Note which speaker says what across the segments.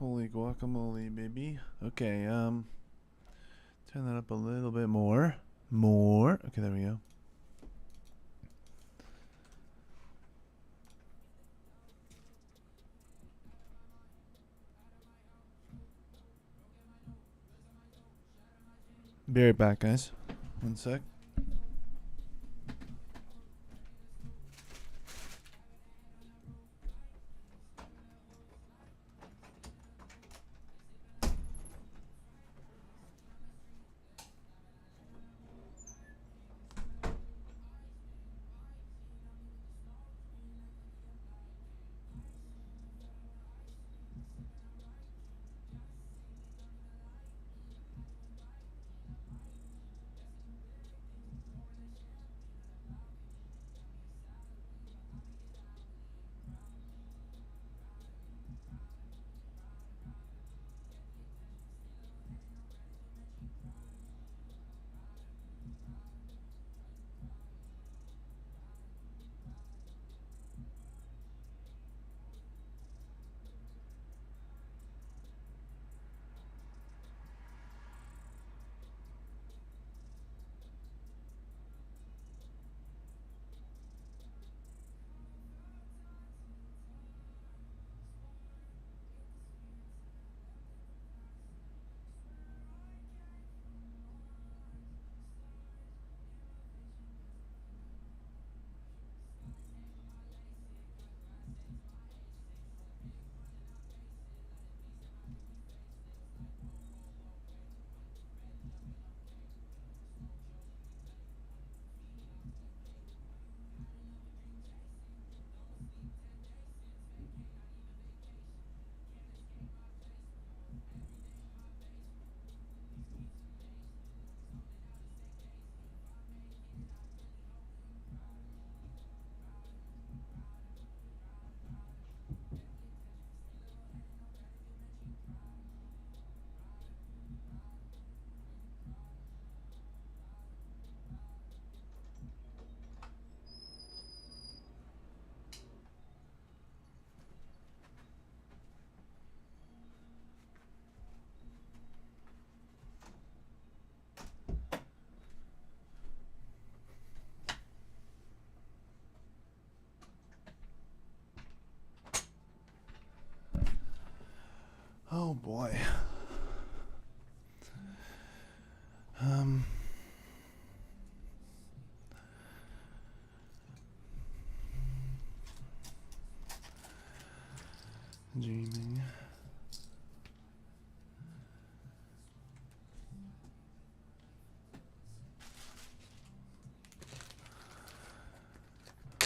Speaker 1: Holy guacamole, baby. Okay, turn that up a little bit more. More. Okay, there we go. Be right back, guys. One sec. Oh boy. Um. Dreaming.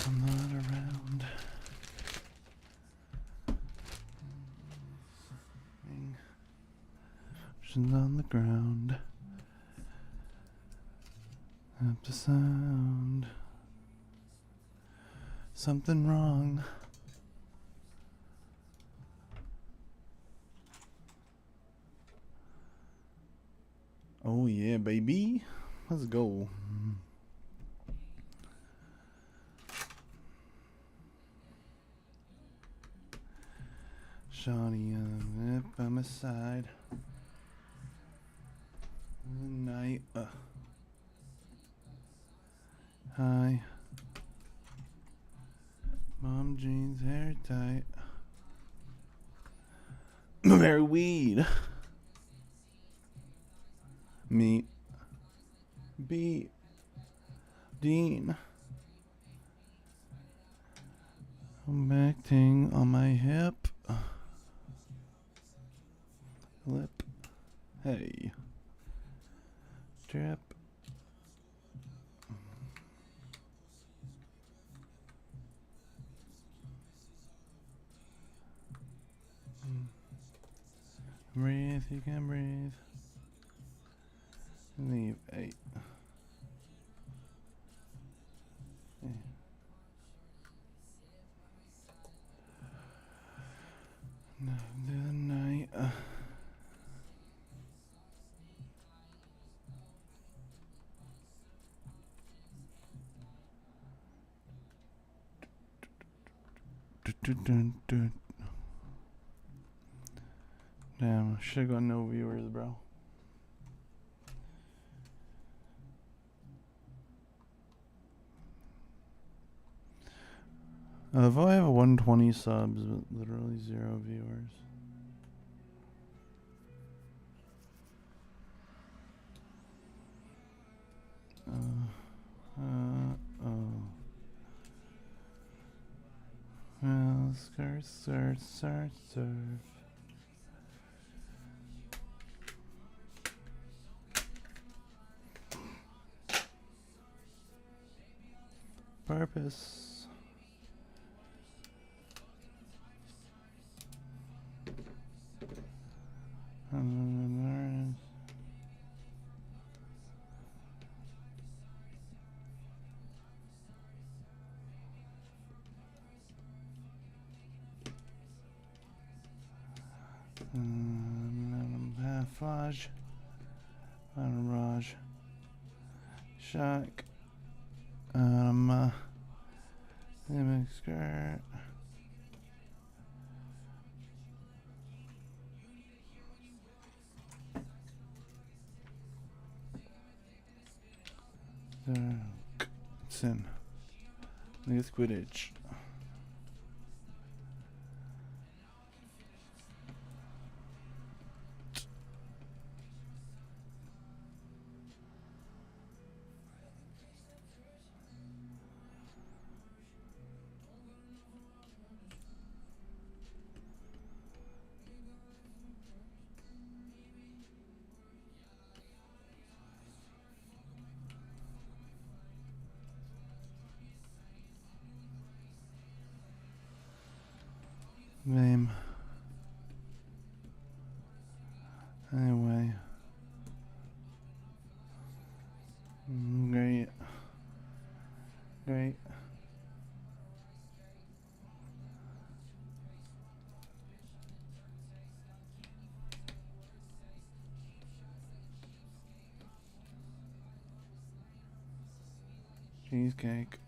Speaker 1: I'm not around. She's on the ground. Up to sound. Something wrong. Oh yeah, baby. Let's go. Shawnee by my side. Night. Hi. Mom jeans, hair tight. Very weed. Meat. Beat. Dean. I'm acting on my hip. Lip. Hey. Drip. Breathe, you can breathe. Leave 8. Yeah. No, do the night. Damn, should have got no viewers, bro. If I have 120 subs, but literally 0 viewers. Oh. Well, surf. Purpose. Faj. Raj. Shaq. Skirt. Sin. Niggas Quidditch. Name. Anyway. Great. Great. Cheesecake.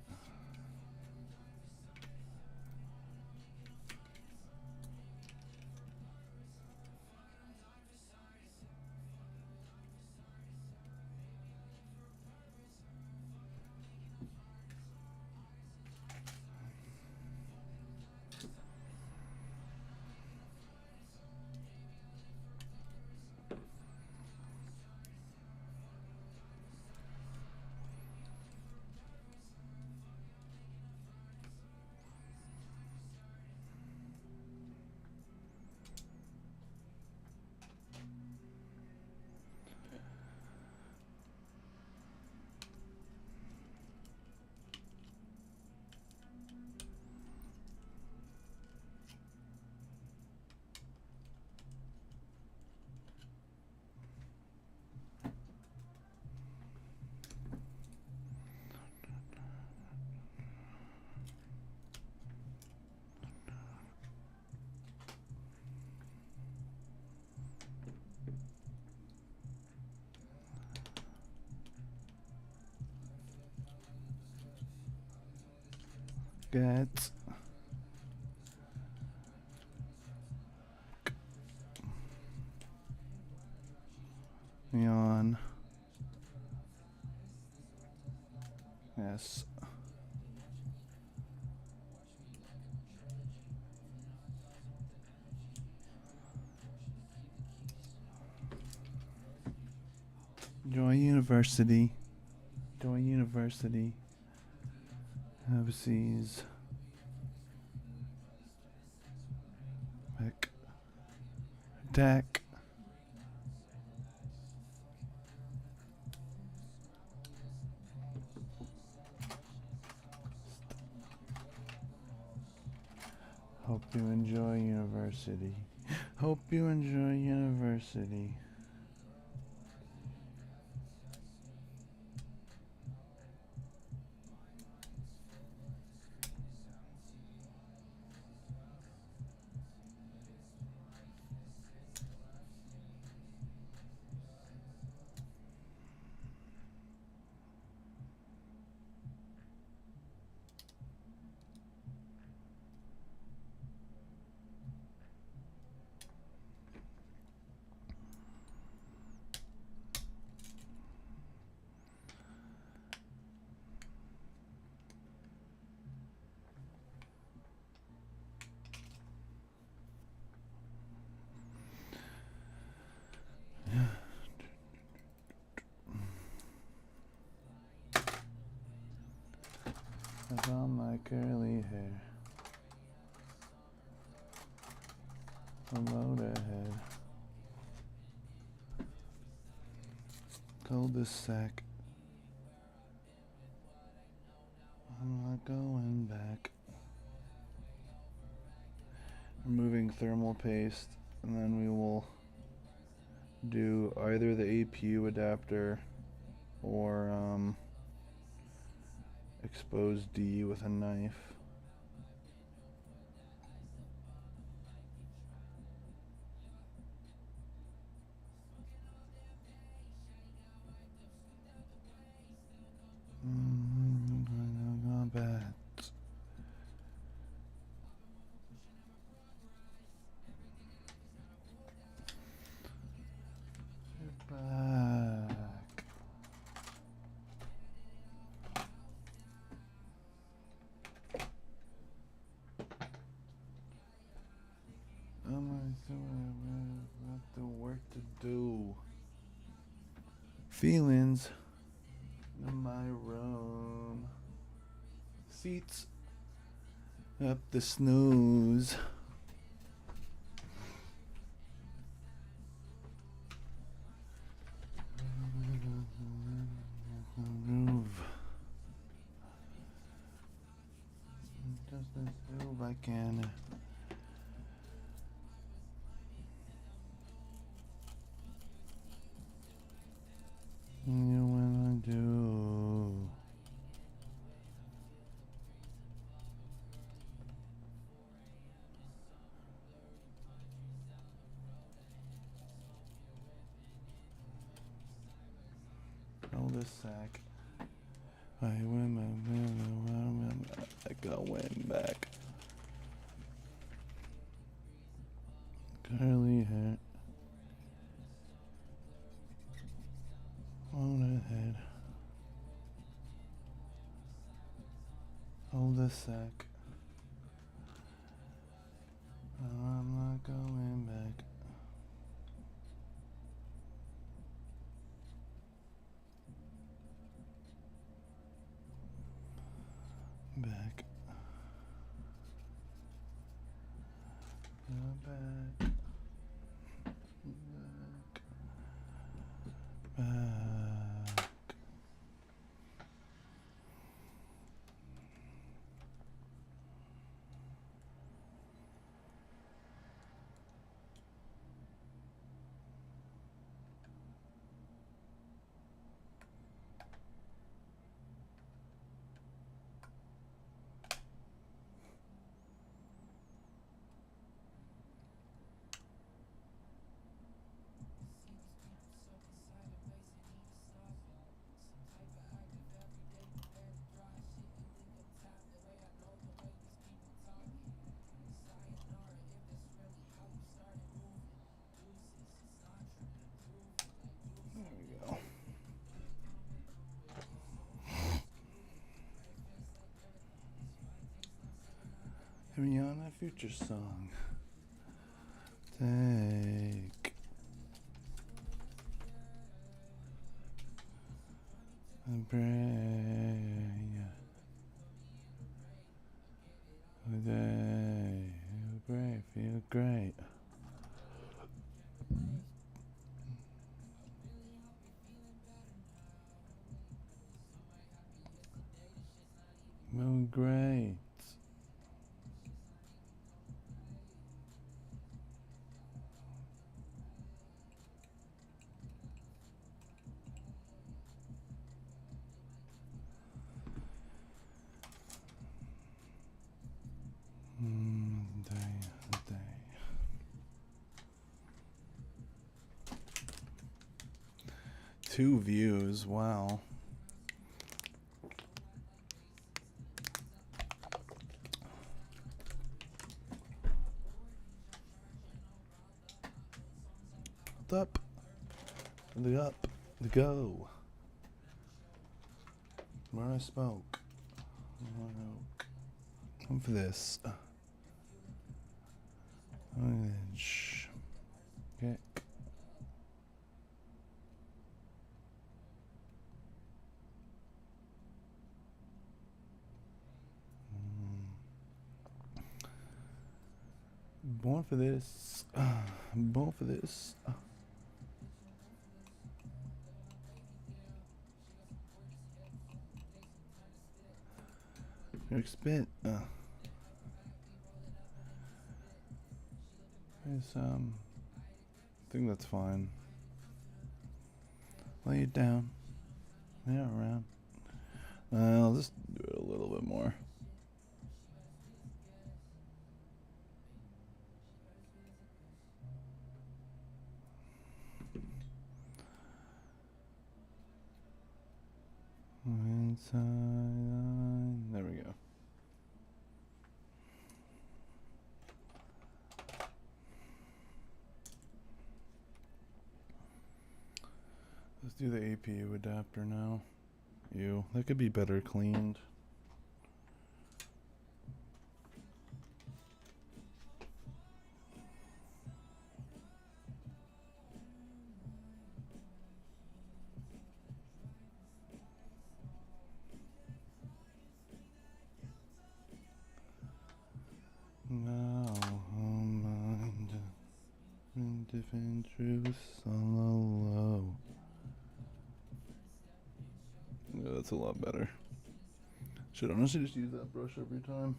Speaker 1: Get. Yawn. Yes. Joy University. Joy University. Overseas. Heck. Deck. Hope you enjoy university. Hope you enjoy university. curly hair. A motorhead. Cul-de-sac. I'm not going back. Removing thermal paste, and then we will do either the APU adapter or expose D with a knife. Bad. Back. Got the work to do. Feelings in my room. Seats up the snooze. Groove. Just as if I can. You when I do. Cul-de-sac. I win I go win back. Curly hair. On head. Cul-de-sac. I'm not going back. Back. Go back. Back. Rihanna Future song. Take a break. Today, feel great, feel great. Feel great. Day. 2 views, wow. Up. The go. Where I spoke. Come for this. Orange. Kick. Born for this. Born for this. You're expect. I think that's fine. Lay it down. Lay it around. I'll just do it a little bit more. Inside. There we go. Let's do the APU adapter now. Ew, that could be better cleaned. Now, mind different truths on the low. Yeah, that's a lot better. Should honestly just use that brush every time.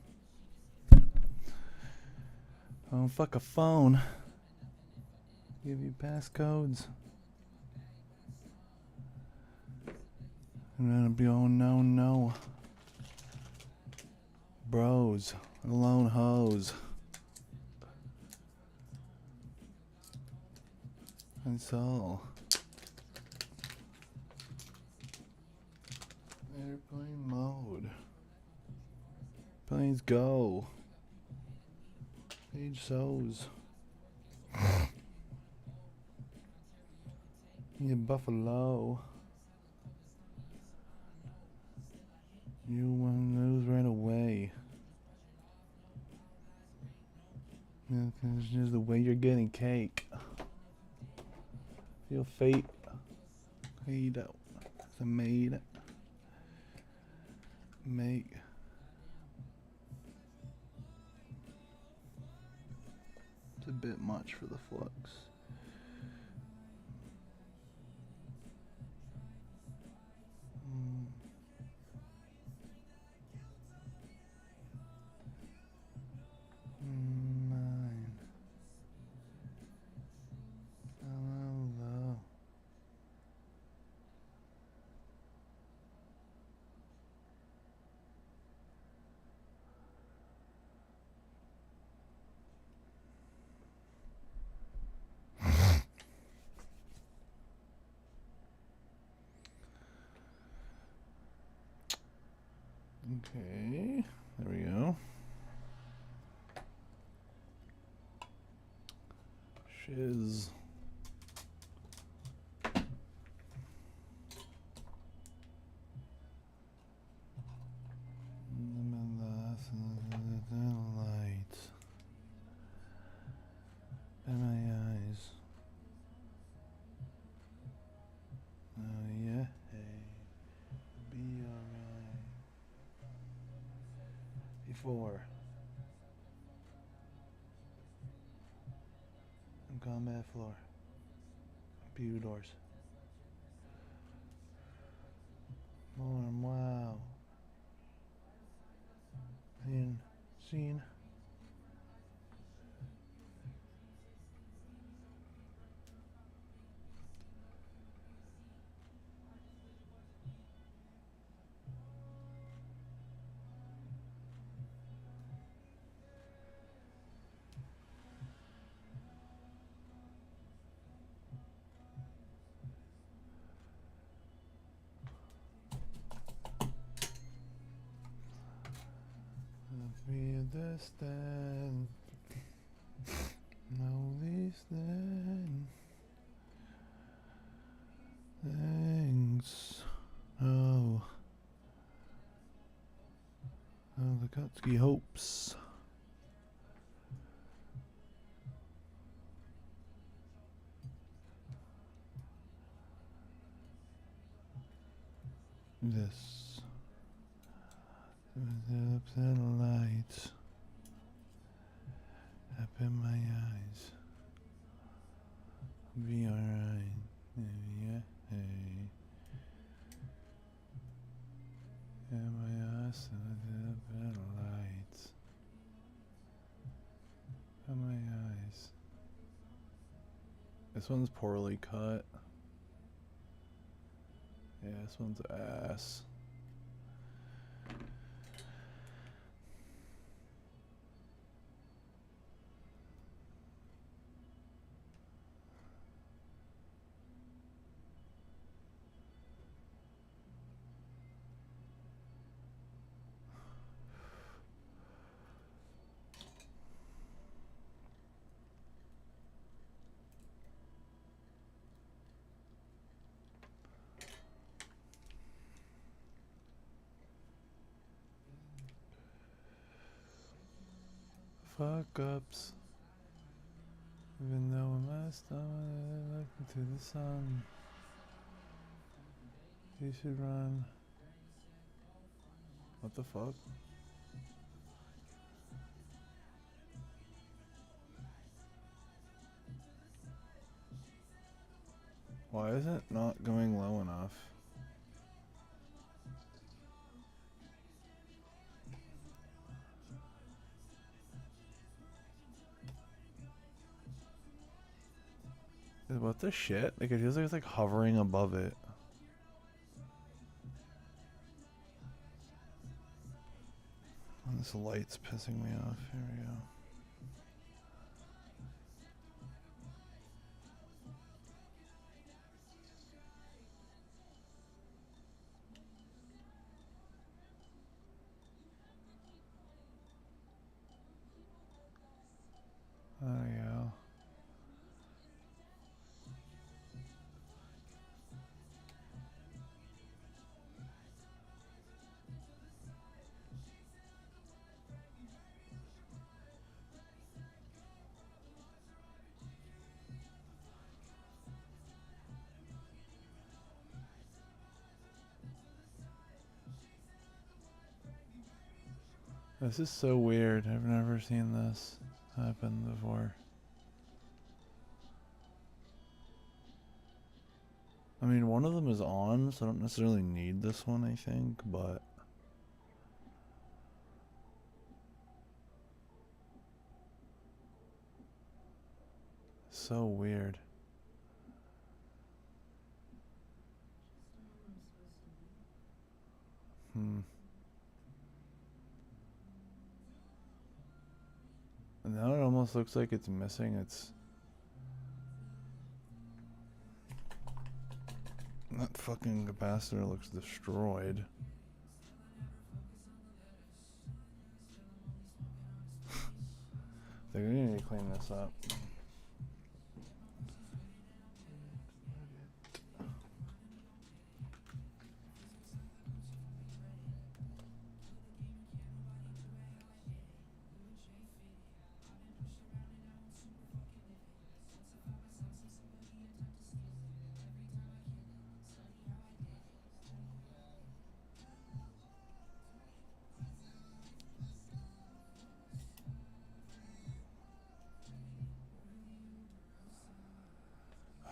Speaker 1: Oh, fuck a phone. Give you passcodes. And then it'll be, oh no, no. Bros, alone hoes. That's all. Airplane mode. Planes go. Page sows. You buffalo. You want those right away. Yeah, it's just the way you're getting cake. Feel fate. Fade out. It's a made. Make. It's a bit much for the flux. Mine. Hello. Okay, there we go. Shiz. Lights. In my eyes. Oh yeah, hey, be alright. Before. Combat floor. Pew doors. Warm, wow. In scene. We understand. Know these things. Oh. Oh, the Kutsky hopes. This. The lights up in my This one's poorly cut. Yeah, this one's ass. Fuck ups. Even though my stomach looking to the sun. You should run. What the fuck? Why is it not going low enough? What the shit? Like, it feels like it's like hovering above it. Oh, this light's pissing me off. Here we go. There we go. This is so weird. I've never seen this happen before. I mean, one of them is on, so I don't necessarily need this one, I think, but... So weird. And now it almost looks like it's missing its... That fucking capacitor looks destroyed. They're gonna need to clean this up.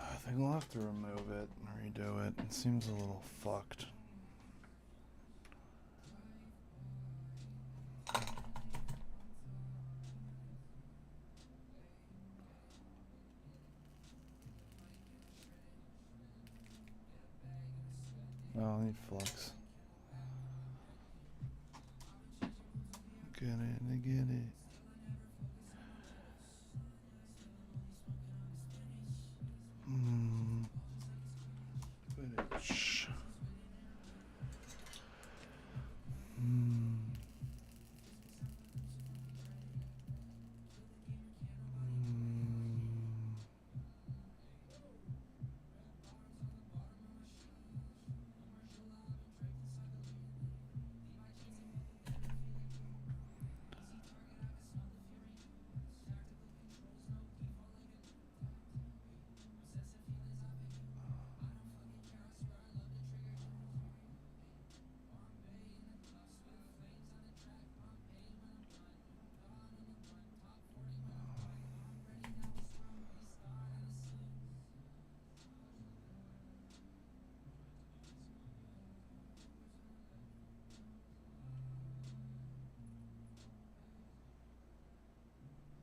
Speaker 1: I think we'll have to remove it and redo it. It seems a little fucked. Oh, I'll need flux. Get it, I get it. Footage.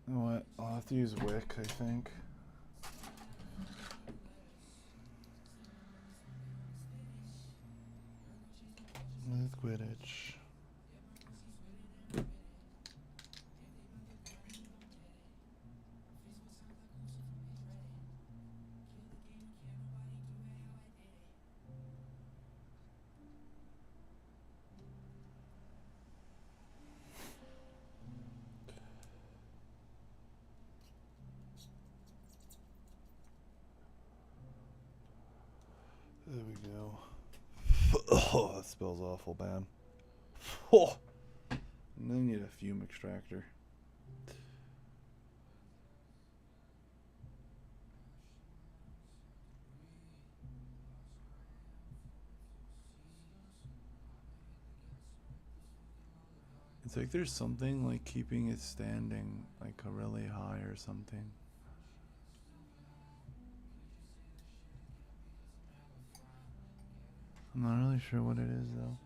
Speaker 1: You know what? I'll have to use Wick, I think. Oh, that smells awful bad. Oh, and then you need a fume extractor. It's like there's something like keeping it standing like a really high or something. I'm not really sure what it is though.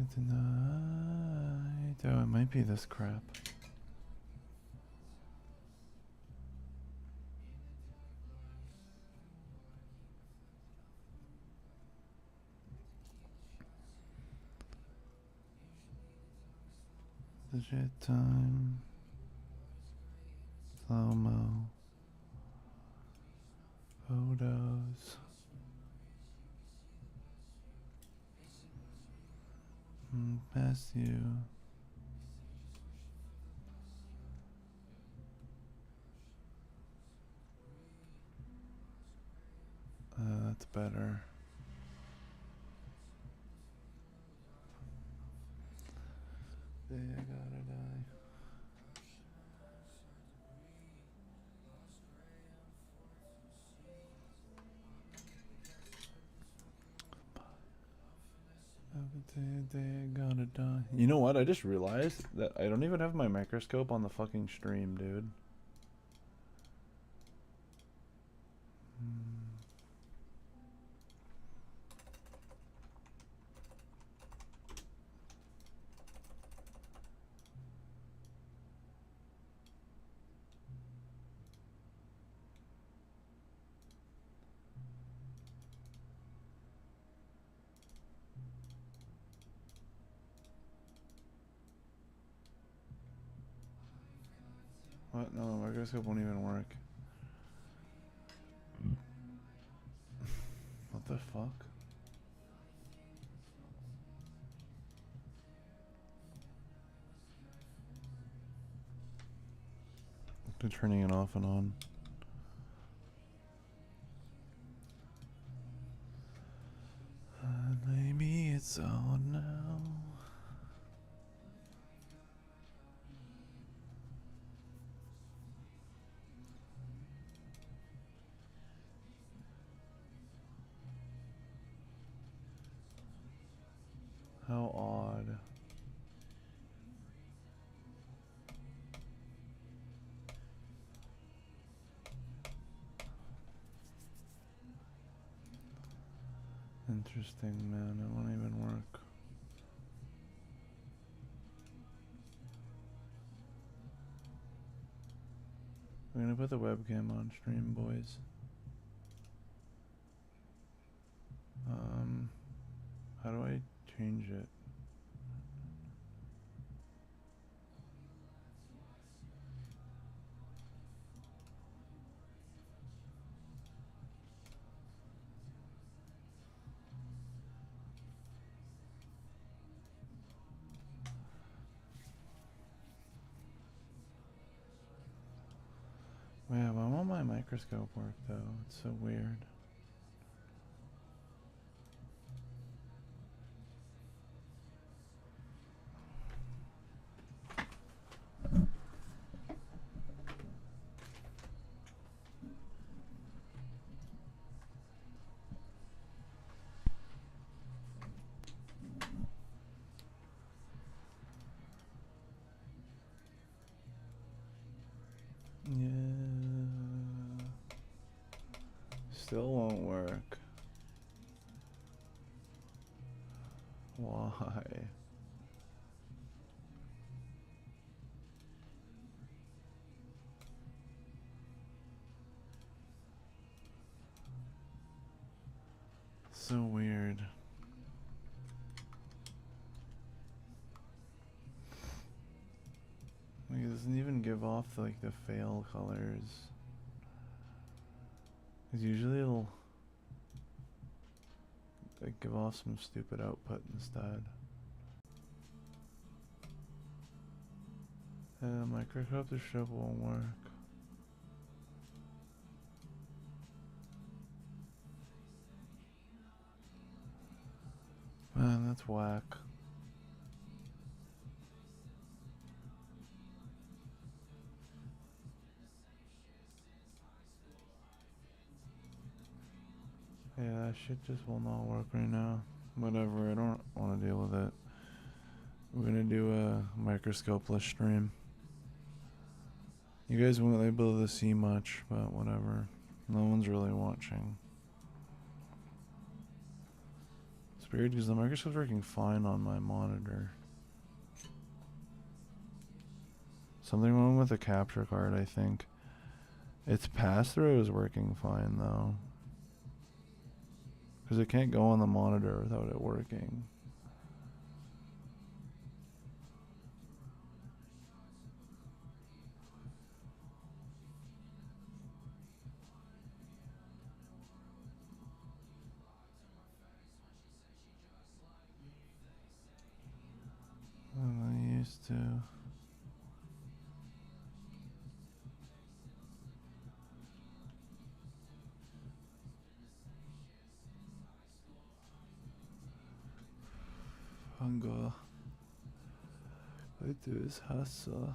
Speaker 1: It's night. Oh, it might be this crap. The shit time. Slow mo. Photos. Past you. That's better. Day I gotta die. Day I gotta die. You know what? I just realized that I don't even have my microscope on the fucking stream, dude. What? No, the microscope won't even work. What the fuck? They're turning it off and on. Maybe it's on now. How odd. Interesting, man. It won't even work. We're gonna put the webcam on stream, boys. How do I change it? Yeah, why won't my microscope work though? It's so weird. Yeah. Still won't work. Why? So weird. Like it doesn't even give off like the fail colors. Cause usually it'll like give off some stupid output instead. Microscope the strip won't work. Man, that's whack. Yeah, that shit just will not work right now. Whatever, I don't want to deal with it. We're gonna do a microscopeless stream. You guys won't be able to see much, but whatever. No one's really watching. It's weird because the microscope's working fine on my monitor. Something wrong with the capture card, I think. Its pass-through is working fine, though. Because it can't go on the monitor without it working. I used to. Hunger. I do is hustle.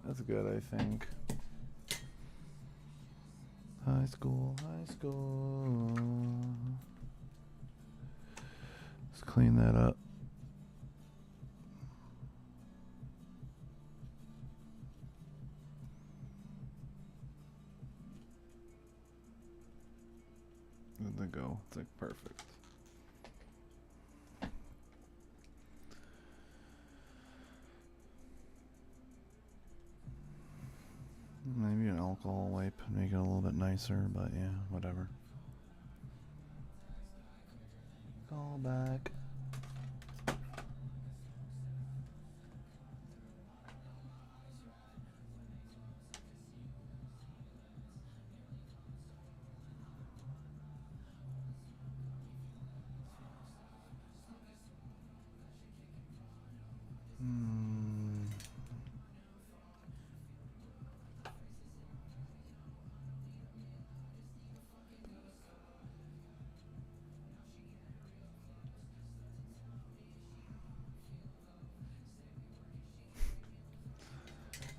Speaker 1: That's good, I think. High school, high school. Let's clean that up. Good to go. It's like perfect. Maybe an alcohol wipe, make it a little bit nicer, but yeah, whatever. Call back.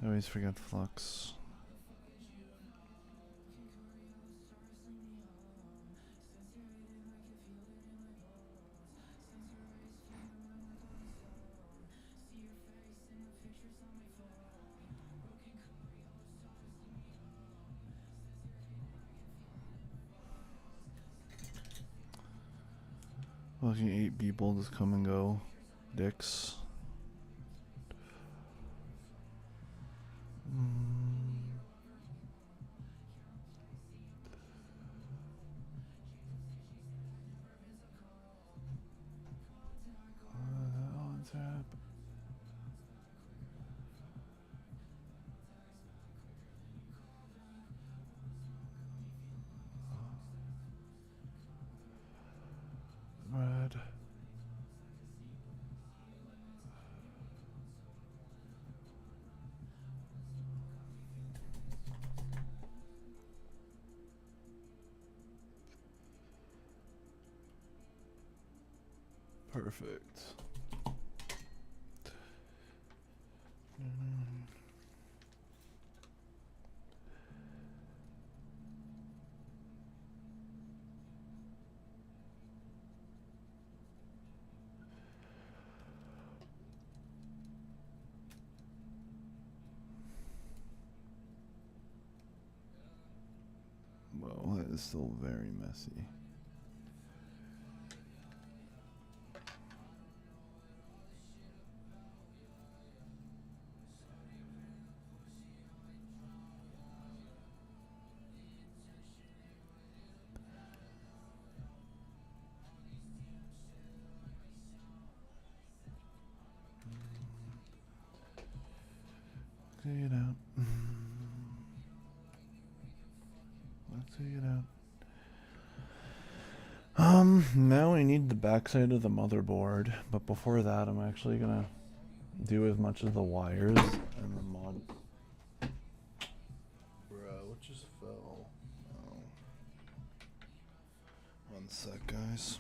Speaker 1: I always forget flux. Fucking 8 people just come and go. Dicks. On tap. Red. Perfect. Well, that is still very messy. Take it out. Let's take it out. Now I need the backside of the motherboard, but before that I'm actually gonna do as much of the wires and the mod. Bruh, what just fell? Oh. One sec, guys.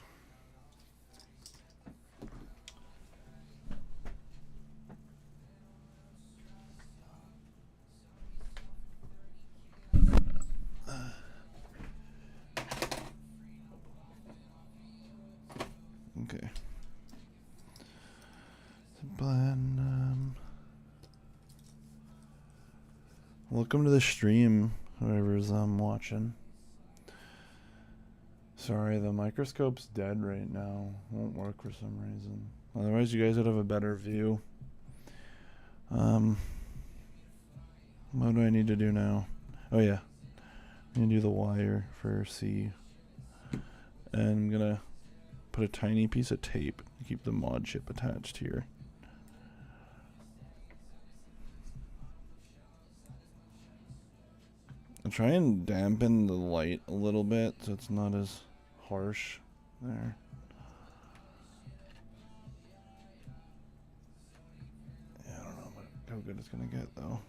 Speaker 1: Okay. Platinum. Welcome to the stream, whoever's watching. Sorry, the microscope's dead right now. Won't work for some reason. Otherwise, you guys would have a better view. What do I need to do now? Oh yeah, I'm gonna do the wire for C. And I'm gonna put a tiny piece of tape to keep the mod chip attached here. I'll try and dampen the light a little bit so it's not as harsh there. Yeah, I don't know how good it's gonna get though.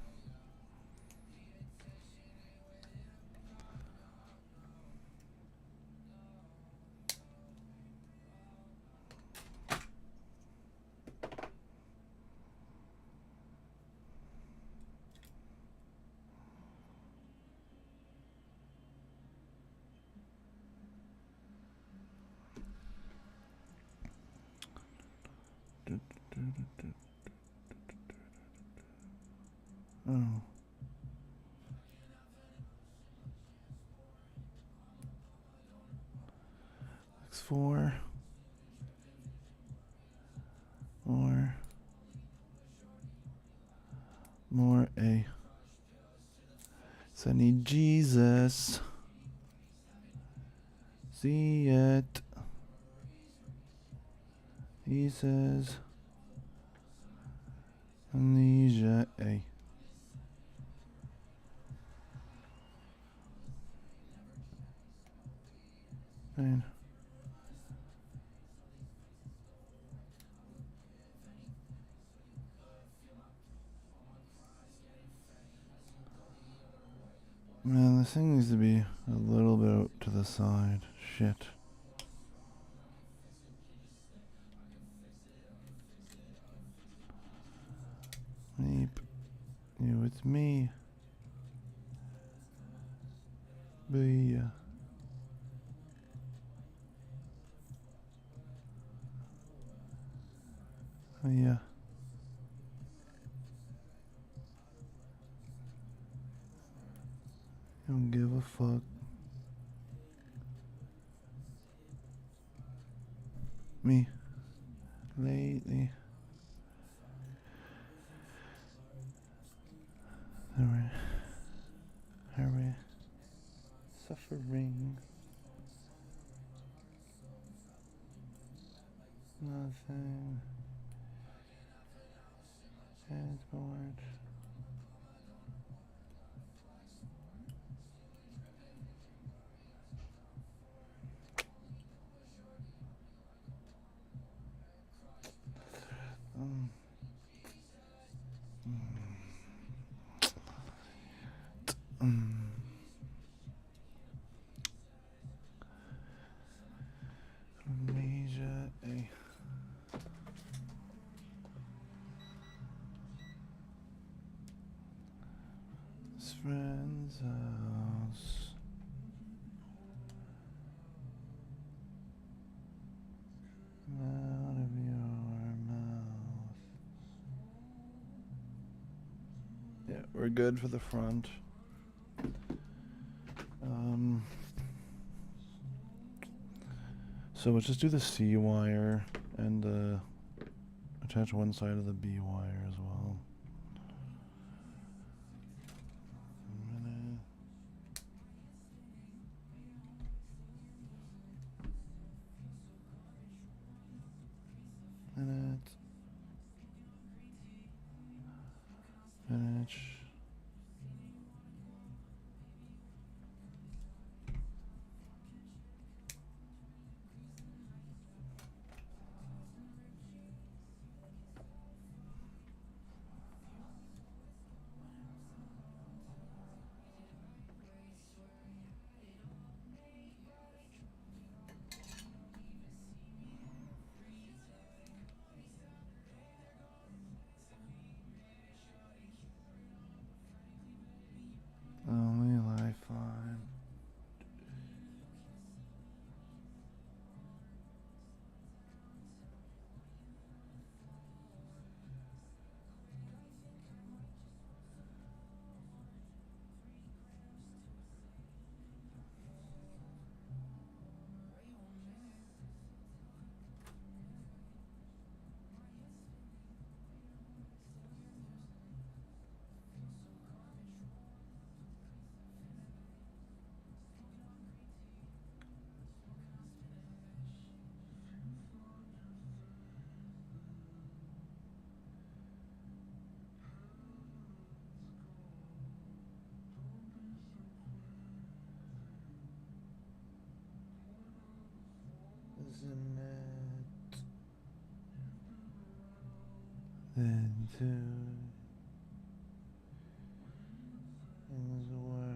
Speaker 1: Oh. X4. More A. So I need Jesus. See it. He says amnesia A. Fine. Man, this thing needs to be a little bit out to the side. Shit. Meep. You, it's me. Booyah. Oh, yeah. Don't give a fuck. Me. Lately. Hurry. Suffering. Nothing. It's bored. Amnesia A. His friend's house. Out of your mouth. Yeah, we're good for the front. So let's just do the C wire and attach one side of the B wire as well. Finish. isn't it? Then two things were.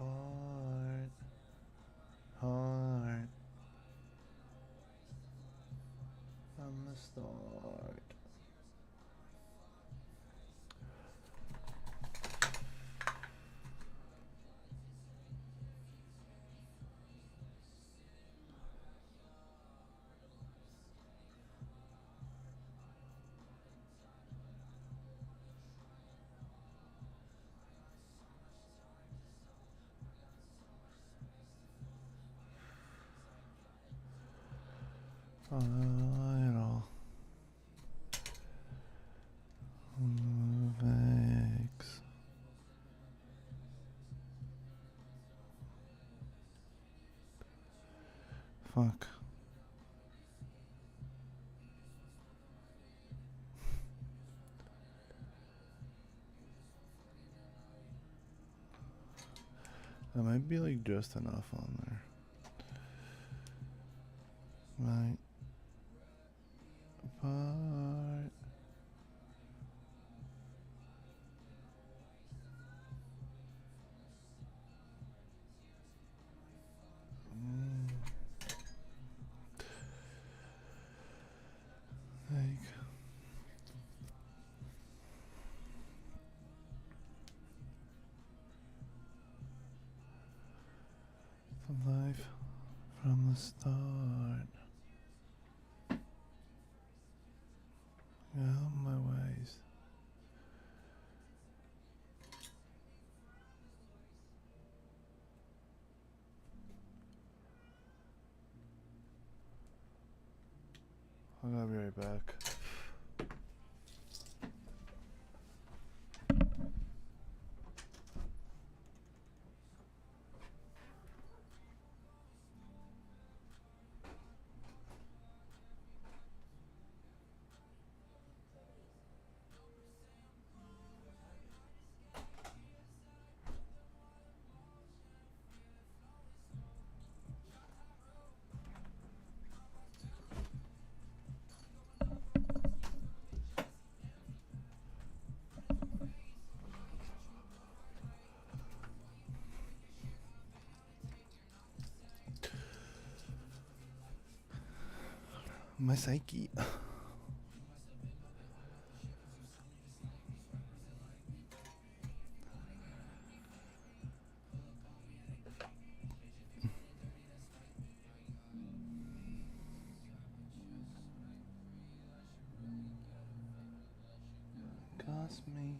Speaker 1: Apart, heart from the start. It all vex. Fuck. That might be like just enough on there. Right. Apart. Like the life from the start. Get out my ways. I'll be right back. My psyche. Cost me.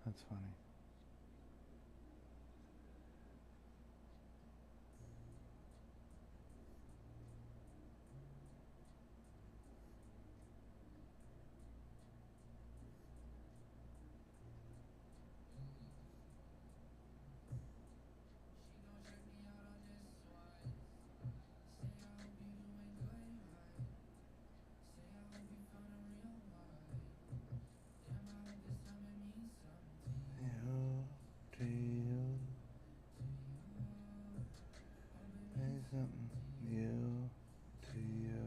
Speaker 1: That's funny. You to you. Say something. You to you.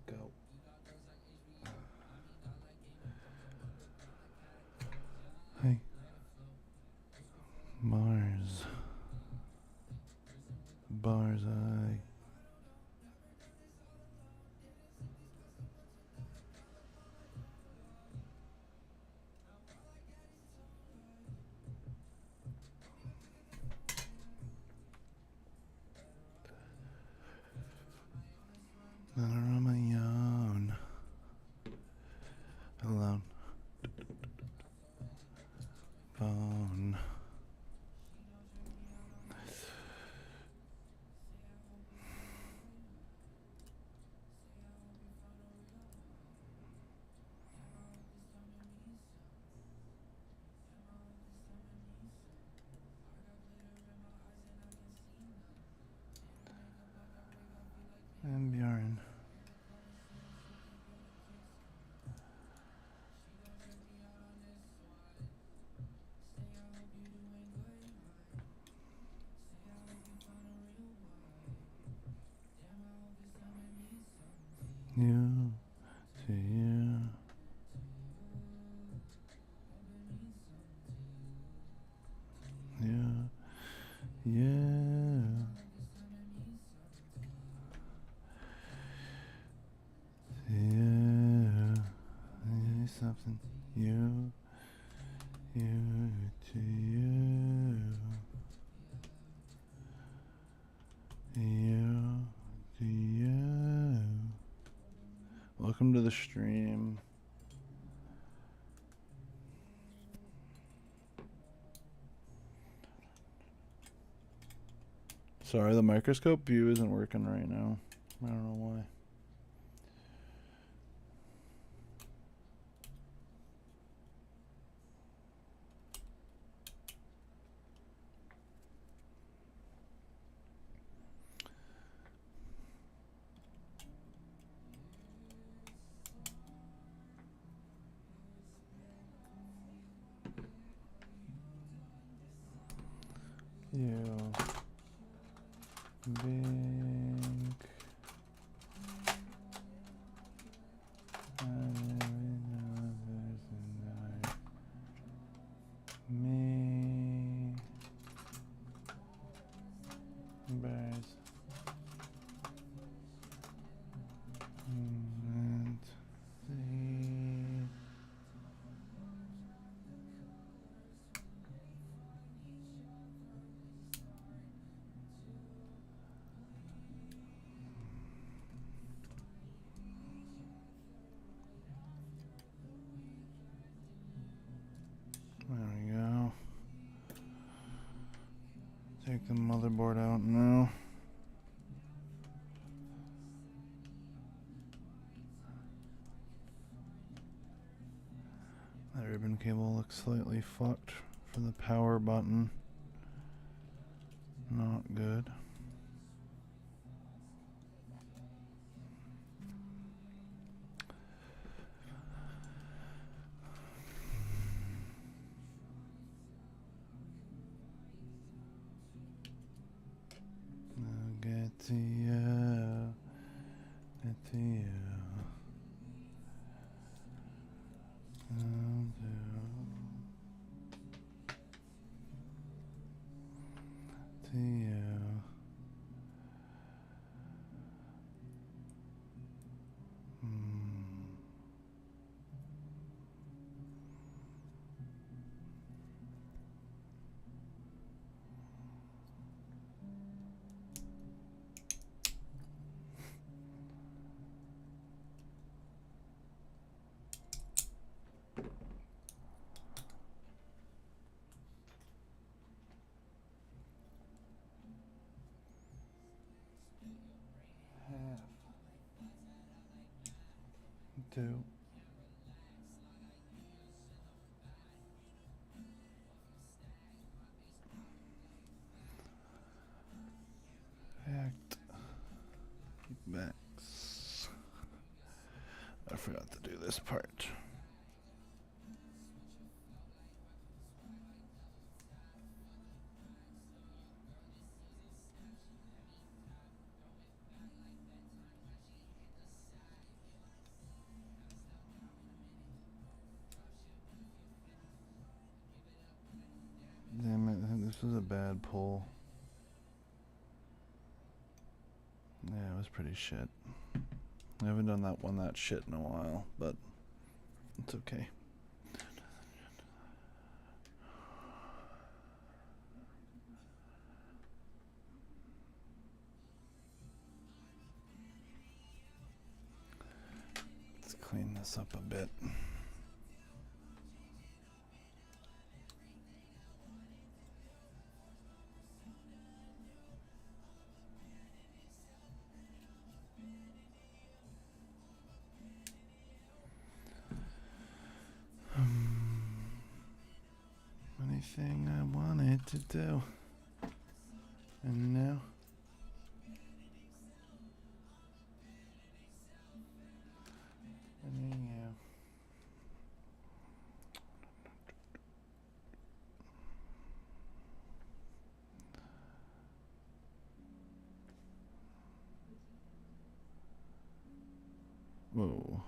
Speaker 1: Go. Hey. Mars. Bars eye. Not on my own. Alone. Phone. And Bjorn. You to you. You. You. You. You something. You. You to you. You to you. Welcome to the stream. Sorry, the microscope view isn't working right now. I don't know why. You big me bears and see. There we go. Take the motherboard out now. That ribbon cable looks slightly fucked for the power button. Not good. I'll get to you. Get to you. I'll do. See you. Two. Act. Max. I forgot to do this part. Damn it, this was a bad pull. Yeah, it was pretty shit. I haven't done that shit in a while, but it's okay. Let's clean this up a bit. Anything I wanted to do. And now whoa.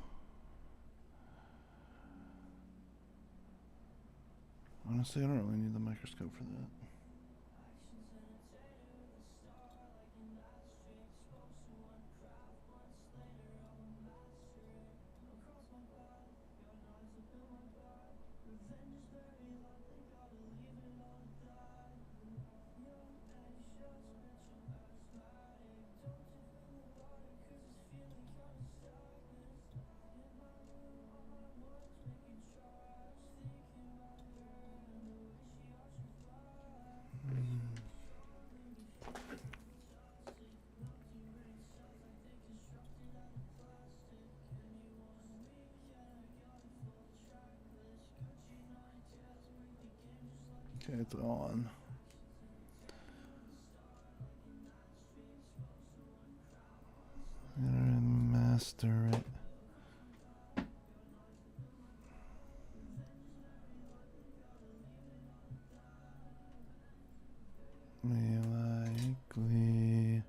Speaker 1: Honestly, I don't really need the microscope for that. Okay, it's on. I'm gonna master it. Likely.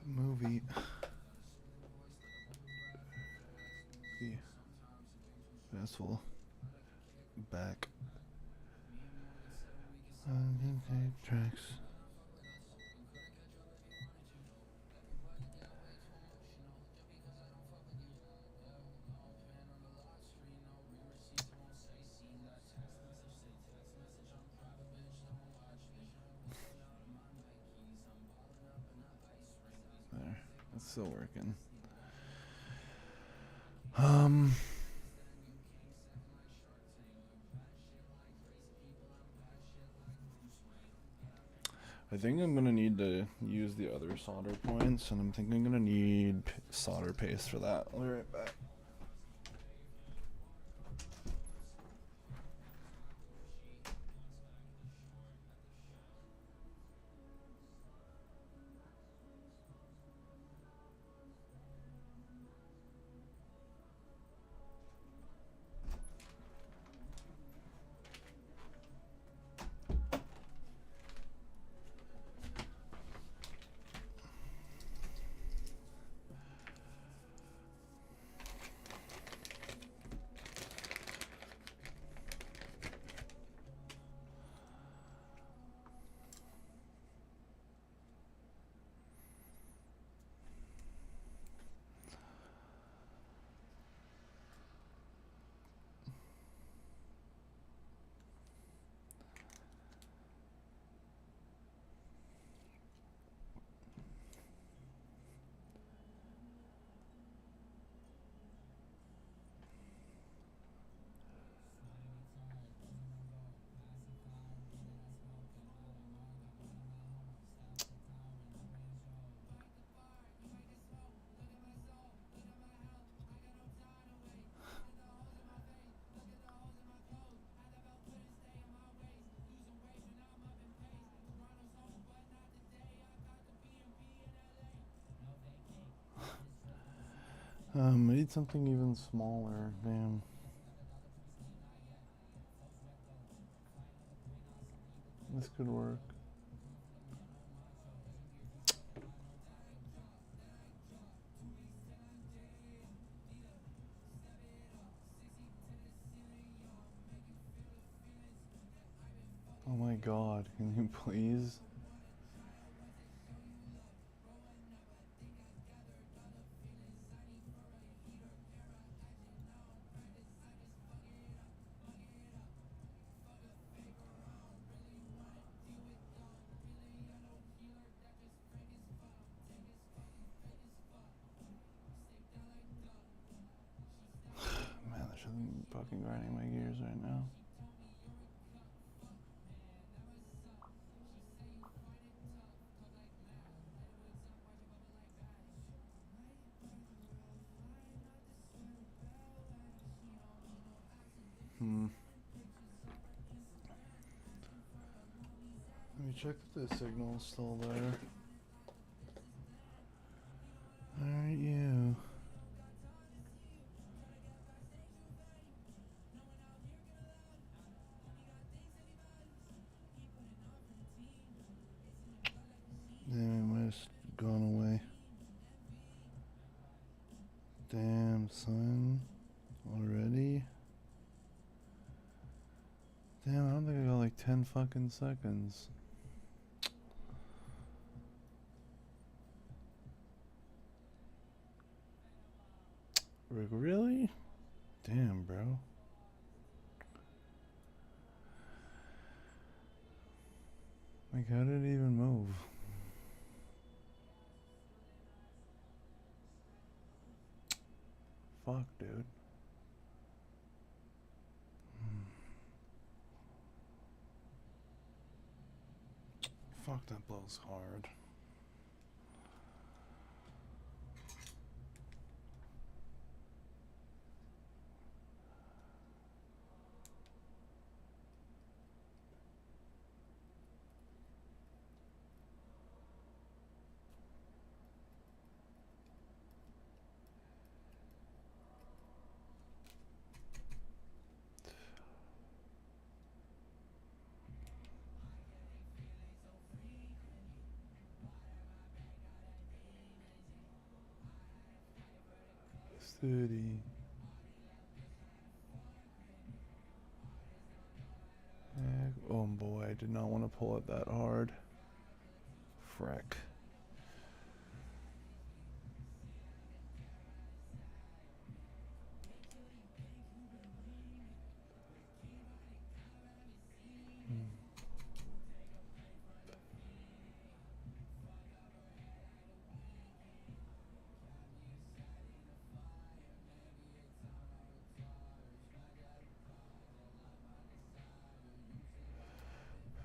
Speaker 1: Movie. The festival. Back. Tracks. There. It's still working. I think I'm gonna need to use the other solder points, and I'm thinking I'm gonna need solder paste for that. I'll be right back. I need something even smaller. Damn. This could work. Oh my god, can you please? Man, that shouldn't be fucking grinding my gears right now. Let me check that the signal's still there. Alright, you. Damn, it might have gone away. Damn, son. Already? Damn, I don't think I got like 10 fucking seconds. Like, really? Damn, bro. Like, how did it even move? Fuck, dude. Fuck, that blows hard. Steady. Oh boy, I did not want to pull it that hard. Frack.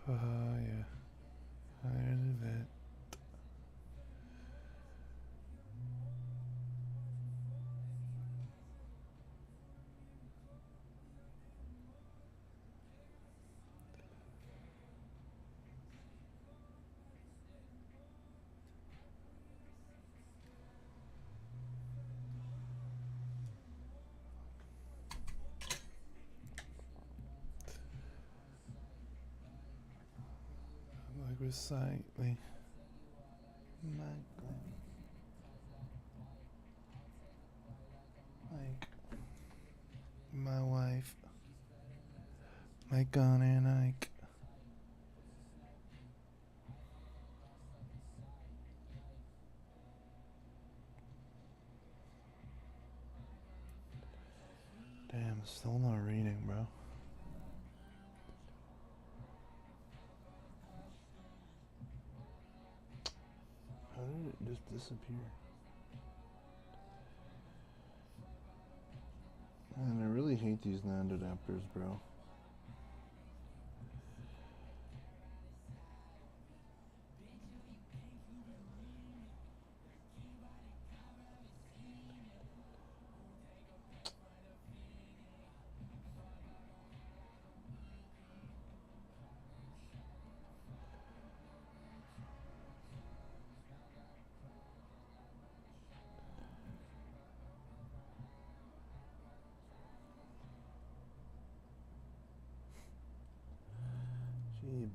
Speaker 1: Yeah. Tired of it. Like recycling. Like my wife. My gun and Ike. Damn, still not reading, bro. How did it just disappear? Man, I really hate these NAND adapters, bro.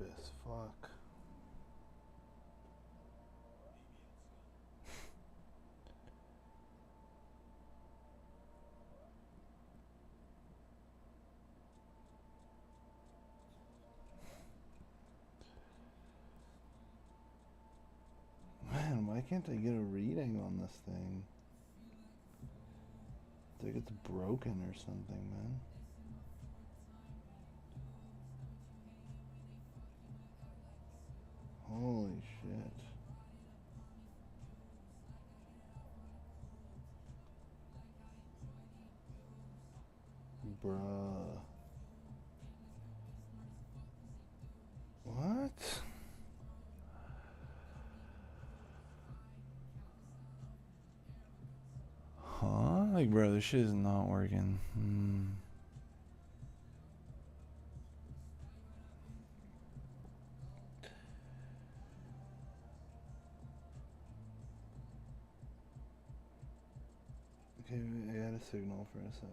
Speaker 1: Ibis, fuck. Man, why can't I get a reading on this thing? I think it's broken or something, man. Holy shit. Bruh. What? Huh? Like, bro, this shit is not working. Okay, I had a signal for a sec.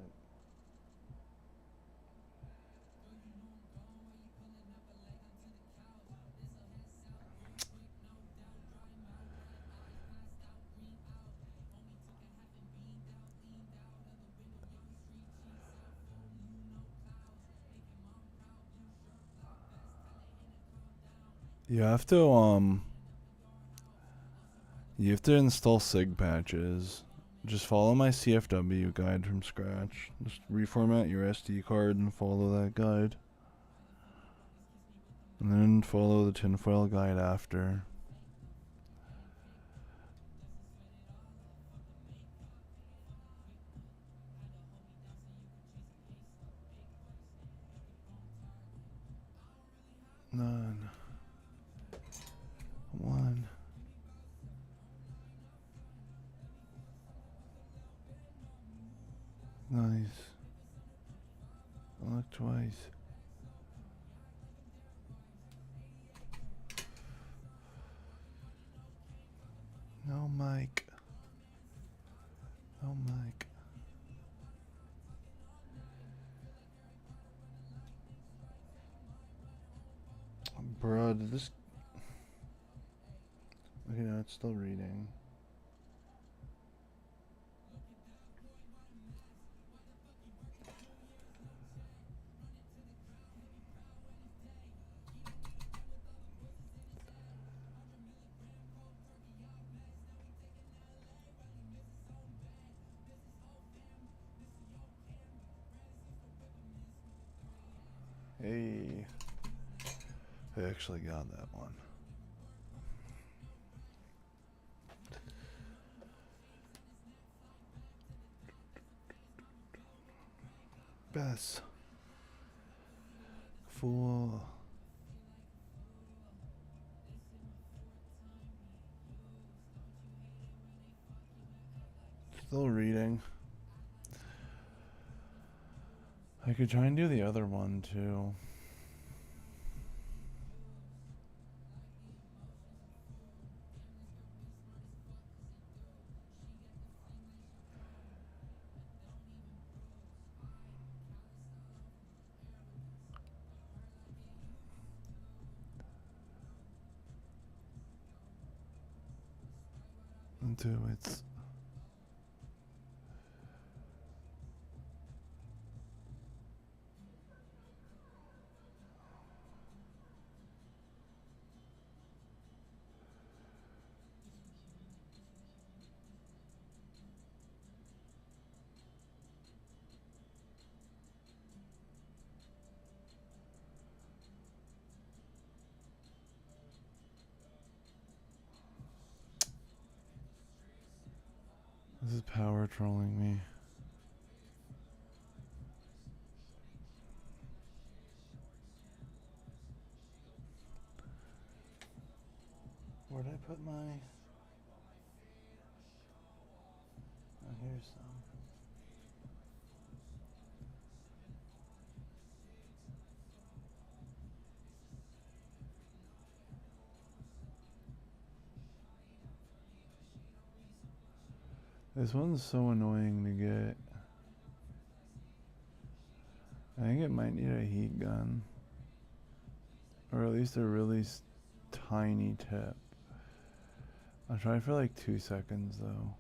Speaker 1: You have to install sig patches. Just follow my CFW guide from scratch. Just reformat your SD card and follow that guide. And then follow the tinfoil guide after. None. One. Nice. Look twice. No mic. No mic. Bro, did this... Okay, no, it's still reading. Hey. I actually got that one. Bess. Fool. Still reading. I could try and do the other one too. Until it's... This is power trolling me. Where'd I put my... Oh, here's some. This one's so annoying to get. I think it might need a heat gun. Or at least a really tiny tip. I'll try for like 2 seconds though.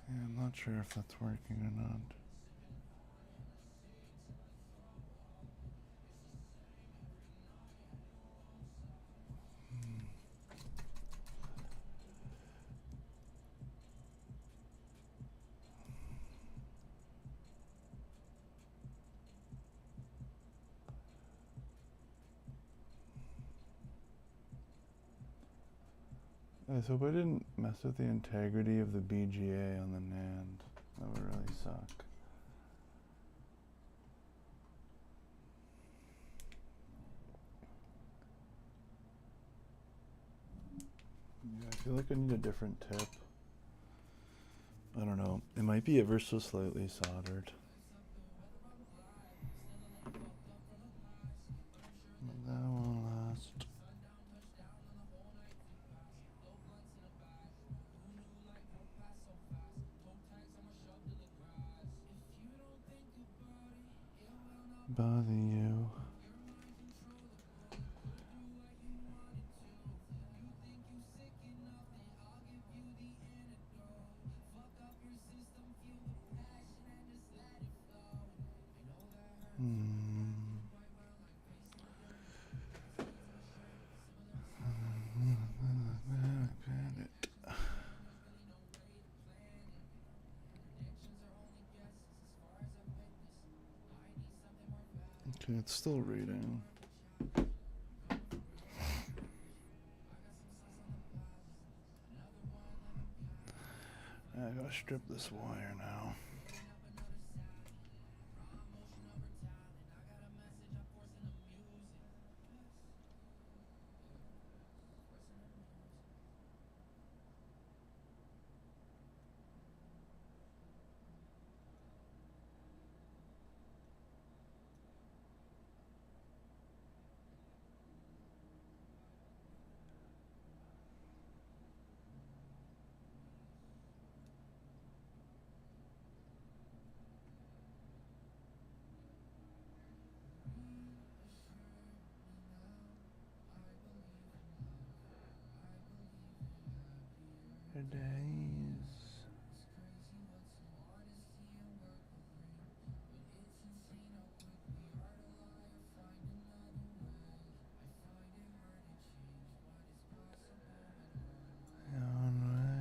Speaker 1: Yeah, I'm not sure if that's working or not. I just hope I didn't mess with the integrity of the BGA on the NAND. That would really suck. Yeah, I feel like I need a different tip. I don't know. It might be ever so slightly soldered. But that won't last. Bother you. Okay, it's still reading. I gotta strip this wire now. For days. On way.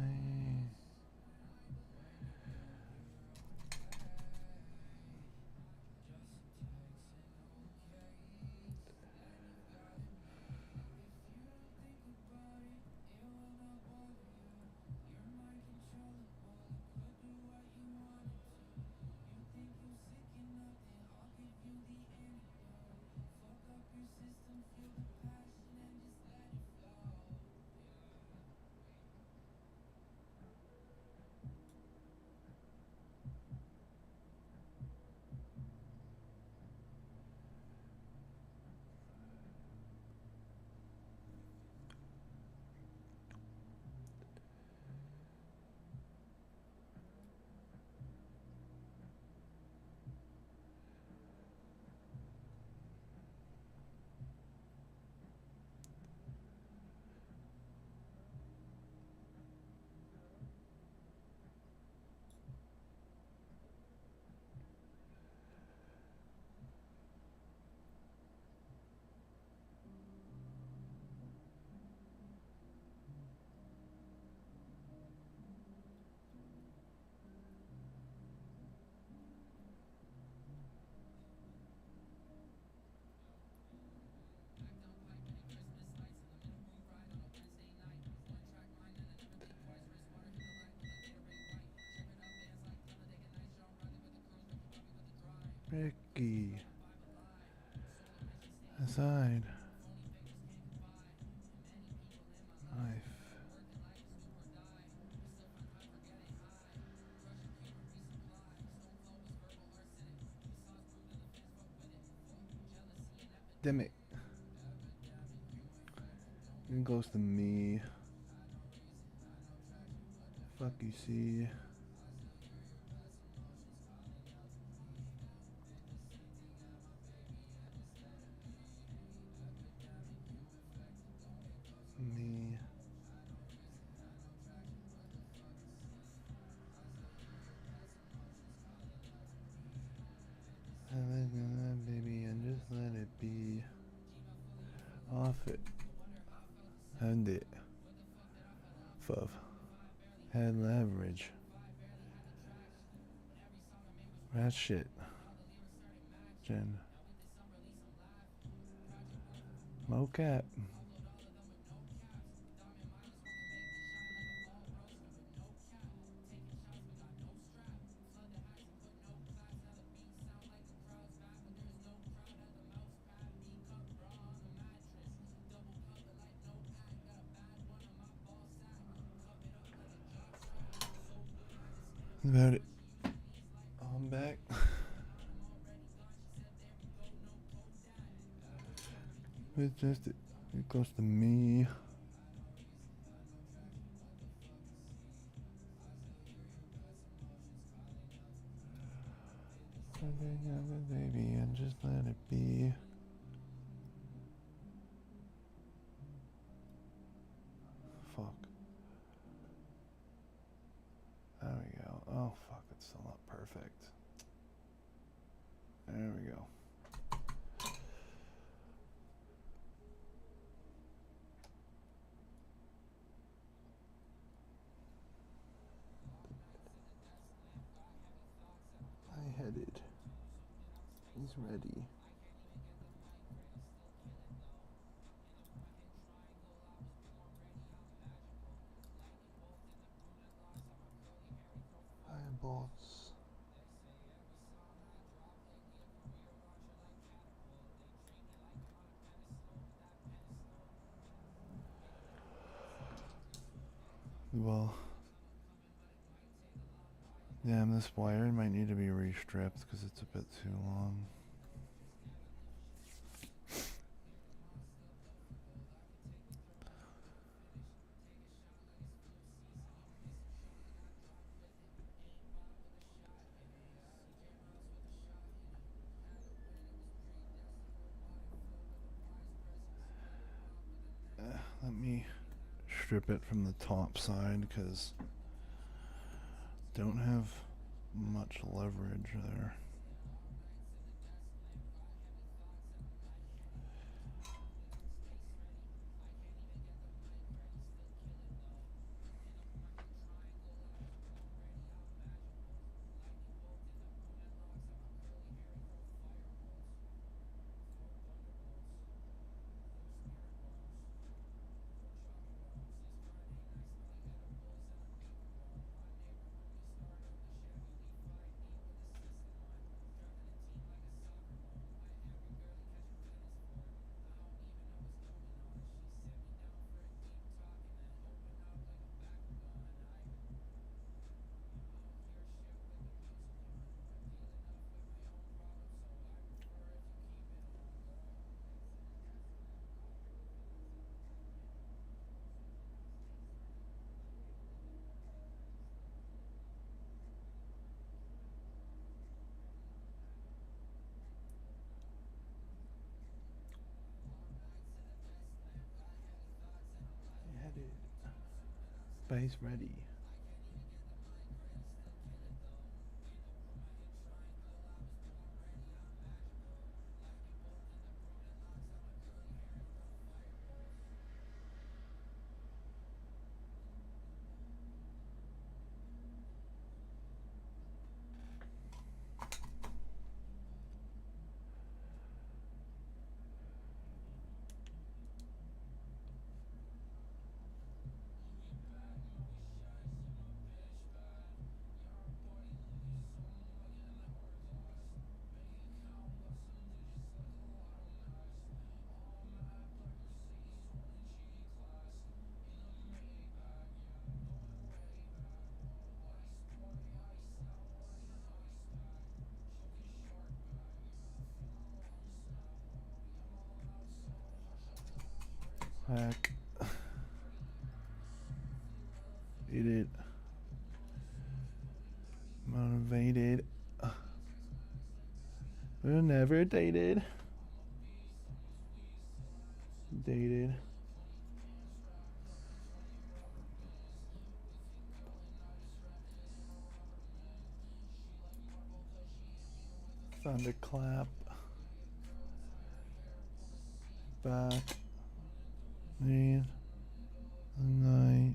Speaker 1: Ricky. Aside. Damn it. It goes to me. Fuck you, see. Me. Baby, and just let it be. Off it. Hand it. Fuv. Head leverage. That shit. Jen. Mocap. About it. I'm back. It's just it goes to me. Baby, and just let it be. Fuck. There we go. Oh fuck, it's still not perfect. There we go. Headed. He's ready. Eyeballs. Well, damn, this wire might need to be restripped because it's a bit too long. Let me strip it from the top side because don't have much leverage there. Headed. Base ready. Hack. Eat it. Motivated. We're never dated. Dated. Thunderclap. Back. Need. Night.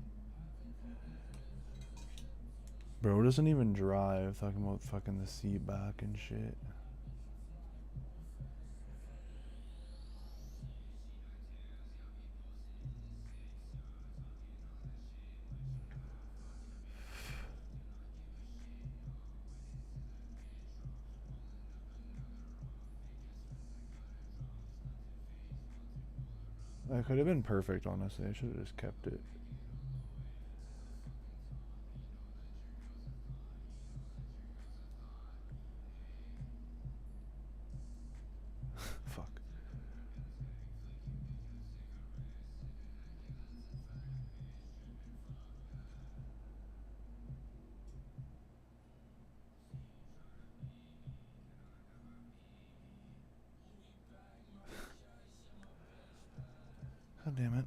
Speaker 1: Bro doesn't even drive. Talking about fucking the seat back and shit. That could have been perfect, honestly. I should have just kept it. Fuck. God damn it.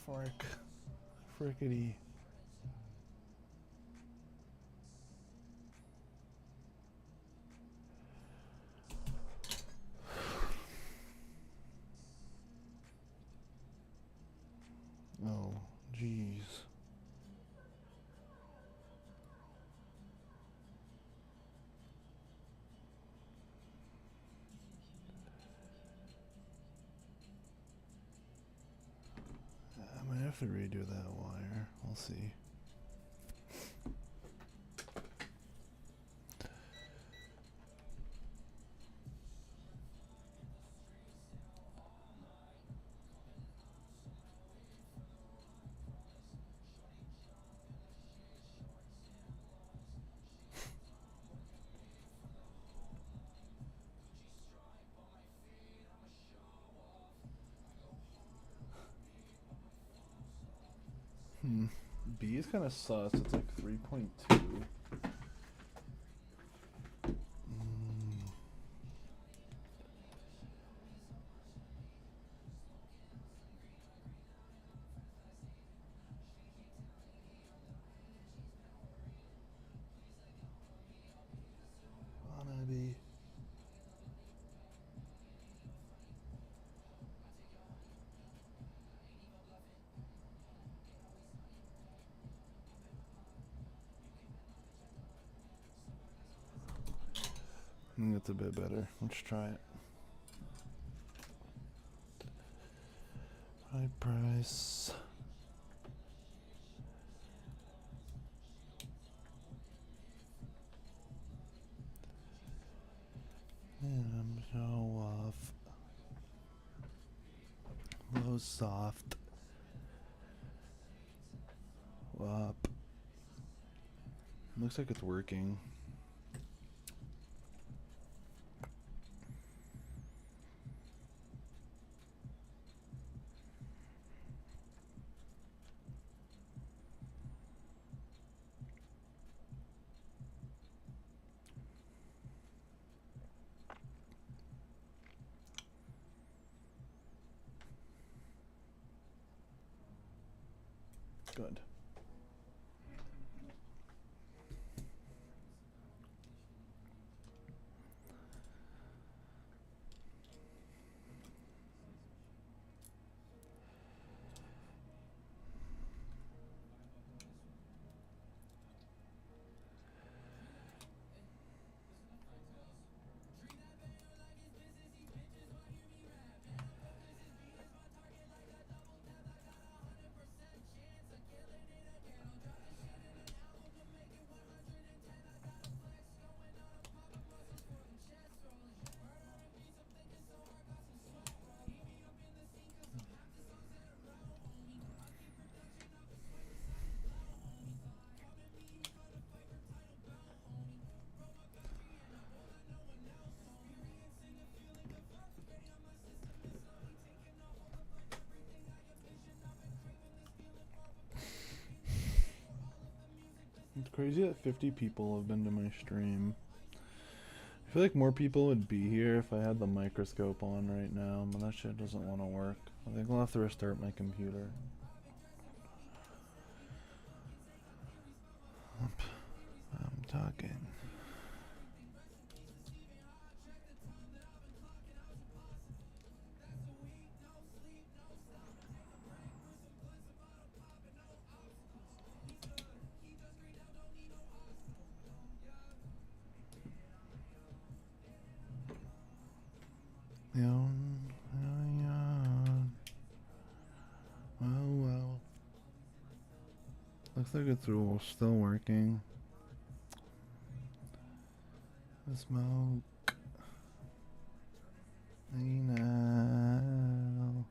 Speaker 1: Frick. Frickety. Oh, jeez. I might have to redo that wire. We'll see. B is kind of sus. It's like 3.2. Wannabe. I think that's a bit better. Let's try it. High price. And show off. Low soft. Up. Looks like it's working. Good. Crazy that 50 people have been to my stream. I feel like more people would be here if I had the microscope on right now, but that shit doesn't want to work. I think I'll have to restart my computer. I'm talking. Well. Looks like it's all still working. The smoke. I know.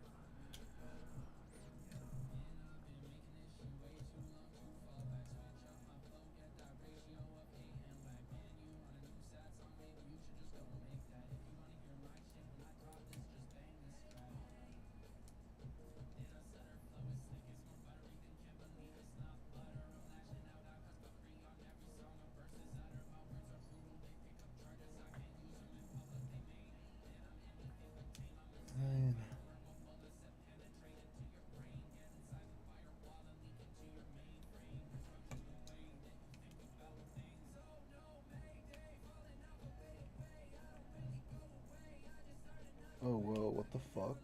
Speaker 1: Oh, whoa, what the fuck?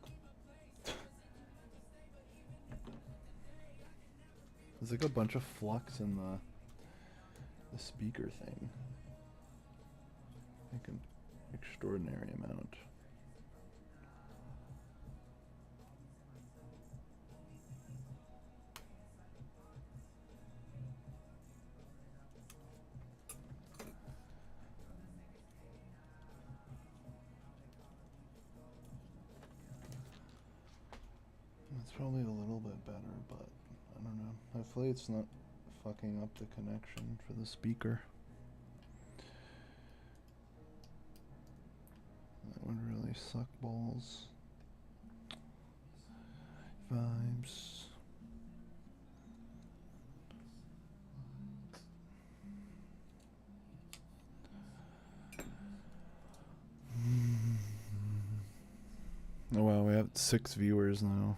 Speaker 1: There's like a bunch of flux in the speaker thing. Like an extraordinary amount. It's probably a little bit better, but I don't know. Hopefully it's not fucking up the connection for the speaker. That would really suck balls. Vibes. Oh wow, we have 6 viewers now.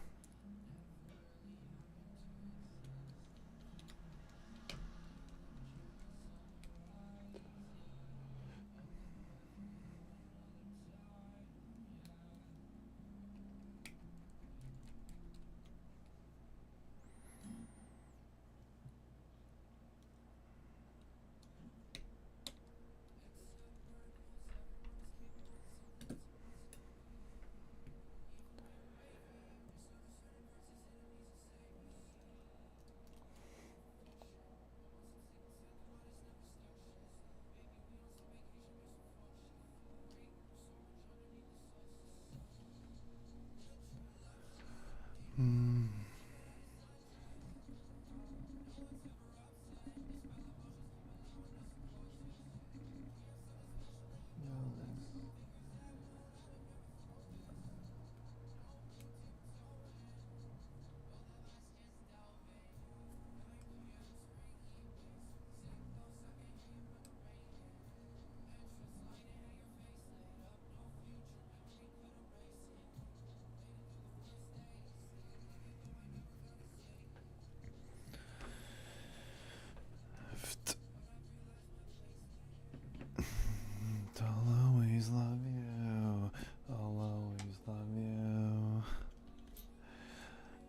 Speaker 1: I'll always love you. I'll always love you.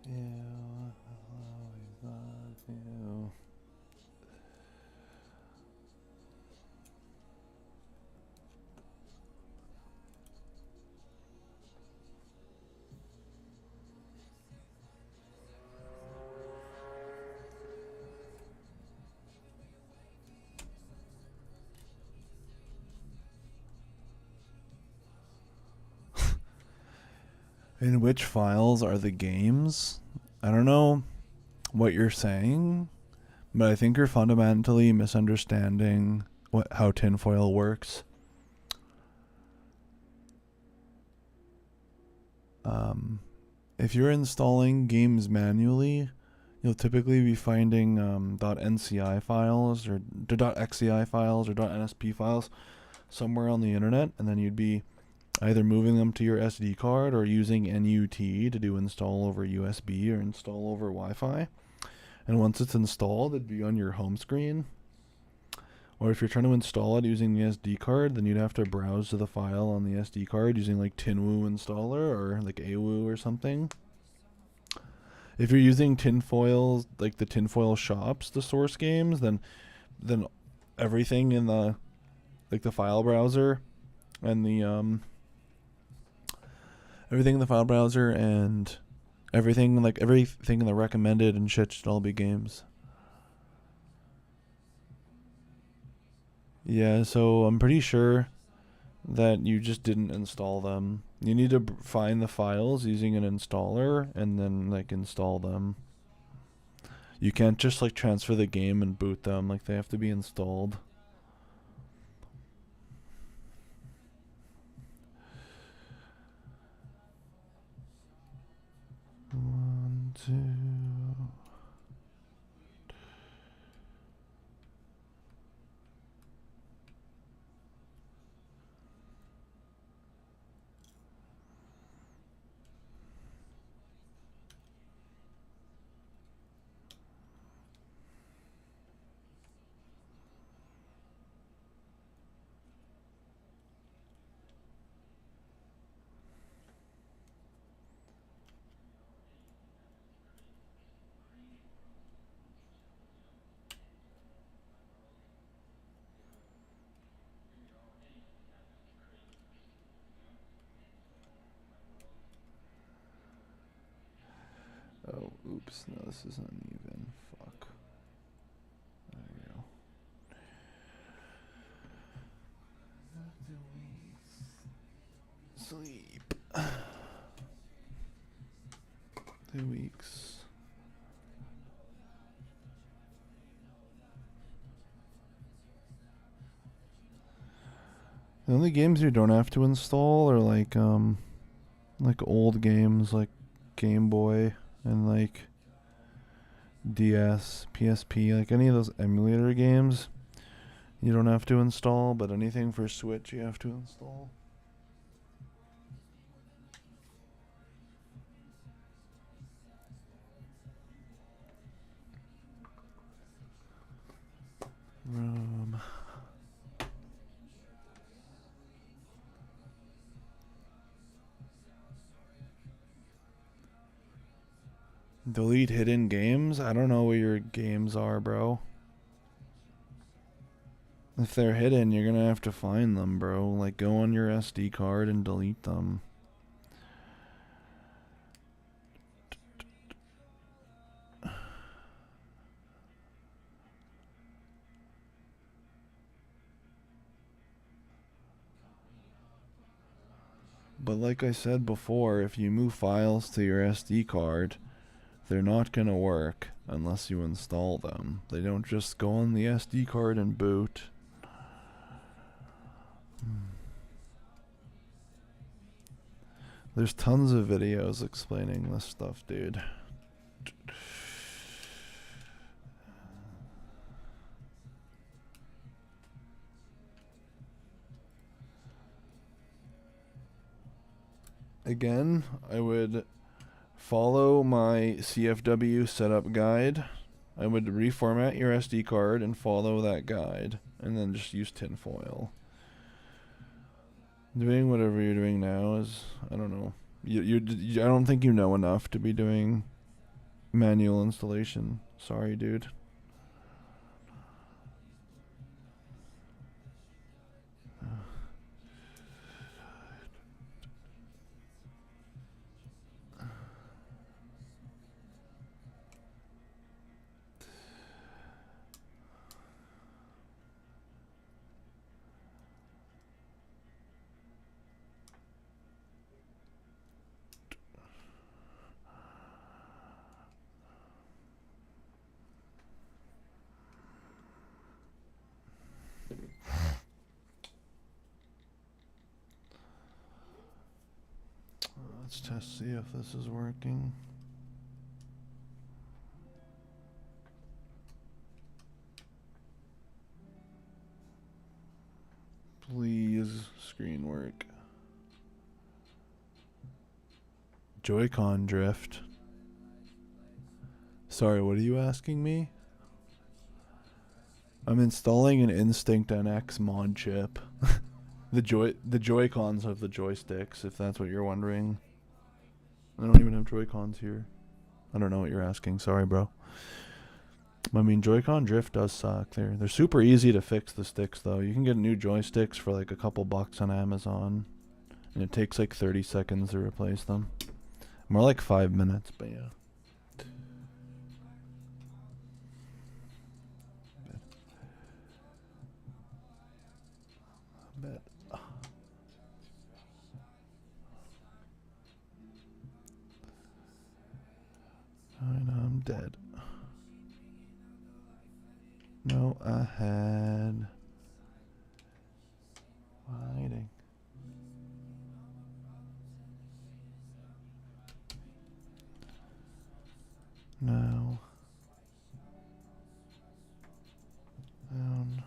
Speaker 1: I'll always love you. In which files are the games? I don't know what you're saying, but I think you're fundamentally misunderstanding how tinfoil works. If you're installing games manually, you'll typically be finding .nci files or .xci files or .nsp files somewhere on the internet, and then you'd be either moving them to your SD card or using NUT to do install over USB or install over Wi-Fi. And once it's installed, it'd be on your home screen. Or if you're trying to install it using the SD card, then you'd have to browse to the file on the SD card using like Tinwoo installer or like AWoo or something. If you're using tinfoil, like the tinfoil shops, the source games, then everything in the like the file browser and the everything in the file browser and everything in the recommended and shit should all be games. Yeah, so I'm pretty sure that you just didn't install them. You need to find the files using an installer and then like install them. You can't just like transfer the game and boot them, like they have to be installed. One, two. Oh, oops. No, this is uneven. Fuck. There we go. Sleep. 2 weeks. The only games you don't have to install are like old games like Game Boy and like DS, PSP, like any of those emulator games you don't have to install, but anything for Switch you have to install. Delete hidden games? I don't know where your games are, bro. If they're hidden, you're gonna have to find them, bro. Like, go on your SD card and delete them. But like I said before, if you move files to your SD card, they're not gonna work unless you install them. They don't just go on the SD card and boot. There's tons of videos explaining this stuff, dude. Again, I would follow my CFW setup guide. I would reformat your SD card and follow that guide, and then just use tinfoil. Doing whatever you're doing now is, I don't know. I don't think you know enough to be doing manual installation. Sorry, dude. Let's test see if this is working. Please, screen work. Joy-Con drift. Sorry, what are you asking me? I'm installing an Instinct NX mod chip. the Joy-Cons have the joysticks, if that's what you're wondering. I don't even have Joy-Cons here. I don't know what you're asking. Sorry, bro. I mean, Joy-Con drift does suck. They're super easy to fix, the sticks, though. You can get new joysticks for like a couple bucks on Amazon. And it takes like 30 seconds to replace them. More like 5 minutes, but yeah. Bet. I know I'm dead. No, ahead. Hiding. No. Down.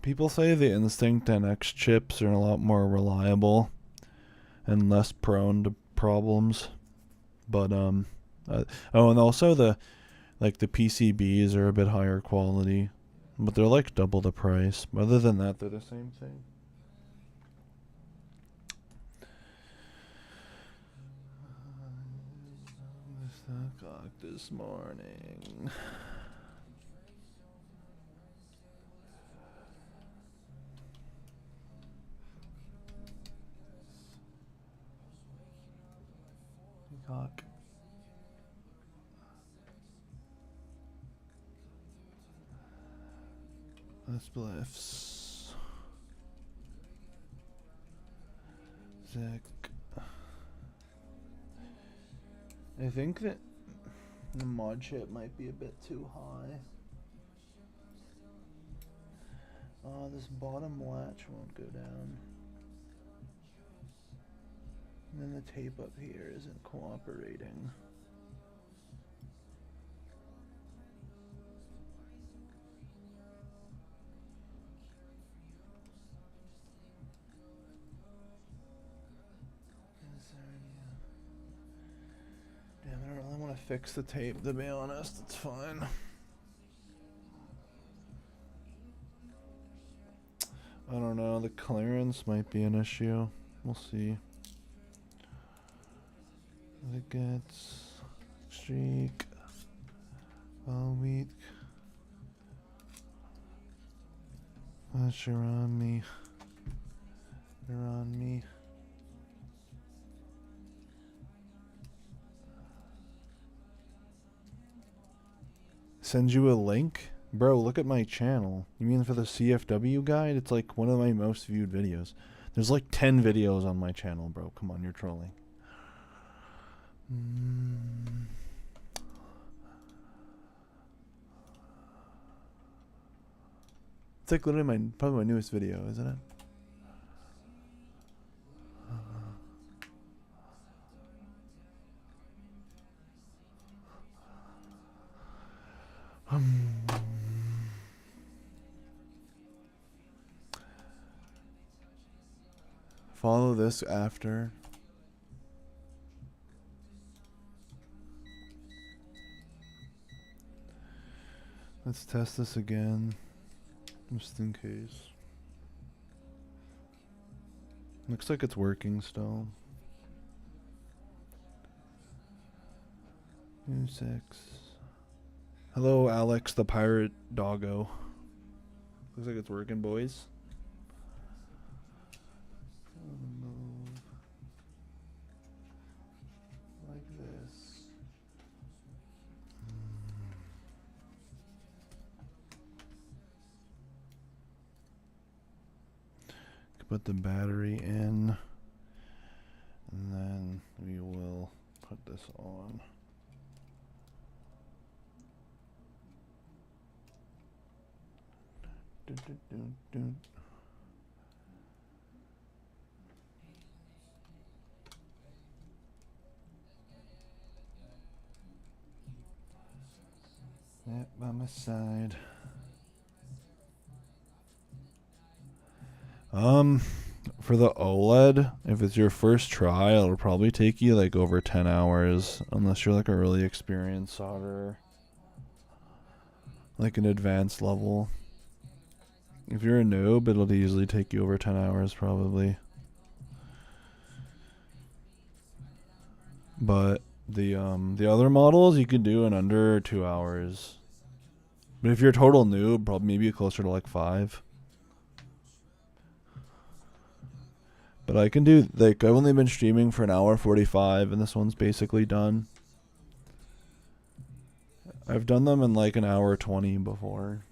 Speaker 1: People say the Instinct NX chips are a lot more reliable and less prone to problems. But oh, and also the PCBs are a bit higher quality, but they're like double the price. Other than that, they're the same thing. This morning. Peacock. Spliffs. Zick. I think that the mod chip might be a bit too high. This bottom latch won't go down. And then the tape up here isn't cooperating. Damn, I don't really want to fix the tape, to be honest. It's fine. I don't know. The clearance might be an issue. We'll see. It gets streak. All week. You're on me. You're on me. Send you a link? Bro, look at my channel. You mean for the CFW guide? It's like one of my most viewed videos. There's like 10 videos on my channel, bro. Come on, you're trolling. It's like literally probably my newest video, isn't it? Follow this after. Let's test this again, just in case. Looks like it's working still. 6. Hello, Alex, the pirate doggo. Looks like it's working, boys. Move like this. Put the battery in, and then we will put this on. Yep, by my side. For the OLED, if it's your first try, it'll probably take you like over 10 hours, unless you're like a really experienced solderer, like an advanced level. If you're a noob, it'll easily take you over 10 hours probably. But the other models you could do in under 2 hours. But if you're a total noob, probably maybe closer to like 5. But I can do, like, I've only been streaming for an hour 45, and this one's basically done. I've done them in like an hour 20 before.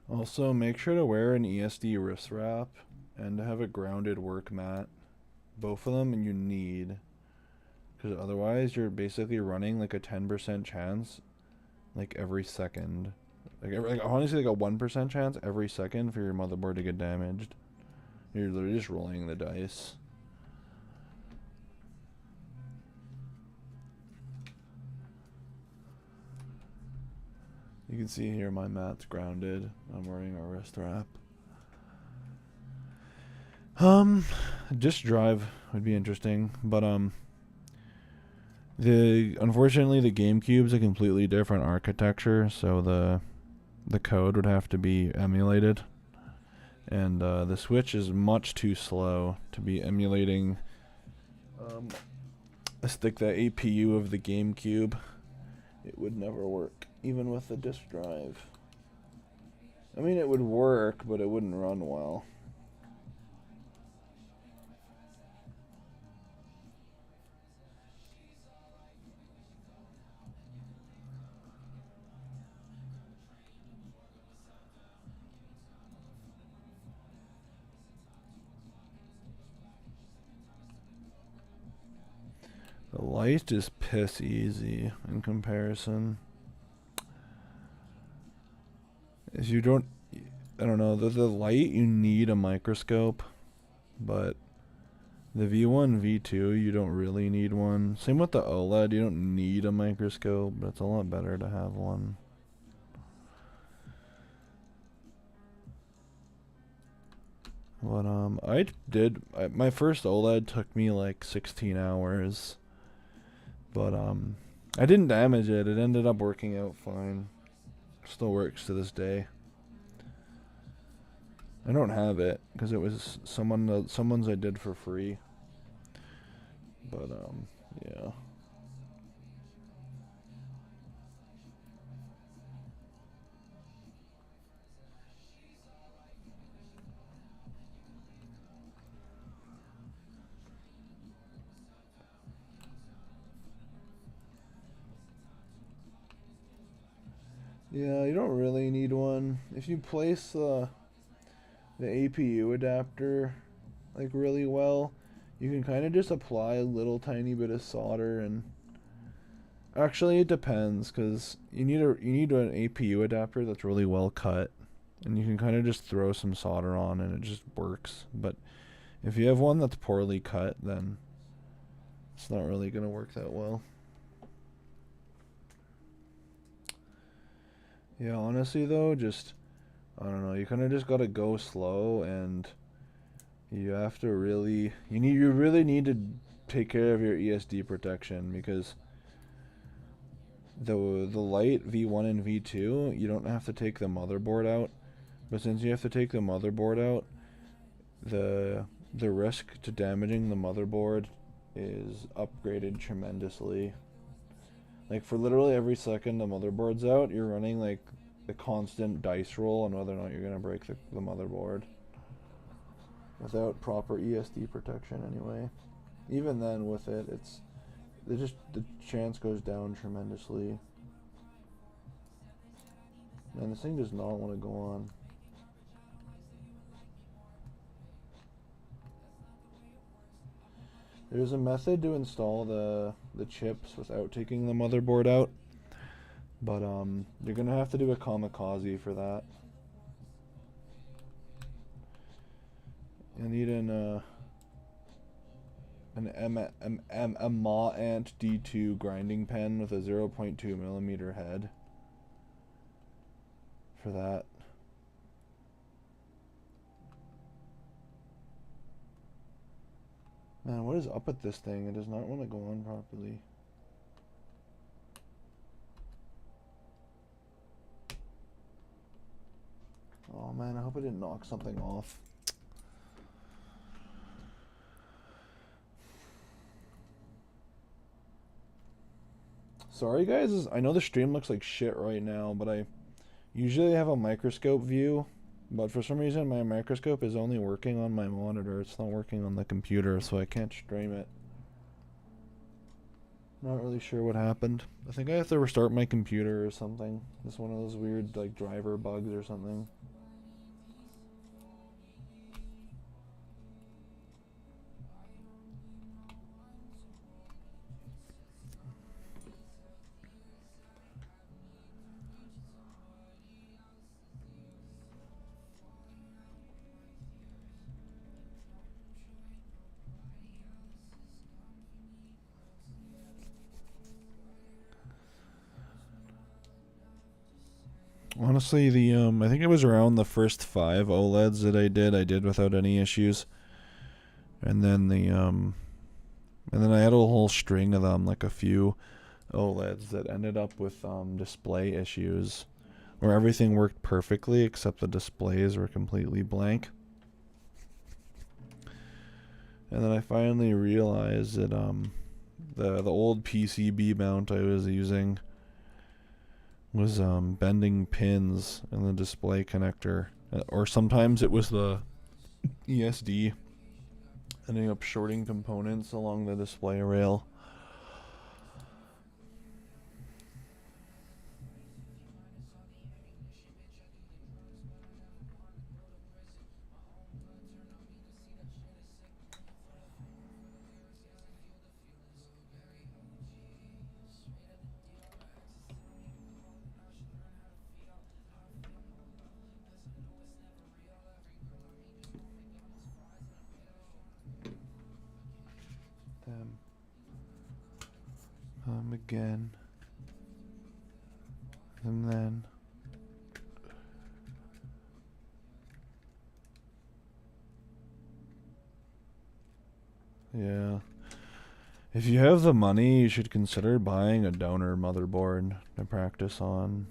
Speaker 1: Also, make sure to wear an ESD wrist wrap and to have a grounded work mat. Both of them you need. Because otherwise, you're basically running like a 10% chance like every second. Like honestly, like a 1% chance every second for your motherboard to get damaged. You're literally just rolling the dice. You can see here my mat's grounded. I'm wearing a wrist wrap. Disk drive would be interesting, but unfortunately the GameCube's a completely different architecture, so the code would have to be emulated, and the Switch is much too slow to be emulating the APU of the GameCube. It would never work, even with the disk drive. I mean, it would work, but it wouldn't run well. The light is piss easy in comparison. If you don't, I don't know, the light you need a microscope, but the V1, V2 you don't really need one. Same with the OLED, you don't need a microscope, but it's a lot better to have one. But my first OLED took me like 16 hours. But I didn't damage it. It ended up working out fine. Still works to this day. I don't have it because it was someone's I did for free. But yeah. Yeah, you don't really need one. If you place the APU adapter like really well, you can kind of just apply a little tiny bit of solder, and actually it depends because you need an APU adapter that's really well cut, and you can kind of just throw some solder on and it just works. But if you have one that's poorly cut, then it's not really gonna work that well. Yeah, honestly though, just I don't know, you kind of just gotta go slow, and you have to really you really need to take care of your ESD protection, because the light V1 and V2 you don't have to take the motherboard out, but since you have to take the motherboard out, the risk to damaging the motherboard is upgraded tremendously. Like for literally every second the motherboard's out, you're running like the constant dice roll on whether or not you're gonna break the motherboard without proper ESD protection anyway. Even then with it, the chance goes down tremendously. Man, this thing does not want to go on. There's a method to install the chips without taking the motherboard out, but you're gonna have to do a kamikaze for that. You need a Ma Ant D2 grinding pen with a 0.2 millimeter head for that. Man, what is up with this thing? It does not want to go on properly. Oh man, I hope I didn't knock something off. Sorry guys, I know the stream looks like shit right now, but I usually have a microscope view. But for some reason, my microscope is only working on my monitor. It's not working on the computer, so I can't stream it. Not really sure what happened. I think I have to restart my computer or something. It's one of those weird, like, driver bugs or something. Honestly, I think it was around the first 5 OLEDs that I did without any issues. And then and then I had a whole string of them, like a few OLEDs that ended up with display issues where everything worked perfectly except the displays were completely blank. And then I finally realized that the old PCB mount I was using was bending pins in the display connector, or sometimes it was the ESD ending up shorting components along the display rail. Again. And then yeah. If you have the money, you should consider buying a donor motherboard to practice on.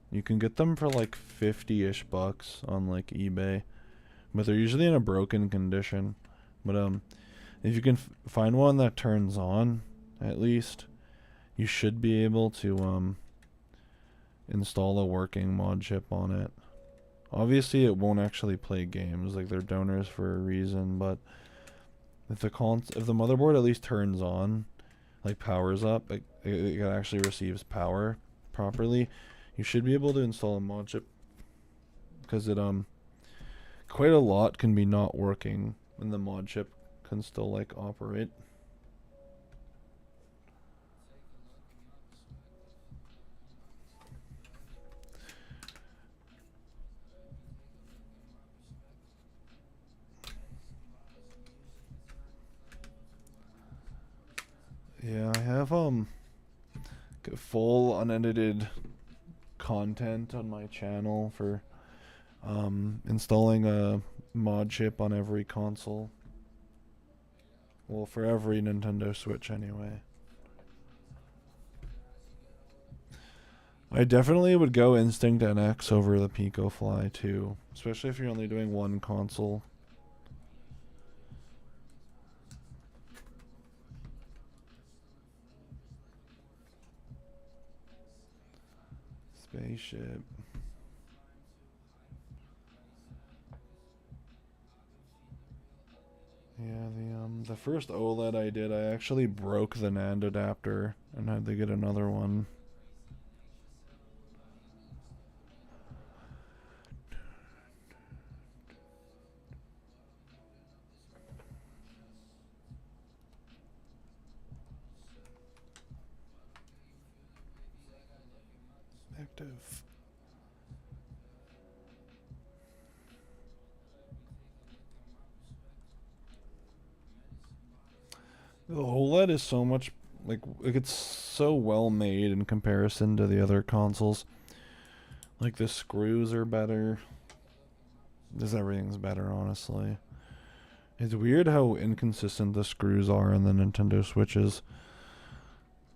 Speaker 1: You can get them for like 50-ish bucks on like eBay, but they're usually in a broken condition. But if you can find one that turns on, at least, you should be able to install a working mod chip on it. Obviously, it won't actually play games, like they're donors for a reason, but if the motherboard at least turns on, like powers up, it actually receives power properly, you should be able to install a mod chip, because it quite a lot can be not working and the mod chip can still like operate. Yeah, I have full unedited content on my channel for installing a mod chip on every console. Well, for every Nintendo Switch anyway. I definitely would go Instinct NX over the PicoFly too, especially if you're only doing one console. Spaceship. Yeah, the first OLED I did, I actually broke the NAND adapter and had to get another one. active. The OLED is so much like it's so well made in comparison to the other consoles. Like the screws are better. Just everything's better, honestly. It's weird how inconsistent the screws are in the Nintendo Switches.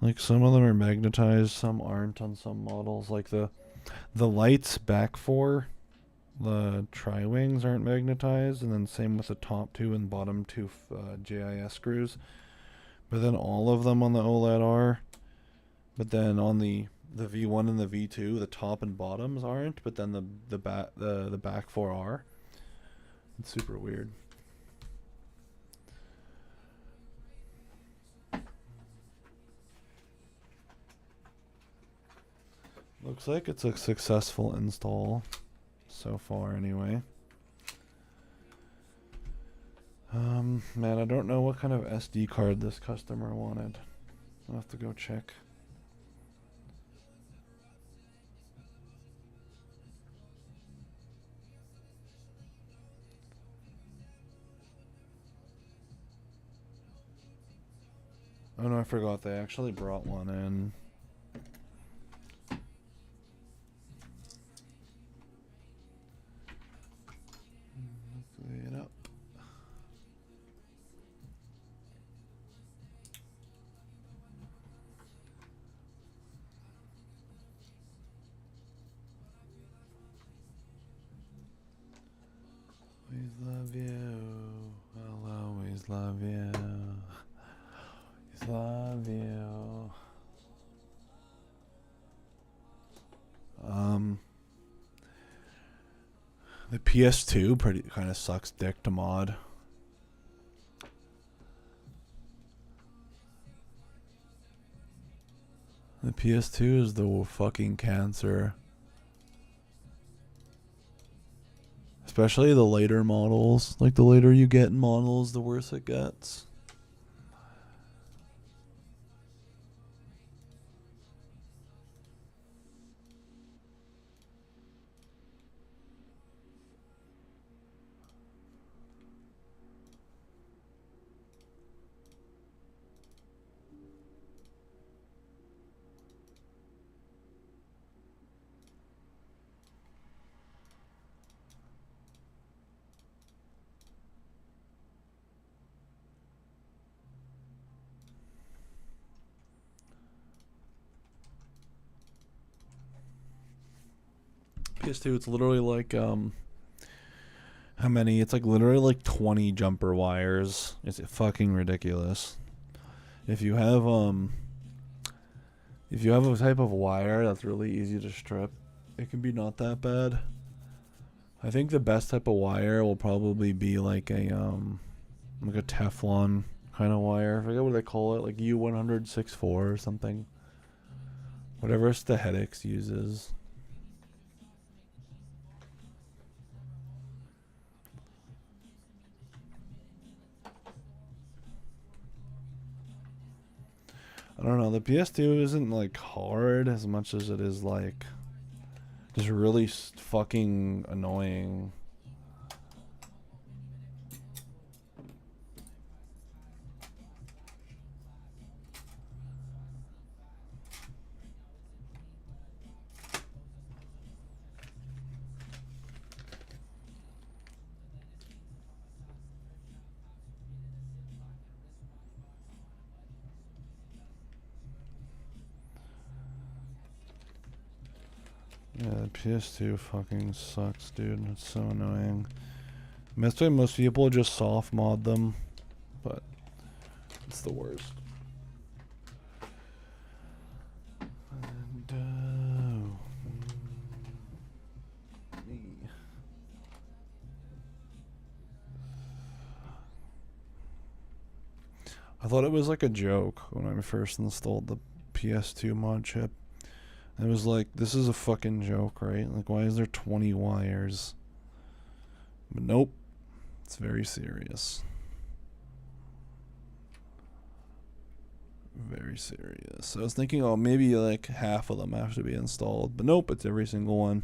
Speaker 1: Like some of them are magnetized, some aren't on some models. Like the lights back four, the tri-wings aren't magnetized, and then same with the top two and bottom two JIS screws. But then all of them on the OLED are. But then on the V1 and the V2, the top and bottoms aren't. But then the back four are. It's super weird. Looks like it's a successful install so far, anyway. Man, I don't know what kind of SD card this customer wanted. I'll have to go check. Oh no, I forgot they actually brought one in. Look it up. Always love you. I'll always love you. Always love you. The PS2 pretty kind of sucks dick to mod. The PS2 is the fucking cancer. Especially the later models. Like the later you get in models, the worse it gets. PS2, it's literally like how many? It's like literally like 20 jumper wires. It's fucking ridiculous. If you have a type of wire that's really easy to strip, it can be not that bad. I think the best type of wire will probably be like a Teflon kind of wire. I forget what they call it, like U100-64 or something. Whatever Aesthetics uses. I don't know. The PS2 isn't like hard as much as it is like just really fucking annoying. Yeah, the PS2 fucking sucks, dude. It's so annoying. That's why most people just soft mod them, but it's the worst. And, I thought it was like a joke when I first installed the PS2 mod chip. It was like, this is a fucking joke, right? Like, why is there 20 wires? But nope, it's very serious. Very serious. I was thinking, oh, maybe like half of them have to be installed, but nope, it's every single one.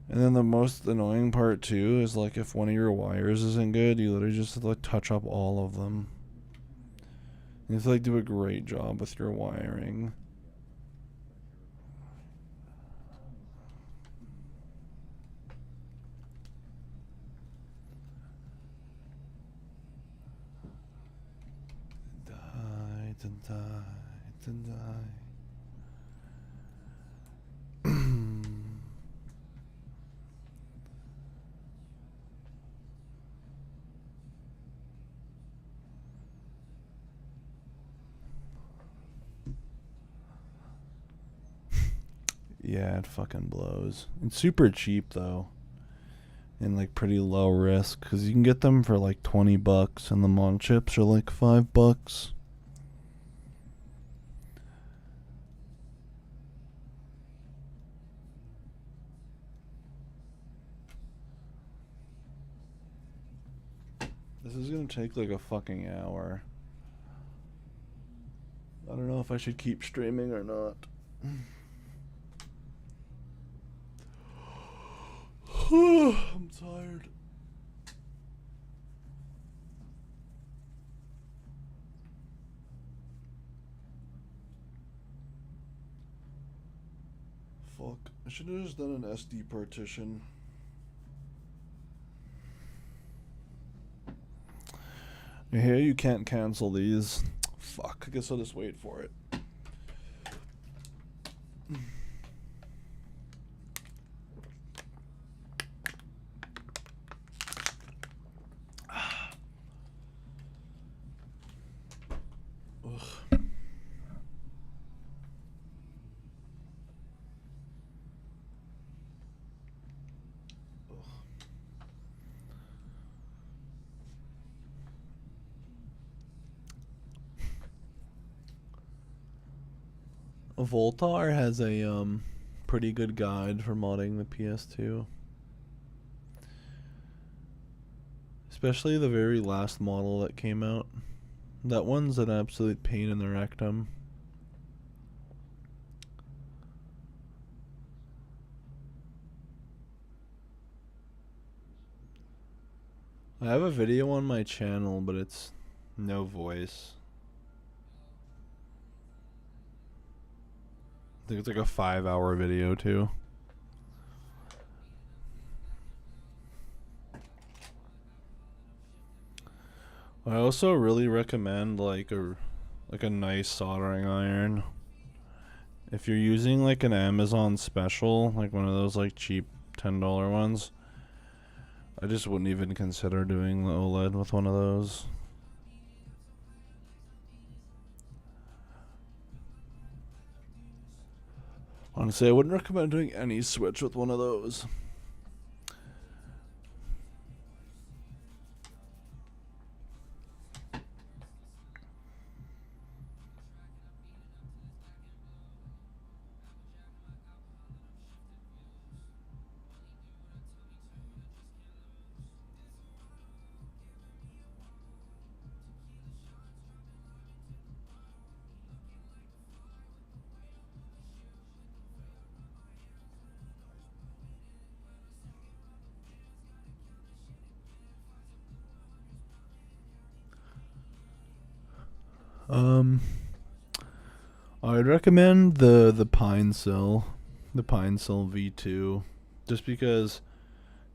Speaker 1: And then the most annoying part too is like if one of your wires isn't good, you literally just have to like touch up all of them. You have to like do a great job with your wiring. Die. Yeah, it fucking blows. It's super cheap though, and like pretty low risk because you can get them for like $20, and the Mon chips are like $5. This is gonna take like a fucking hour. I don't know if I should keep streaming or not. I'm tired. Fuck. I should have just done an SD partition. Here, you can't cancel these. Fuck. I guess I'll just wait for it. Voltar has a pretty good guide for modding the PS2. Especially the very last model that came out. That one's an absolute pain in the rectum. I have a video on my channel, but it's no voice. I think it's like a 5-hour video too. I also really recommend like a nice soldering iron. If you're using like an Amazon special, like one of those like cheap $10 ones, I just wouldn't even consider doing the OLED with one of those. Honestly, I wouldn't recommend doing any switch with one of those. I'd recommend the Pine Sill V2, just because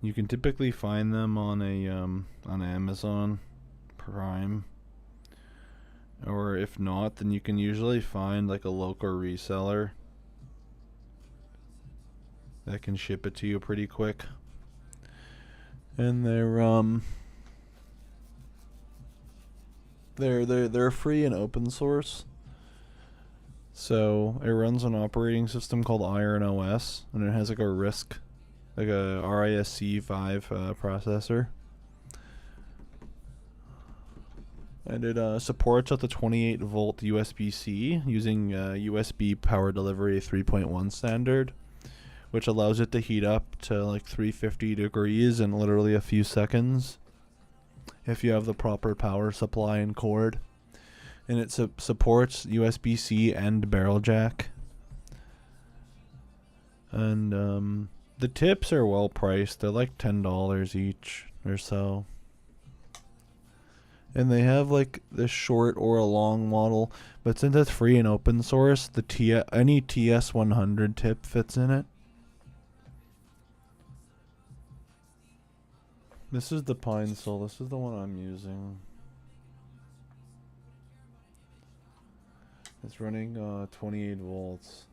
Speaker 1: you can typically find them on on Amazon Prime, or if not, then you can usually find like a local reseller that can ship it to you pretty quick, and they're free and open source. So it runs an operating system called Iron OS, and it has like a RISC processor, and it supports up to 28 volt USB-C using USB power delivery 3.1 standard, which allows it to heat up to like 350 degrees in literally a few seconds if you have the proper power supply and cord. and it supports USB-C and barrel jack. And the tips are well priced. They're like $10 each or so. And they have like the short or a long model, but since it's free and open source, any TS100 tip fits in it. This is the Pine Sol. This is the one I'm using. It's running 28 volts.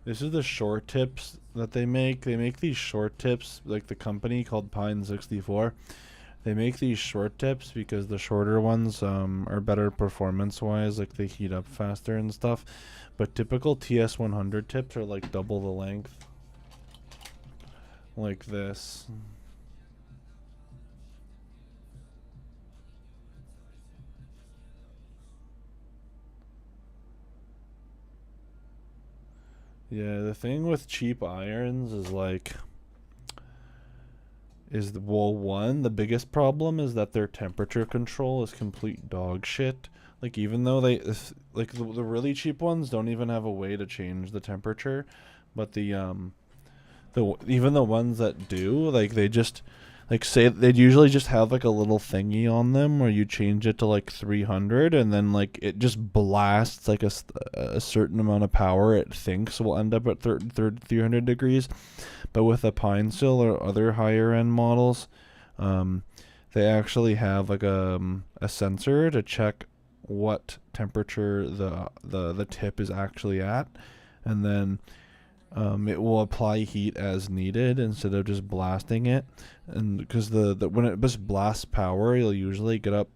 Speaker 1: This is the short tips that they make. They make these short tips, like the company called Pine 64. They make these short tips because the shorter ones are better performance-wise, like they heat up faster and stuff. But typical TS100 tips are like double the length. Like this. Yeah, the thing with cheap irons is like, one, the biggest problem is that their temperature control is complete dog shit. Like, even though the really cheap ones don't even have a way to change the temperature, but even the ones that do, like, they just, like, say they'd usually just have like a little thingy on them where you change it to like 300, and then like it just blasts like a certain amount of power it thinks will end up at 300 degrees. But with a Pine Sol or other higher end models, they actually have like a sensor to check what temperature the tip is actually at, and then it will apply heat as needed instead of just blasting it. And because when it just blasts power, you'll usually get up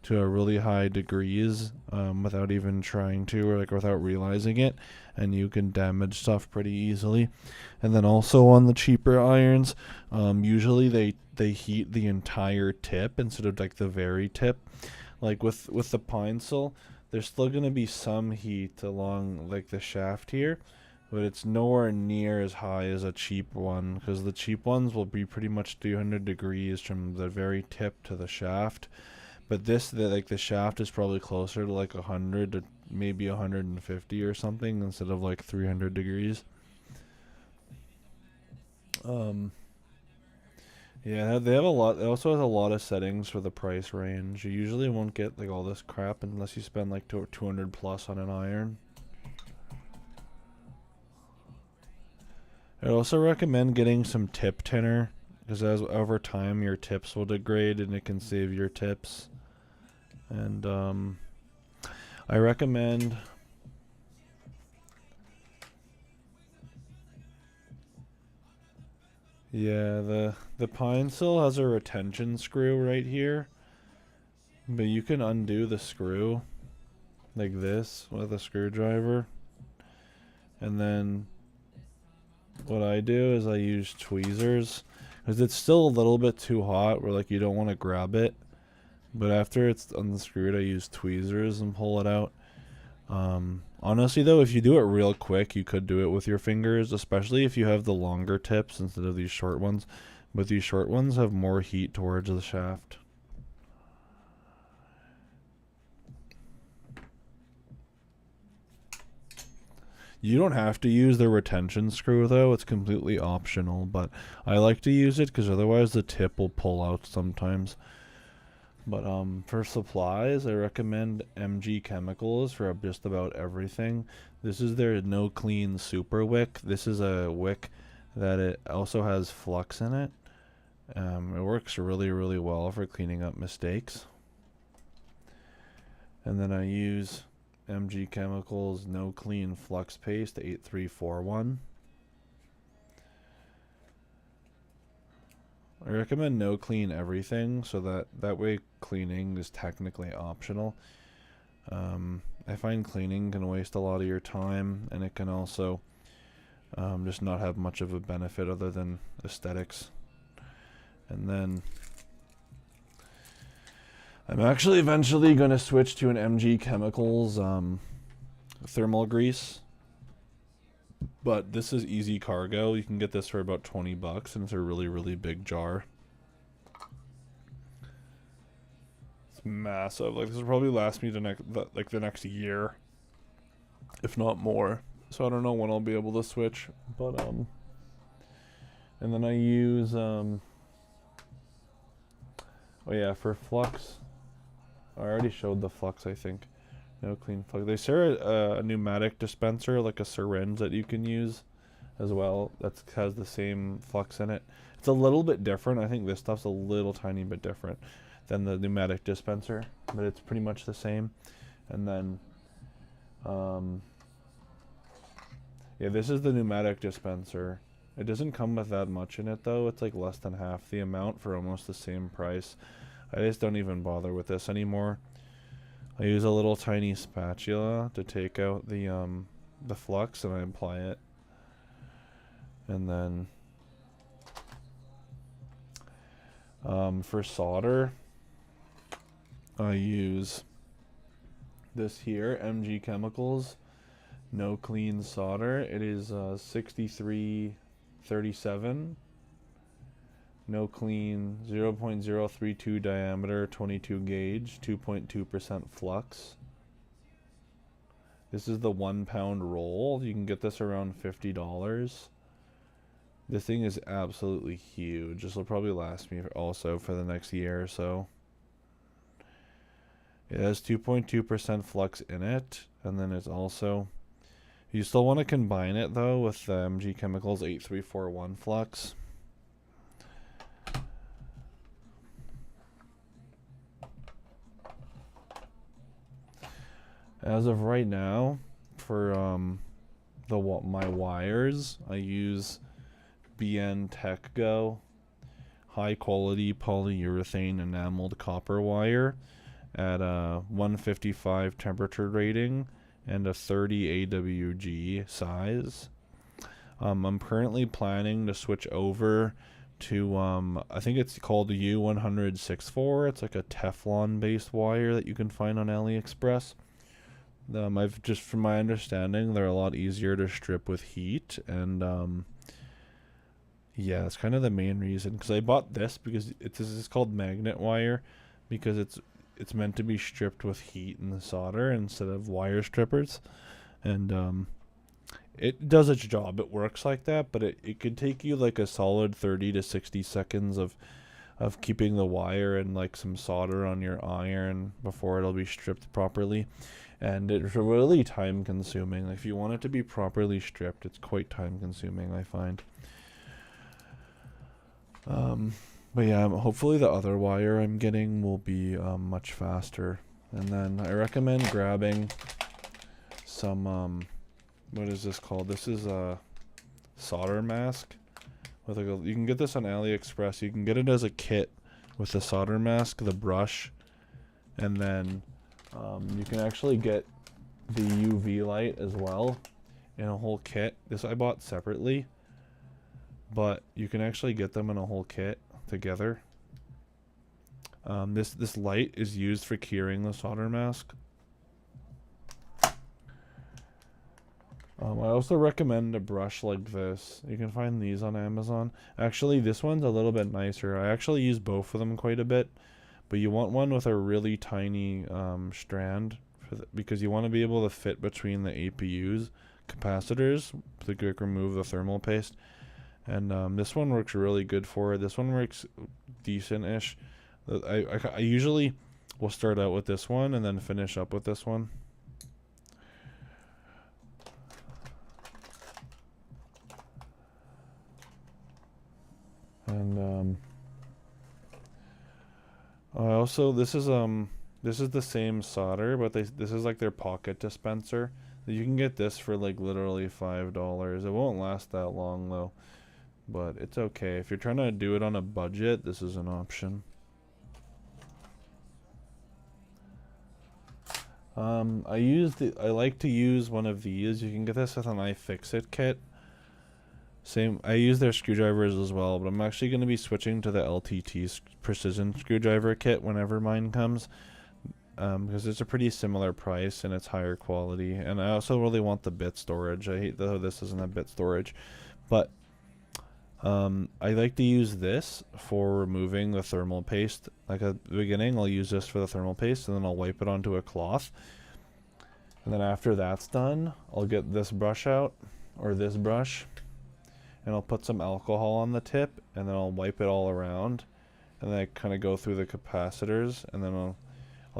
Speaker 1: to a really high degrees without even trying to, or like without realizing it, and you can damage stuff pretty easily. And then also on the cheaper irons, usually they heat the entire tip instead of like the very tip. Like with the Pine Sol, there's still going to be some heat along like the shaft here, but it's nowhere near as high as a cheap one, because the cheap ones will be pretty much 300 degrees from the very tip to the shaft. But the shaft is probably closer to like 100 to maybe 150 or something instead of like 300 degrees. Yeah, they have a lot. It also has a lot of settings for the price range. You usually won't get like all this crap unless you spend like 200 plus on an iron. I'd also recommend getting some tip thinner, because as over time your tips will degrade and it can save your tips. And I recommend the Pine Sol has a retention screw right here, but you can undo the screw like this with a screwdriver. And then what I do is I use tweezers, because it's still a little bit too hot where like you don't want to grab it. But after it's unscrewed, I use tweezers and pull it out. Honestly though, if you do it real quick, you could do it with your fingers, especially if you have the longer tips instead of these short ones. But these short ones have more heat towards the shaft. You don't have to use the retention screw though, it's completely optional, but I like to use it because otherwise the tip will pull out sometimes. But for supplies, I recommend MG Chemicals for just about everything. This is their No Clean Super Wick. This is a wick that it also has flux in it. It works really, really well for cleaning up mistakes. And then I use MG Chemicals No Clean Flux Paste 8341. I recommend no clean everything, so that way cleaning is technically optional. I find cleaning can waste a lot of your time, and it can also just not have much of a benefit other than aesthetics. And then I'm actually eventually going to switch to an MG Chemicals thermal grease. But this is easy cargo. You can get this for about $20, and it's a really, really big jar. It's massive. Like, this will probably last me the next year, if not more. So I don't know when I'll be able to switch, but and then I use oh yeah, for flux. I already showed the flux, I think. No clean flux. They sell a pneumatic dispenser, like a syringe that you can use as well. That has the same flux in it. It's a little bit different. I think this stuff's a little tiny bit different than the pneumatic dispenser, but it's pretty much the same. And then, yeah, this is the pneumatic dispenser. It doesn't come with that much in it though. It's like less than half the amount for almost the same price. I just don't even bother with this anymore. I use a little tiny spatula to take out the flux, and I apply it. And then for solder, I use this here, MG Chemicals No Clean Solder. It is 6337. No clean, 0.032 diameter, 22 gauge, 2.2% flux. This is the 1 pound roll. You can get this around $50. This thing is absolutely huge. This will probably last me also for the next year or so. It has 2.2% flux in it, and then it's also, you still want to combine it though with the MG Chemicals 8341 flux. As of right now, for my wires, I use BN Tech Go high quality polyurethane enameled copper wire at a 155 temperature rating and a 30 AWG size. I'm currently planning to switch over to I think it's called the U10064. It's like a Teflon based wire that you can find on AliExpress. I've just, from my understanding, they're a lot easier to strip with heat, and yeah, that's kind of the main reason. Because I bought this because this is called magnet wire, because it's meant to be stripped with heat in the solder instead of wire strippers, and it does its job. It works like that, but it could take you like a solid 30 to 60 seconds of keeping the wire and like some solder on your iron before it'll be stripped properly. And it's really time consuming. Like, if you want it to be properly stripped, it's quite time consuming, I find. But yeah, hopefully the other wire I'm getting will be much faster. And then I recommend grabbing some, what is this called? This is a solder mask. With like you can get this on AliExpress. You can get it as a kit with the solder mask, the brush, and then you can actually get the UV light as well in a whole kit. This I bought separately, but you can actually get them in a whole kit together. This light is used for curing the solder mask. I also recommend a brush like this. You can find these on Amazon. Actually, this one's a little bit nicer. I actually use both of them quite a bit. But you want one with a really tiny strand because you want to be able to fit between the APUs capacitors to remove the thermal paste. And this one works really good for it. This one works decent-ish. I usually will start out with this one and then finish up with this one. And also this is the same solder, but this is like their pocket dispenser. You can get this for like literally $5. It won't last that long though, but it's okay. If you're trying to do it on a budget, this is an option. I like to use one of these. You can get this with an iFixit kit. I use their screwdrivers as well, but I'm actually going to be switching to the LTT precision screwdriver kit whenever mine comes, because it's a pretty similar price and it's higher quality. And I also really want the bit storage. I hate though this isn't a bit storage, but I like to use this for removing the thermal paste. Like at the beginning, I'll use this for the thermal paste, and then I'll wipe it onto a cloth. And then after that's done, I'll get this brush out, or this brush, and I'll put some alcohol on the tip, and then I'll wipe it all around, and then I kind of go through the capacitors, and then I'll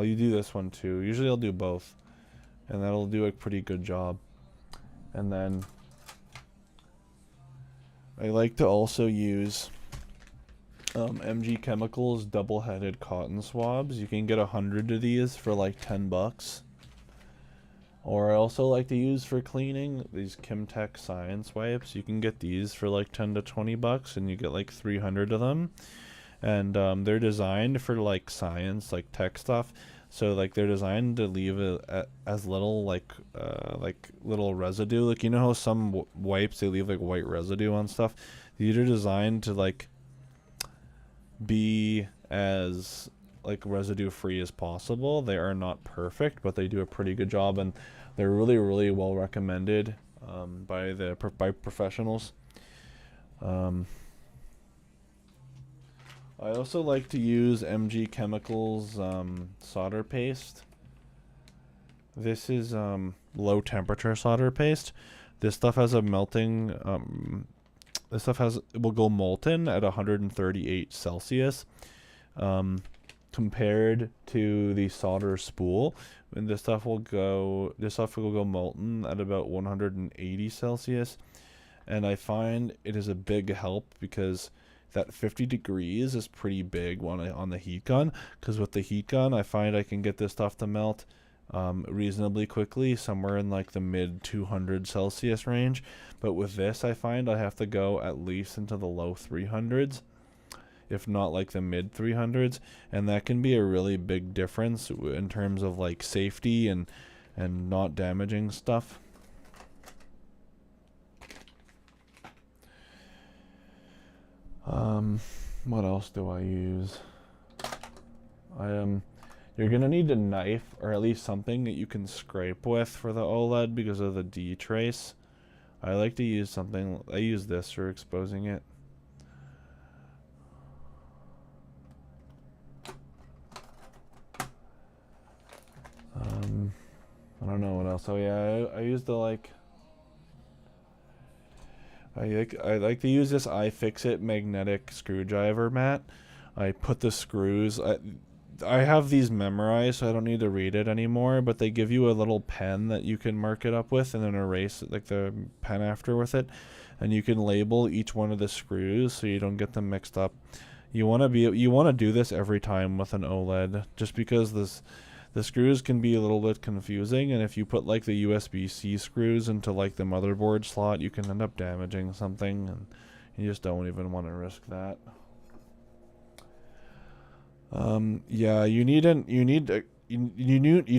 Speaker 1: do this one too. Usually I'll do both, and that'll do a pretty good job. And then I like to also use MG Chemicals double-headed cotton swabs. You can get 100 of these for like 10 bucks. Or I also like to use for cleaning these Kimtech science wipes. You can get these for like 10 to 20 bucks, and you get like 300 of them. And they're designed for like science, like tech stuff. So like they're designed to leave as little like little residue. Like, you know how some wipes, they leave like white residue on stuff. These are designed to like be as like residue free as possible. They are not perfect, but they do a pretty good job, and they're really, really well recommended by professionals. I also like to use MG Chemicals solder paste. This is low temperature solder paste. This stuff has a melting it will go molten at 138 Celsius. Compared to the solder spool, and this stuff will go molten at about 180 Celsius. And I find it is a big help because that 50 degrees is pretty big on the heat gun, because with the heat gun I find I can get this stuff to melt reasonably quickly, somewhere in like the mid 200 Celsius range. But with this, I find I have to go at least into the low 300s, if not like the mid 300s, and that can be a really big difference in terms of like safety and not damaging stuff. What else do I use? You're gonna need a knife, or at least something that you can scrape with for the OLED because of the D-trace. I like to use something, I use this for exposing it. I don't know what else. Oh yeah, I use the I like to use this iFixit magnetic screwdriver mat. I put the screws. I have these memorized, so I don't need to read it anymore. But they give you a little pen that you can mark it up with, and then erase like the pen after with it, and you can label each one of the screws so you don't get them mixed up. You want to do this every time with an OLED, just because the screws can be a little bit confusing, and if you put like the USB-C screws into like the motherboard slot, you can end up damaging something, and you just don't even want to risk that. Yeah, you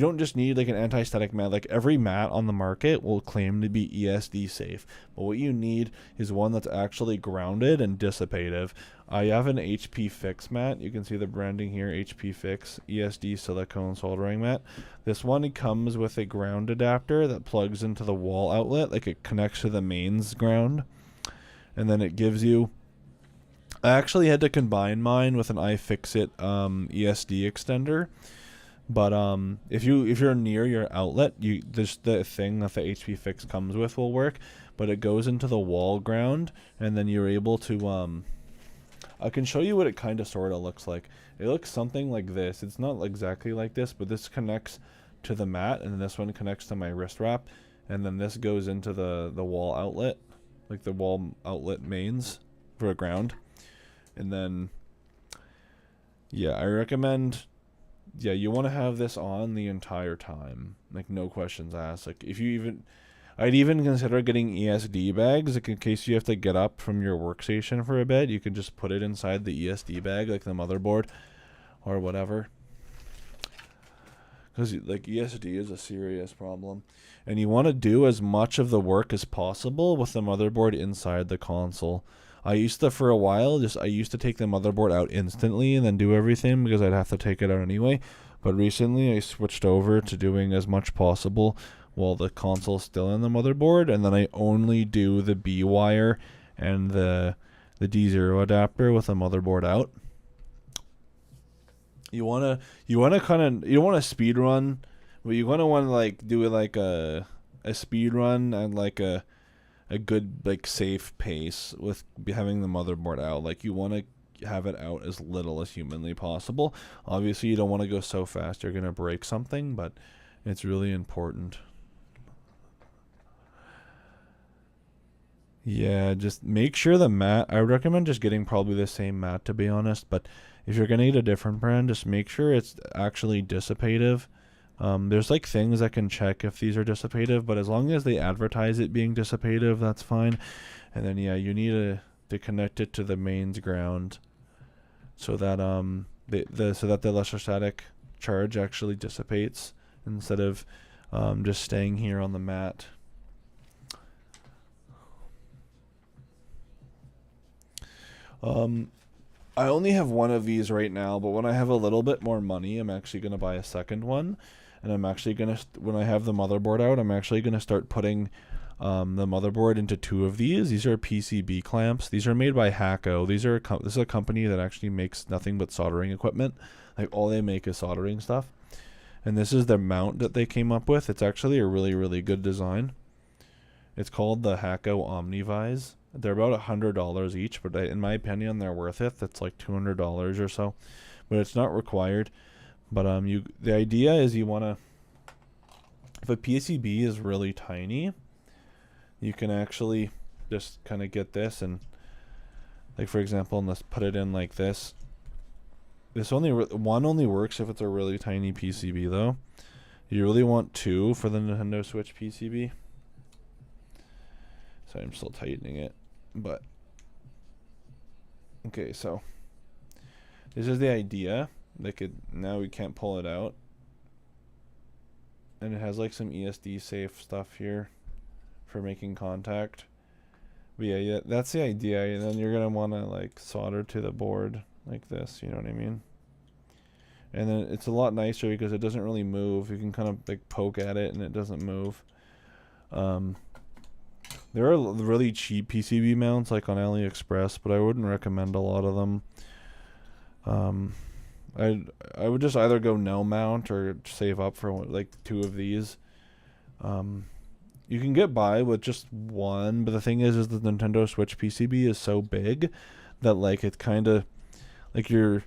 Speaker 1: don't just need like an anti-static mat. Like every mat on the market will claim to be ESD safe, but what you need is one that's actually grounded and dissipative. I have an HP Fix mat. You can see the branding here, HP Fix ESD silicone soldering mat. This one comes with a ground adapter that plugs into the wall outlet, like it connects to the mains ground, and then it gives you. I actually had to combine mine with an iFixit ESD extender, but if you're near your outlet, the thing that the HP Fix comes with will work, but it goes into the wall ground, and then you're able to I can show you what it kind of sort of looks like. It looks something like this. It's not exactly like this, but this connects to the mat, and then this one connects to my wrist wrap, and then this goes into the wall outlet, like the wall outlet mains for a ground. And then, yeah, I recommend, yeah, you want to have this on the entire time, like no questions asked. Like I'd even consider getting ESD bags, like in case you have to get up from your workstation for a bit, you can just put it inside the ESD bag, like the motherboard or whatever. Because like ESD is a serious problem, and you want to do as much of the work as possible with the motherboard inside the console. I used to, for a while, I used to take the motherboard out instantly and then do everything because I'd have to take it out anyway. But recently I switched over to doing as much possible while the console's still in the motherboard, and then I only do the B wire and the the D0 adapter with the motherboard out. You wanna kind of, you don't want to speed run, but you want to like do it like a speed run and like a good like safe pace with having the motherboard out. Like you want to have it out as little as humanly possible. Obviously, you don't want to go so fast you're gonna break something, but it's really important. Yeah, just make sure the mat. I would recommend just getting probably the same mat, to be honest. But if you're gonna get a different brand, just make sure it's actually dissipative. There's like things that can check if these are dissipative, but as long as they advertise it being dissipative, that's fine. And then yeah, you need to connect it to the mains ground, so that so that the electrostatic charge actually dissipates instead of just staying here on the mat. I only have one of these right now, but when I have a little bit more money, I'm actually going to buy a second one. And I'm actually going to, when I have the motherboard out, I'm actually going to start putting the motherboard into two of these. These are PCB clamps. These are made by Hacko. This is a company that actually makes nothing but soldering equipment. Like all they make is soldering stuff. And this is the mount that they came up with. It's actually a really, really good design. It's called the Hacko OmniVise. They're about $100 each, but in my opinion, they're worth it. That's like $200 or so, but it's not required. But the idea is you want to, if a PCB is really tiny, you can actually just kind of get this and, like for example, and let's put it in like this. This one only works if it's a really tiny PCB though. You really want two for the Nintendo Switch PCB. So I'm still tightening it. But okay, so this is the idea. Now we can't pull it out, and it has like some ESD safe stuff here for making contact. But yeah, that's the idea. And then you're gonna want to like solder to the board like this. You know what I mean? And then it's a lot nicer because it doesn't really move. You can kind of like poke at it and it doesn't move. There are really cheap PCB mounts like on AliExpress, but I wouldn't recommend a lot of them. I would just either go no mount or save up for like two of these. You can get by with just one, but the thing is the Nintendo Switch PCB is so big that like it's kind of like no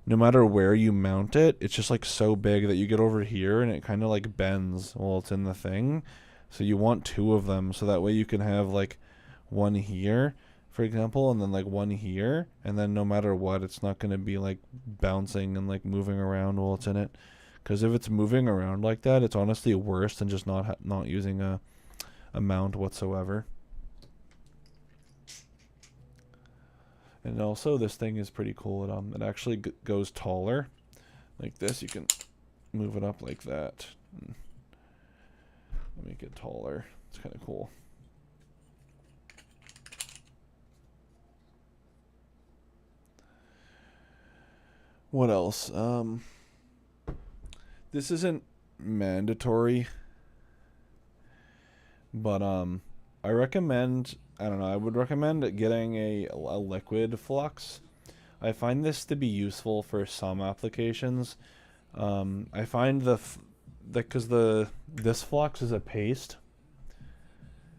Speaker 1: matter where you mount it, it's just like so big that you get over here and it kind of like bends while it's in the thing. So you want two of them, so that way you can have like one here, for example, and then like one here, and then no matter what, it's not going to be like bouncing and like moving around while it's in it. Because if it's moving around like that, it's honestly worse than just not using a mount whatsoever. And also, this thing is pretty cool. It actually goes taller, like this. You can move it up like that. Make it taller. It's kind of cool. What else? This isn't mandatory, but I recommend, I don't know, I would recommend getting a liquid flux. I find this to be useful for some applications. I find because this flux is a paste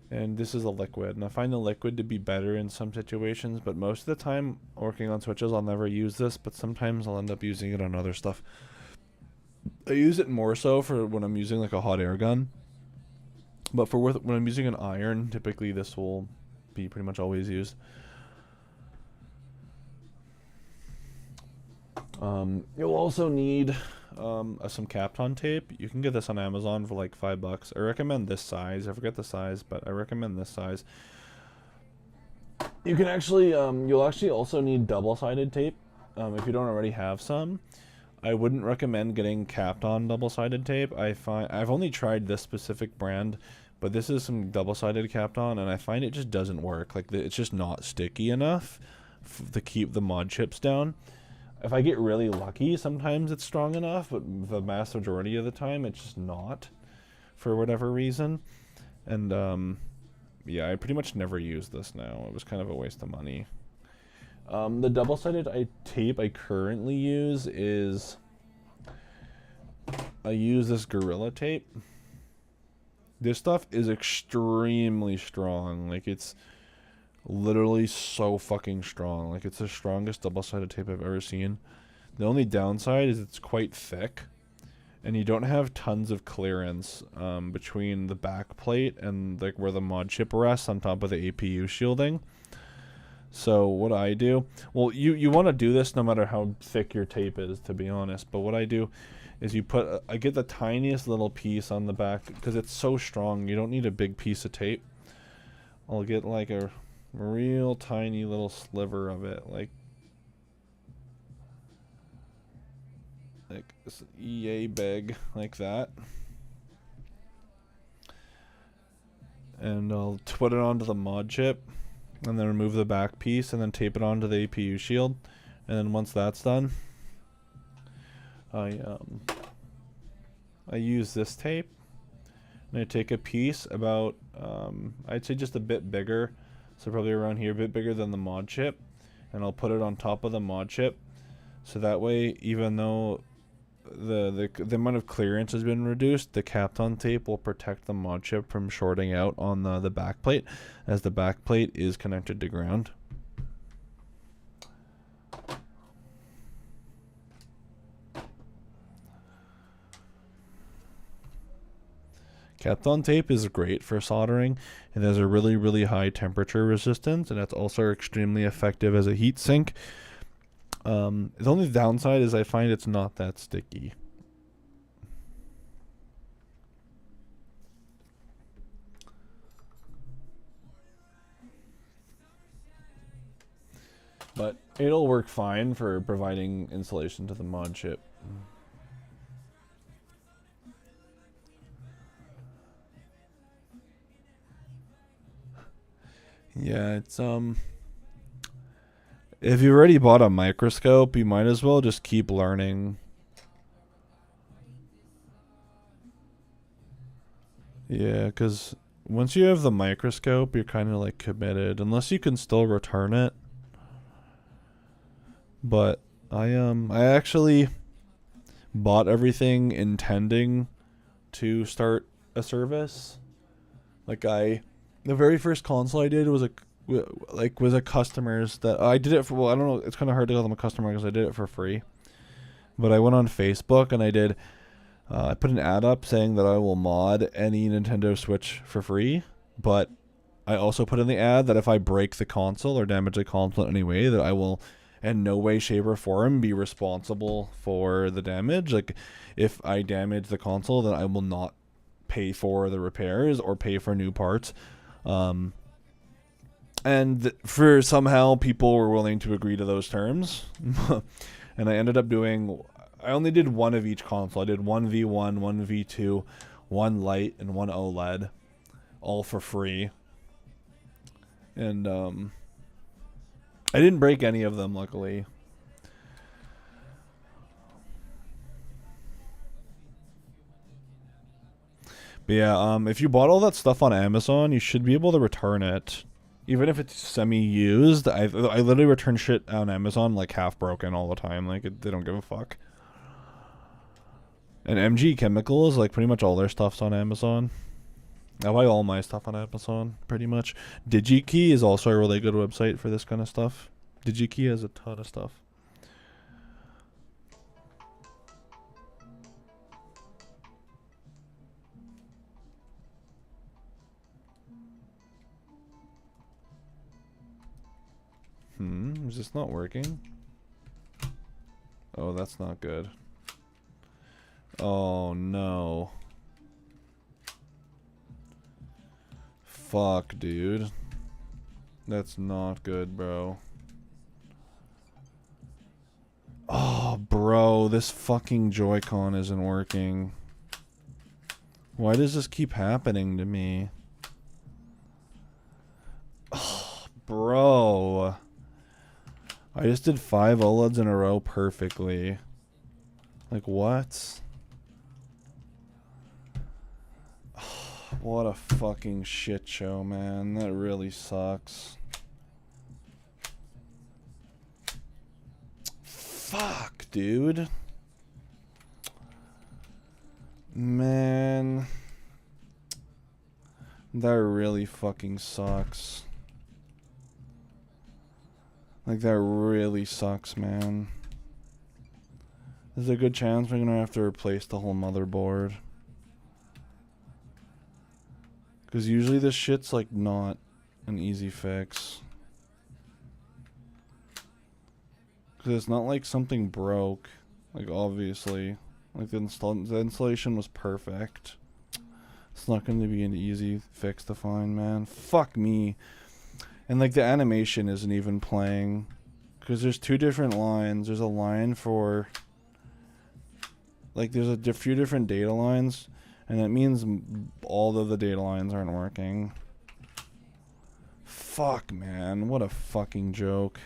Speaker 1: and this is a liquid, and I find the liquid to be better in some situations, but most of the time working on switches I'll never use this, but sometimes I'll end up using it on other stuff. I use it more so for when I'm using like a hot air gun, but for when I'm using an iron, typically this will be pretty much always used. You'll also need some Kapton tape. You can get this on Amazon for like $5. I recommend this size. I forget the size, but I recommend this size. You can actually, you'll actually also need double-sided tape if you don't already have some. I wouldn't recommend getting Kapton double-sided tape. I've only tried this specific brand, but this is some double-sided Kapton, and I find it just doesn't work. Like it's just not sticky enough to keep the mod chips down. If I get really lucky, sometimes it's strong enough, but the vast majority of the time, it's just not, for whatever reason. And, yeah, I pretty much never use this now. It was kind of a waste of money. The double-sided tape I currently use is I use this Gorilla Tape. This stuff is extremely strong. Like, it's literally so fucking strong. Like, it's the strongest double-sided tape I've ever seen. The only downside is it's quite thick, and you don't have tons of clearance between the back plate and like where the mod chip rests on top of the APU shielding. So what I do, well, you want to do this no matter how thick your tape is, to be honest. But what I do is I get the tiniest little piece on the back because it's so strong. You don't need a big piece of tape. I'll get like a real tiny little sliver of it, like yay big, like that. And I'll put it onto the mod chip, and then remove the back piece, and then tape it onto the APU shield. And then once that's done, I use this tape, and I take a piece about I'd say just a bit bigger, so probably around here, a bit bigger than the mod chip, and I'll put it on top of the mod chip, so that way, even though the amount of clearance has been reduced, the Kapton tape will protect the mod chip from shorting out on the back plate, as the back plate is connected to ground. Kapton tape is great for soldering. It has a really, really high temperature resistance, and it's also extremely effective as a heat sink. The only downside is I find it's not that sticky. But it'll work fine for providing insulation to the mod chip. Yeah, it's if you've already bought a microscope, you might as well just keep learning. Yeah, because once you have the microscope, you're kind of like committed, unless you can still return it. But I actually bought everything intending to start a service. Like the very first console I did was a customer's that I did it for. Well, I don't know. It's kind of hard to call them a customer because I did it for free. But I went on Facebook and I put an ad up saying that I will mod any Nintendo Switch for free. But I also put in the ad that if I break the console or damage the console in any way, that I will in no way, shape, or form be responsible for the damage. Like, if I damage the console, then I will not pay for the repairs or pay for new parts. And for somehow people were willing to agree to those terms. And I ended up I only did one of each console. I did one V1, one V2, one Lite, and one OLED, all for free. And I didn't break any of them, luckily. But yeah, if you bought all that stuff on Amazon, you should be able to return it. Even if it's semi-used, I literally return shit on Amazon like half broken all the time. Like, they don't give a fuck. And MG Chemicals, like, pretty much all their stuff's on Amazon. I buy all my stuff on Amazon, pretty much. DigiKey is also a really good website for this kind of stuff. DigiKey has a ton of stuff. Is this not working? Oh, that's not good. Oh, no. Fuck, dude. That's not good, bro. Oh, bro, this fucking Joy-Con isn't working. Why does this keep happening to me? Oh, bro. I just did 5 OLEDs in a row perfectly. Like, what? What a fucking shit show, man. That really sucks. Fuck, dude. Man. That really fucking sucks. Like, that really sucks, man. There's a good chance we're gonna have to replace the whole motherboard. Because usually this shit's, like, not an easy fix. Because it's not like something broke. Like, obviously. Like, the installation was perfect. It's not going to be an easy fix to find, man. Fuck me. And, like, the animation isn't even playing. Because there's two different lines. There's a line for... Like, there's a few different data lines. And that means all of the data lines aren't working. Fuck, man. What a fucking joke.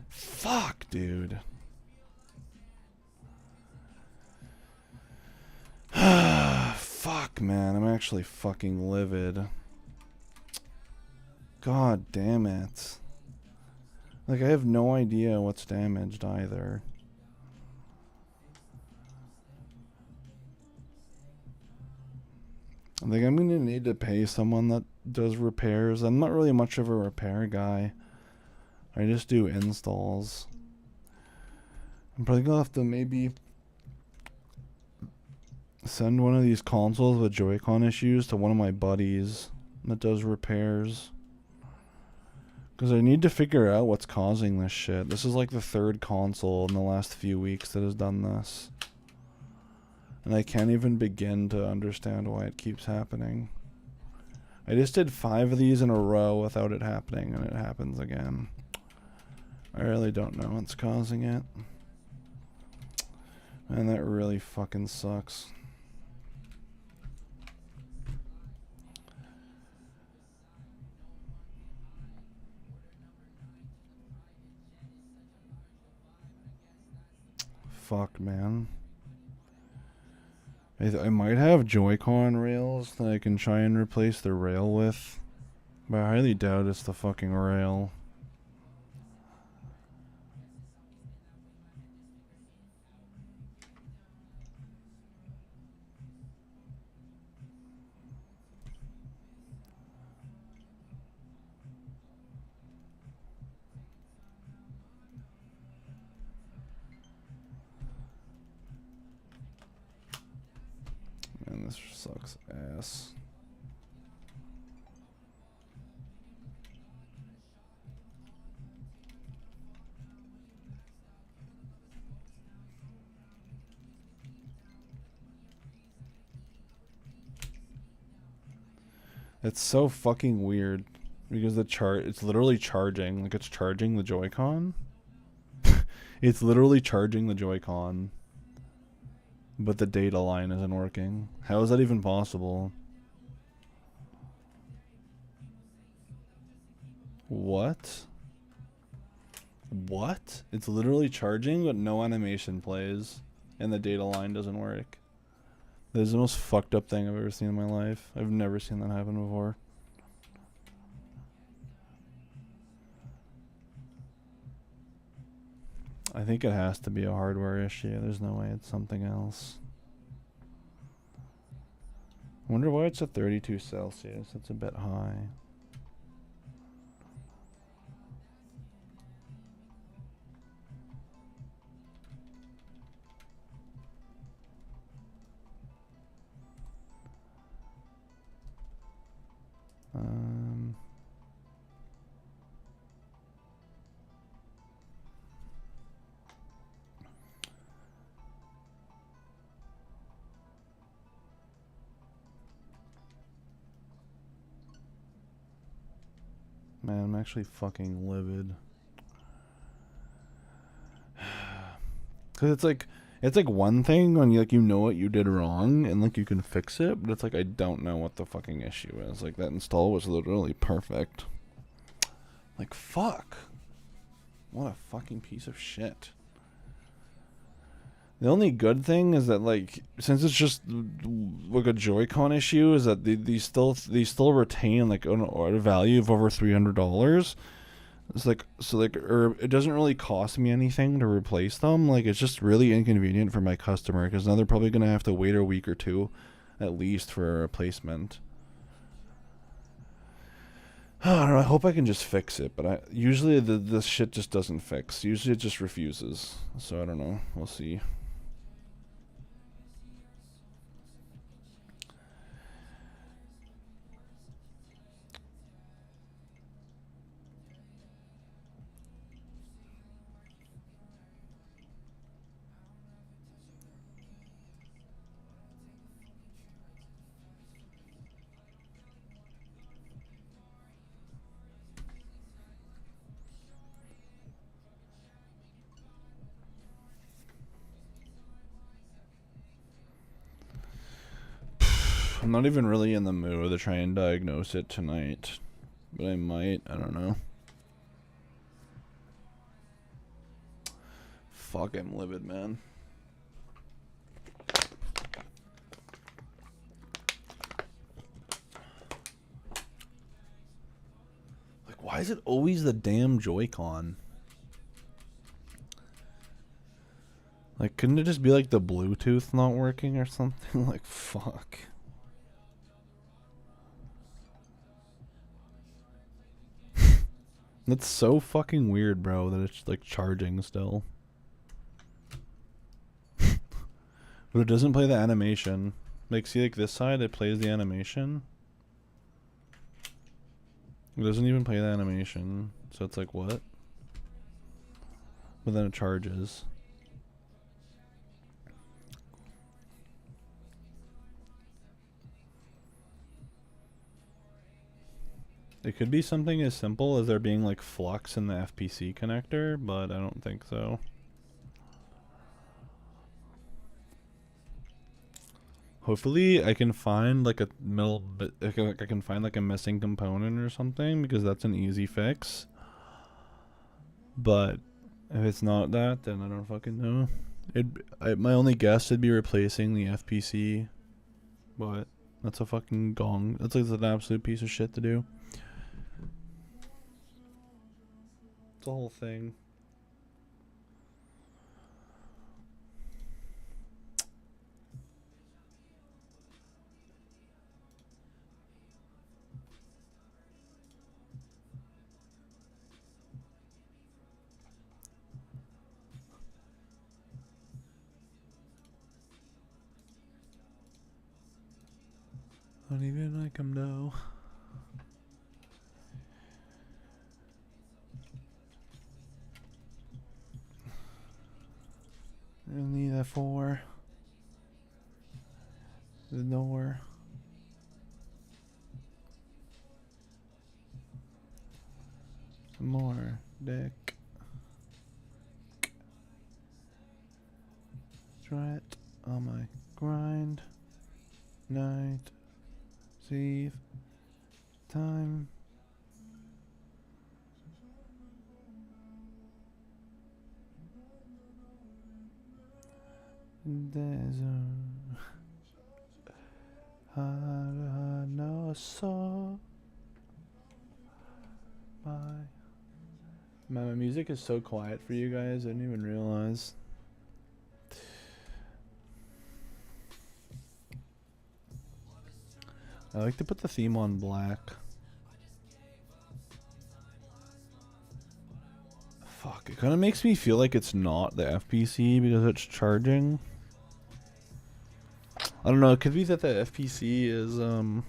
Speaker 1: Fuck, dude. Fuck, man. I'm actually fucking livid. God damn it. Like, I have no idea what's damaged either. I think I'm gonna need to pay someone that does repairs. I'm not really much of a repair guy. I just do installs. I'm probably gonna have to maybe send one of these consoles with Joy-Con issues to one of my buddies that does repairs. Because I need to figure out what's causing this shit. This is like the third console in the last few weeks that has done this. And I can't even begin to understand why it keeps happening. I just did 5 of these in a row without it happening, and it happens again. I really don't know what's causing it. And that really fucking sucks. Fuck, man. I might have Joy-Con rails that I can try and replace the rail with. But I highly doubt it's the fucking rail. Man, this sucks ass. It's so fucking weird because it's literally charging, like it's charging the Joy-Con. It's literally charging the Joy-Con. But the data line isn't working. How is that even possible? What? What? It's literally charging, but no animation plays, and the data line doesn't work. That is the most fucked up thing I've ever seen in my life. I've never seen that happen before. I think it has to be a hardware issue. There's no way it's something else. I wonder why it's at 32 Celsius. That's a bit high. Man, I'm actually fucking livid. Cause it's like one thing when you know what you did wrong and like you can fix it, but it's like I don't know what the fucking issue is. Like that install was literally perfect. Like fuck. What a fucking piece of shit. The only good thing is that like since it's just like a Joy-Con issue is that these still retain like a value of over $300. It's like, so like, or it doesn't really cost me anything to replace them. Like, it's just really inconvenient for my customer because now they're probably gonna have to wait a week or two, at least, for a replacement. I don't know. I hope I can just fix it, but I usually this shit just doesn't fix. Usually it just refuses. So I don't know. We'll see. I'm not even really in the mood to try and diagnose it tonight, but I might. I don't know. Fuck, I'm livid, man. Like, why is it always the damn Joy-Con? Like, couldn't it just be like the Bluetooth not working or something? Like, fuck. That's so fucking weird, bro, that it's like charging still. But it doesn't play the animation. Like, see, like this side, it plays the animation. It doesn't even play the animation. So it's like, what? But then it charges. It could be something as simple as there being like flux in the FPC connector, but I don't think so. Hopefully I can find like a I can find like a missing component or something, because that's an easy fix. But if it's not that, then I don't fucking know. My only guess would be replacing the FPC, but that's a fucking gong. That's like an absolute piece of shit to do. It's a whole thing. I don't even like him though. I need that for the door. Some more dick. Try it on my grind. Night. Save. Time. Desert. I know so. Bye. Man, my music is so quiet for you guys. I didn't even realize. I like to put the theme on black. Fuck, it kind of makes me feel like it's not the FPC because it's charging. I don't know, it could be that the FPC is, the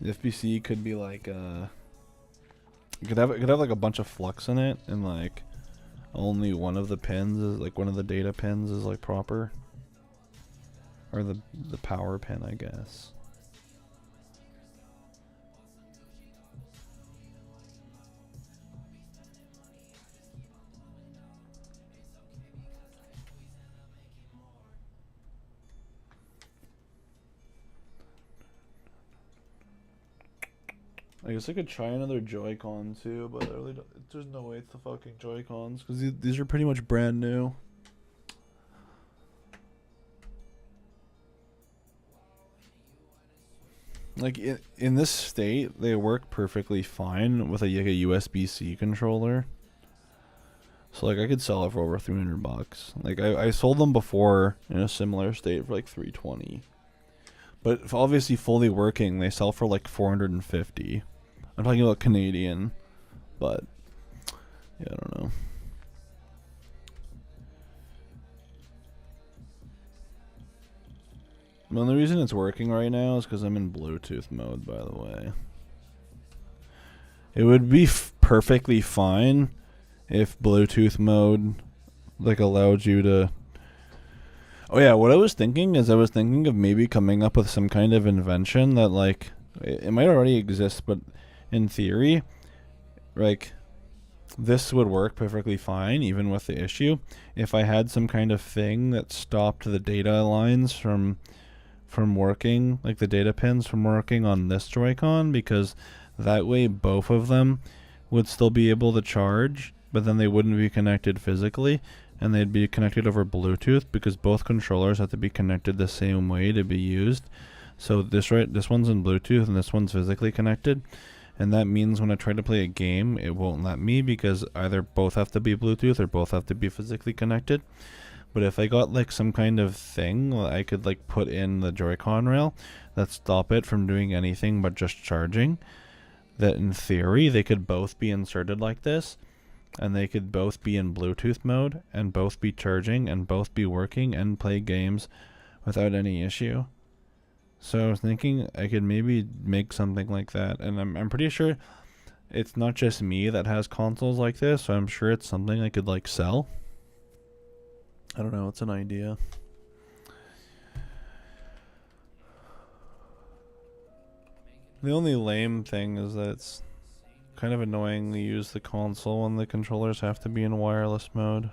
Speaker 1: FPC could be like, it could have like a bunch of flux in it, and like only one of the pins is like one of the data pins is like proper, or the power pin, I guess. I guess I could try another Joy-Con too, but I really don't, there's no way it's the fucking Joy-Cons because these are pretty much brand new. Like in this state, they work perfectly fine with like a USB-C controller. So like I could sell it for over $300. Like I sold them before in a similar state for like 320. But if obviously fully working, they sell for like 450. I'm talking about Canadian, but yeah, I don't know. The only reason it's working right now is because I'm in Bluetooth mode, by the way. It would be perfectly fine if Bluetooth mode like allowed you to. Oh yeah, what I was thinking is I was thinking of maybe coming up with some kind of invention that like it might already exist, but in theory, like this would work perfectly fine even with the issue if I had some kind of thing that stopped the data lines from working, like the data pins from working on this Joy-Con, because that way both of them would still be able to charge, but then they wouldn't be connected physically, and they'd be connected over Bluetooth because both controllers have to be connected the same way to be used. So this one's in Bluetooth and this one's physically connected, and that means when I try to play a game, it won't let me because either both have to be Bluetooth or both have to be physically connected. But if I got like some kind of thing I could like put in the Joy-Con rail that stop it from doing anything but just charging, that in theory they could both be inserted like this, and they could both be in Bluetooth mode and both be charging and both be working and play games without any issue. So I was thinking I could maybe make something like that, and I'm pretty sure it's not just me that has consoles like this, so I'm sure it's something I could like sell. I don't know, it's an idea. The only lame thing is that it's kind of annoying to use the console when the controllers have to be in wireless mode.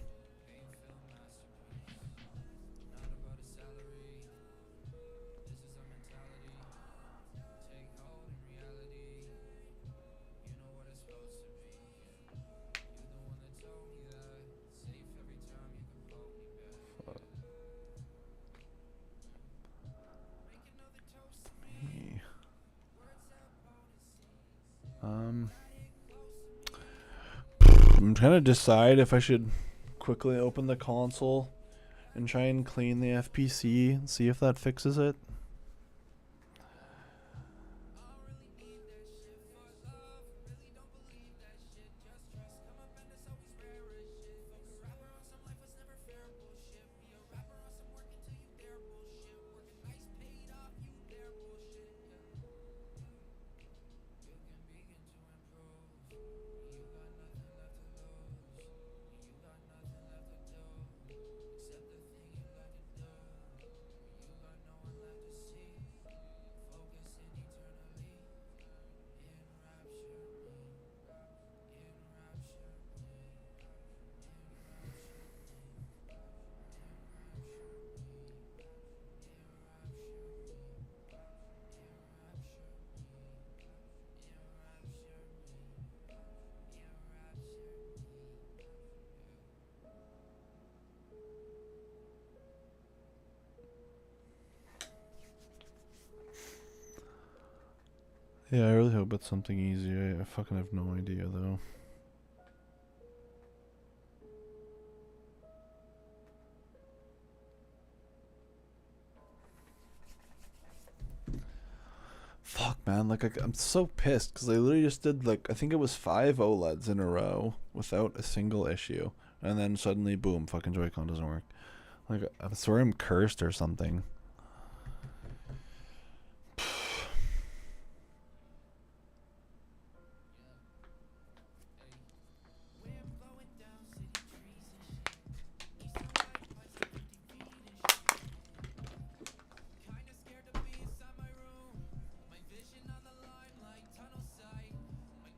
Speaker 1: I'm trying to decide if I should quickly open the console and try and clean the FPC and see if that fixes it. Yeah, I really hope it's something easy. I fucking have no idea though. Fuck, man, like I'm so pissed because I literally just did like I think it was 5 OLEDs in a row without a single issue, and then suddenly, boom, fucking Joy-Con doesn't work. Like I swear I'm cursed or something.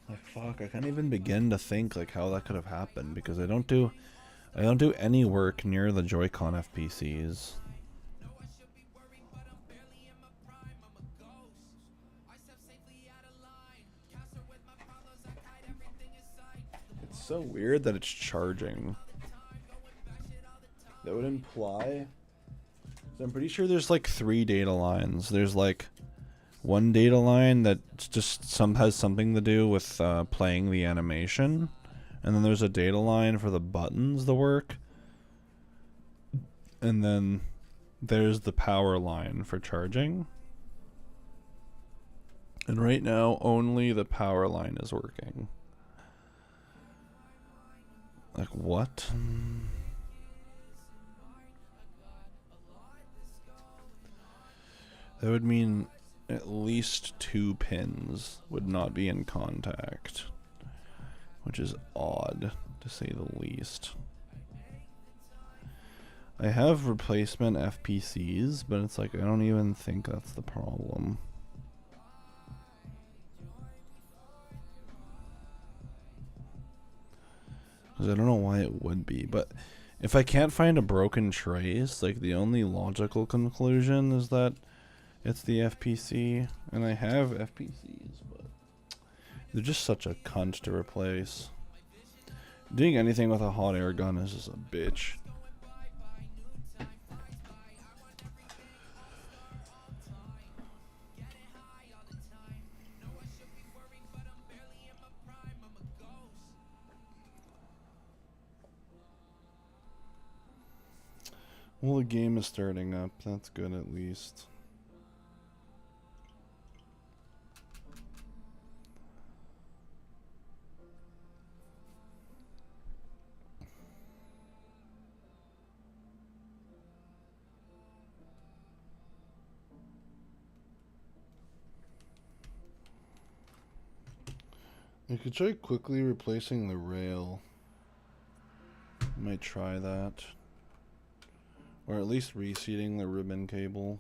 Speaker 1: Like fuck, I can't even begin to think like how that could have happened because I don't do any work near the Joy-Con FPCs. It's so weird that it's charging. That would imply, I'm pretty sure there's like 3 data lines. There's like one data line that just has something to do with playing the animation, and then there's a data line for the buttons to work, and then there's the power line for charging. And right now, only the power line is working. Like, what? That would mean at least 2 pins would not be in contact, which is odd, to say the least. I have replacement FPCs, but it's like, I don't even think that's the problem. Because I don't know why it would be, but if I can't find a broken trace, like, the only logical conclusion is that it's the FPC, and I have FPCs, but they're just such a cunt to replace. Doing anything with a hot air gun is just a bitch. Well, the game is starting up. That's good, at least. I could try quickly replacing the rail. Might try that. Or at least reseating the ribbon cable.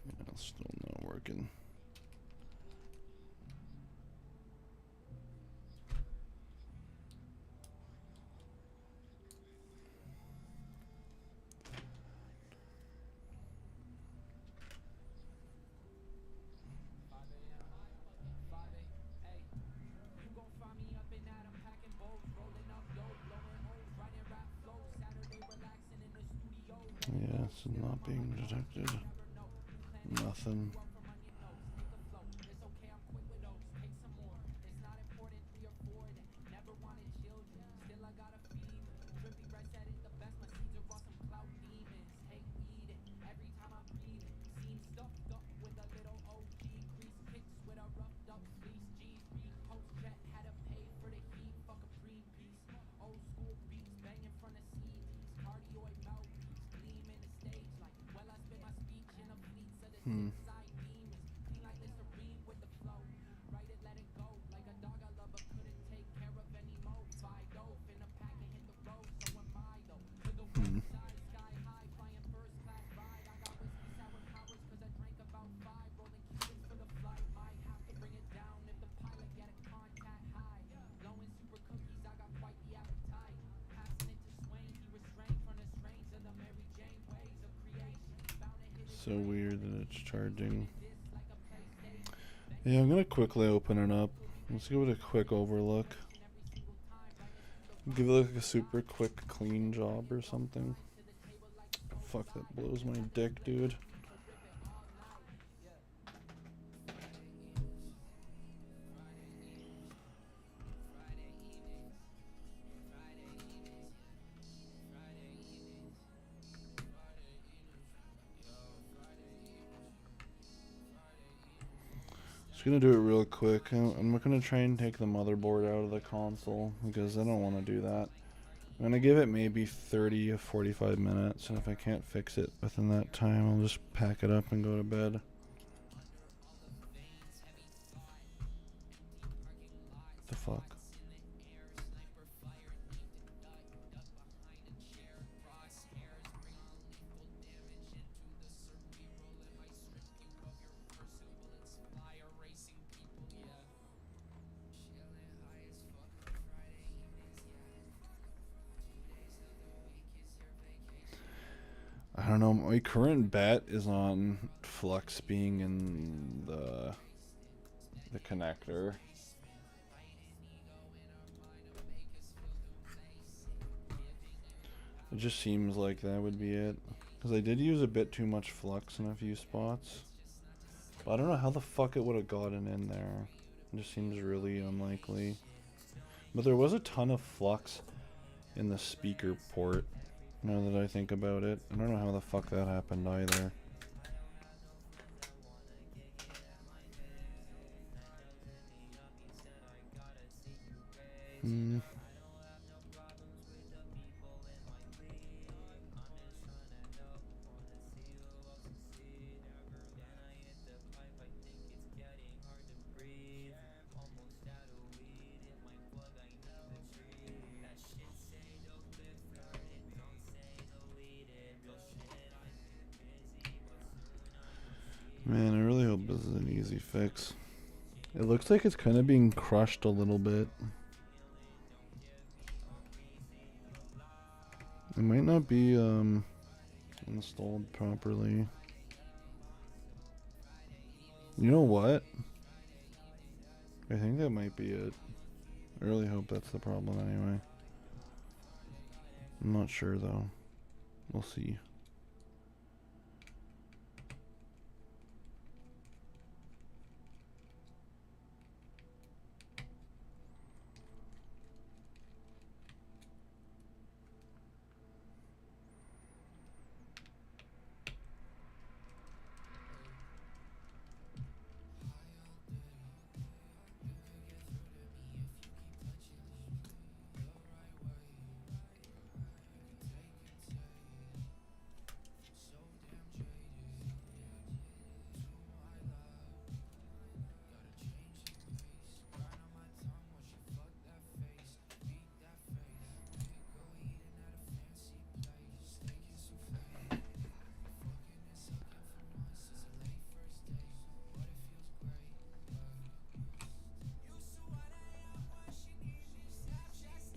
Speaker 1: Yeah, still not working. Yeah, it's not being detected. Nothing. Hmm. Hmm. So weird that it's charging. Yeah, I'm gonna quickly open it up. Let's give it a quick overlook. Give it like a super quick clean job or something. Fuck, that blows my dick, dude. Just gonna do it real quick. I'm not gonna try and take the motherboard out of the console because I don't want to do that. I'm gonna give it maybe 30 or 45 minutes, and if I can't fix it within that time, I'll just pack it up and go to bed. What the fuck? I don't know. My current bet is on flux being in the connector. It just seems like that would be it. Because I did use a bit too much flux in a few spots. But I don't know how the fuck it would have gotten in there. It just seems really unlikely. But there was a ton of flux in the speaker port, now that I think about it. I don't know how the fuck that happened either. Man, I really hope this is an easy fix. It looks like it's kind of being crushed a little bit. It might not be installed properly. You know what? I think that might be it. I really hope that's the problem anyway. I'm not sure though. We'll see.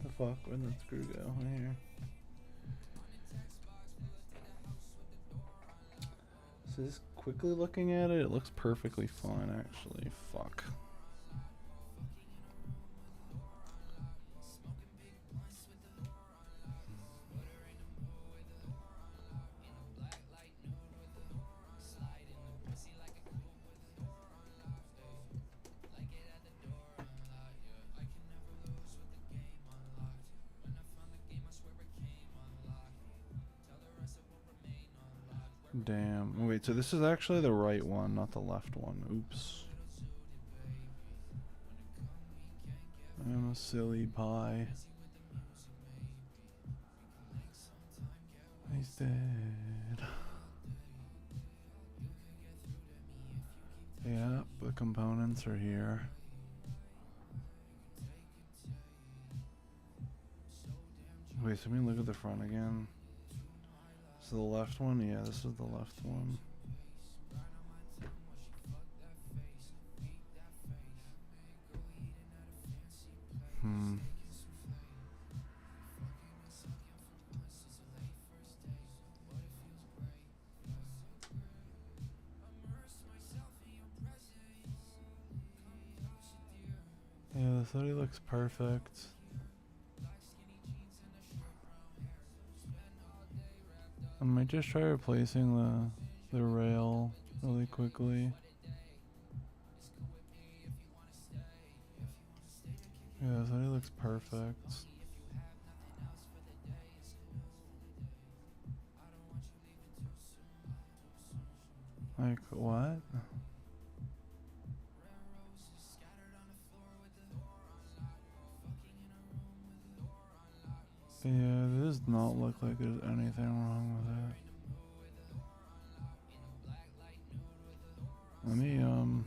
Speaker 1: The fuck, where'd that screw go? Right here. So just quickly looking at it, it looks perfectly fine actually. Fuck. Damn. Wait, so this is actually the right one, not the left one. Oops. I'm a silly pie. He's dead. Yeah, the components are here. Wait, so let me look at the front again. So the left one? Yeah, this is the left one. Yeah, this already looks perfect. I might just try replacing the rail really quickly. Yeah, this already looks perfect. Like, what? Yeah, it does not look like there's anything wrong with it. Let me,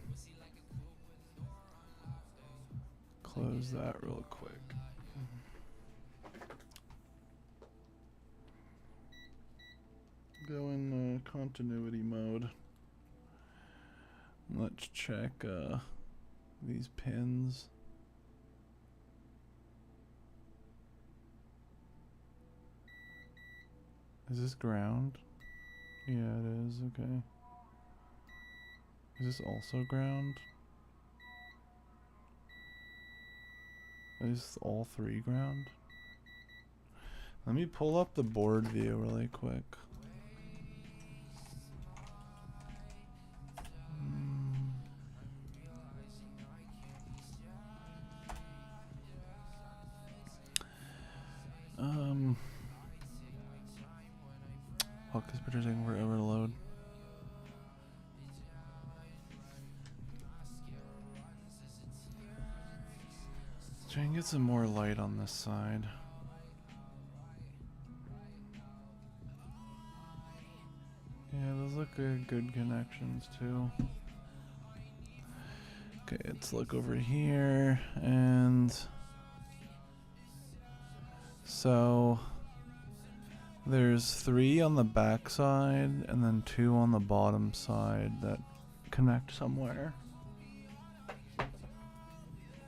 Speaker 1: close that real quick. Go in continuity mode. Let's check these pins. Is this ground? Yeah, it is. Okay. Is this also ground? Is this all three ground? Let me pull up the board view really quick. Fuck, this picture's taking forever to load. Let's try and get some more light on this side. Yeah, those look good connections too. Okay, let's look over here, and so there's 3 on the back side and then 2 on the bottom side that connect somewhere.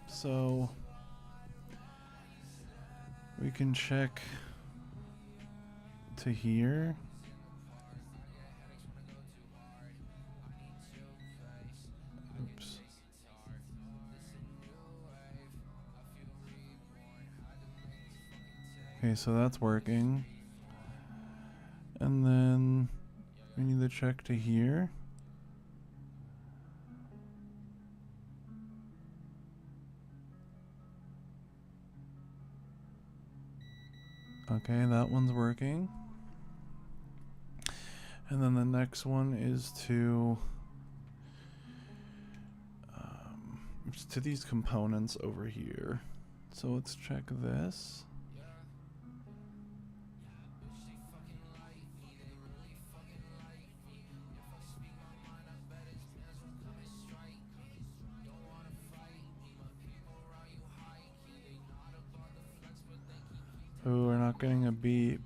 Speaker 1: So we can check to here. Oops. Okay, so that's working. And then we need to check to here. Okay, that one's working. And then the next one is to it's to these components over here. So let's check this. Oh, we're not getting a beep.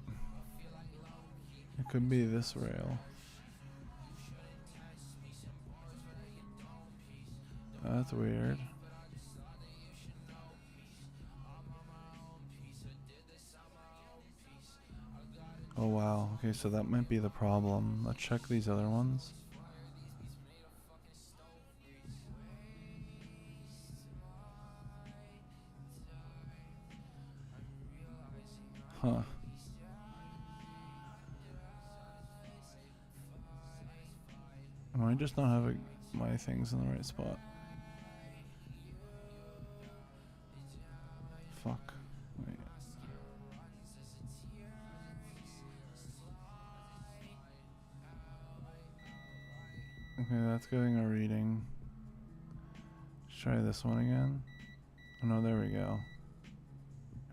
Speaker 1: It could be this rail. That's weird. Oh wow, okay, so that might be the problem. Let's check these other ones. Huh. Am I just not having my things in the right spot? Fuck. Wait. Okay, that's getting a reading. Let's try this one again. Oh no, there we go.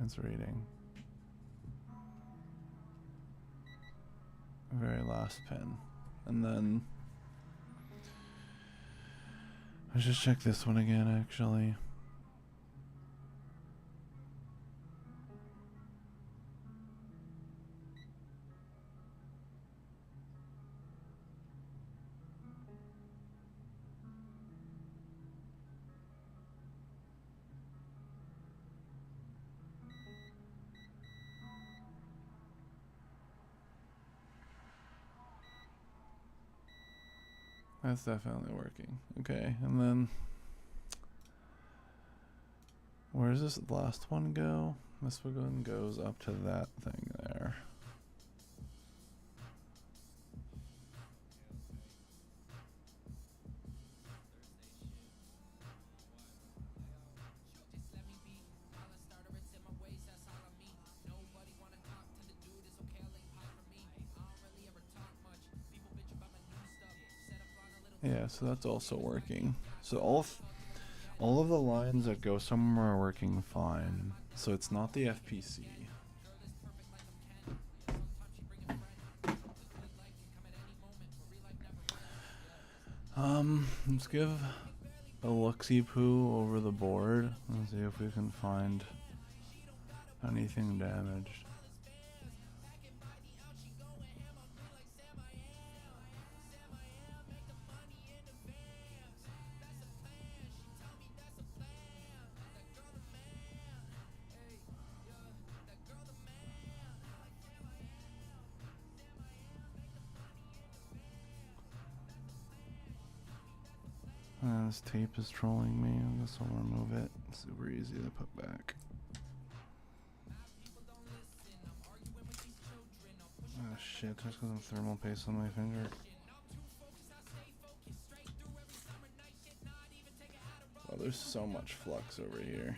Speaker 1: It's reading. Very last pin. And then let's just check this one again, actually. That's definitely working. Okay, and then where does this last one go? This one goes up to that thing there. Yeah, so that's also working. So all of the lines that go somewhere are working fine. So it's not the FPC. Let's give a look-see-poo over the board and see if we can find anything damaged. This tape is trolling me. I guess I'll remove it. It's super easy to put back. Oh shit, there's some thermal paste on my finger. Oh, there's so much flux over here.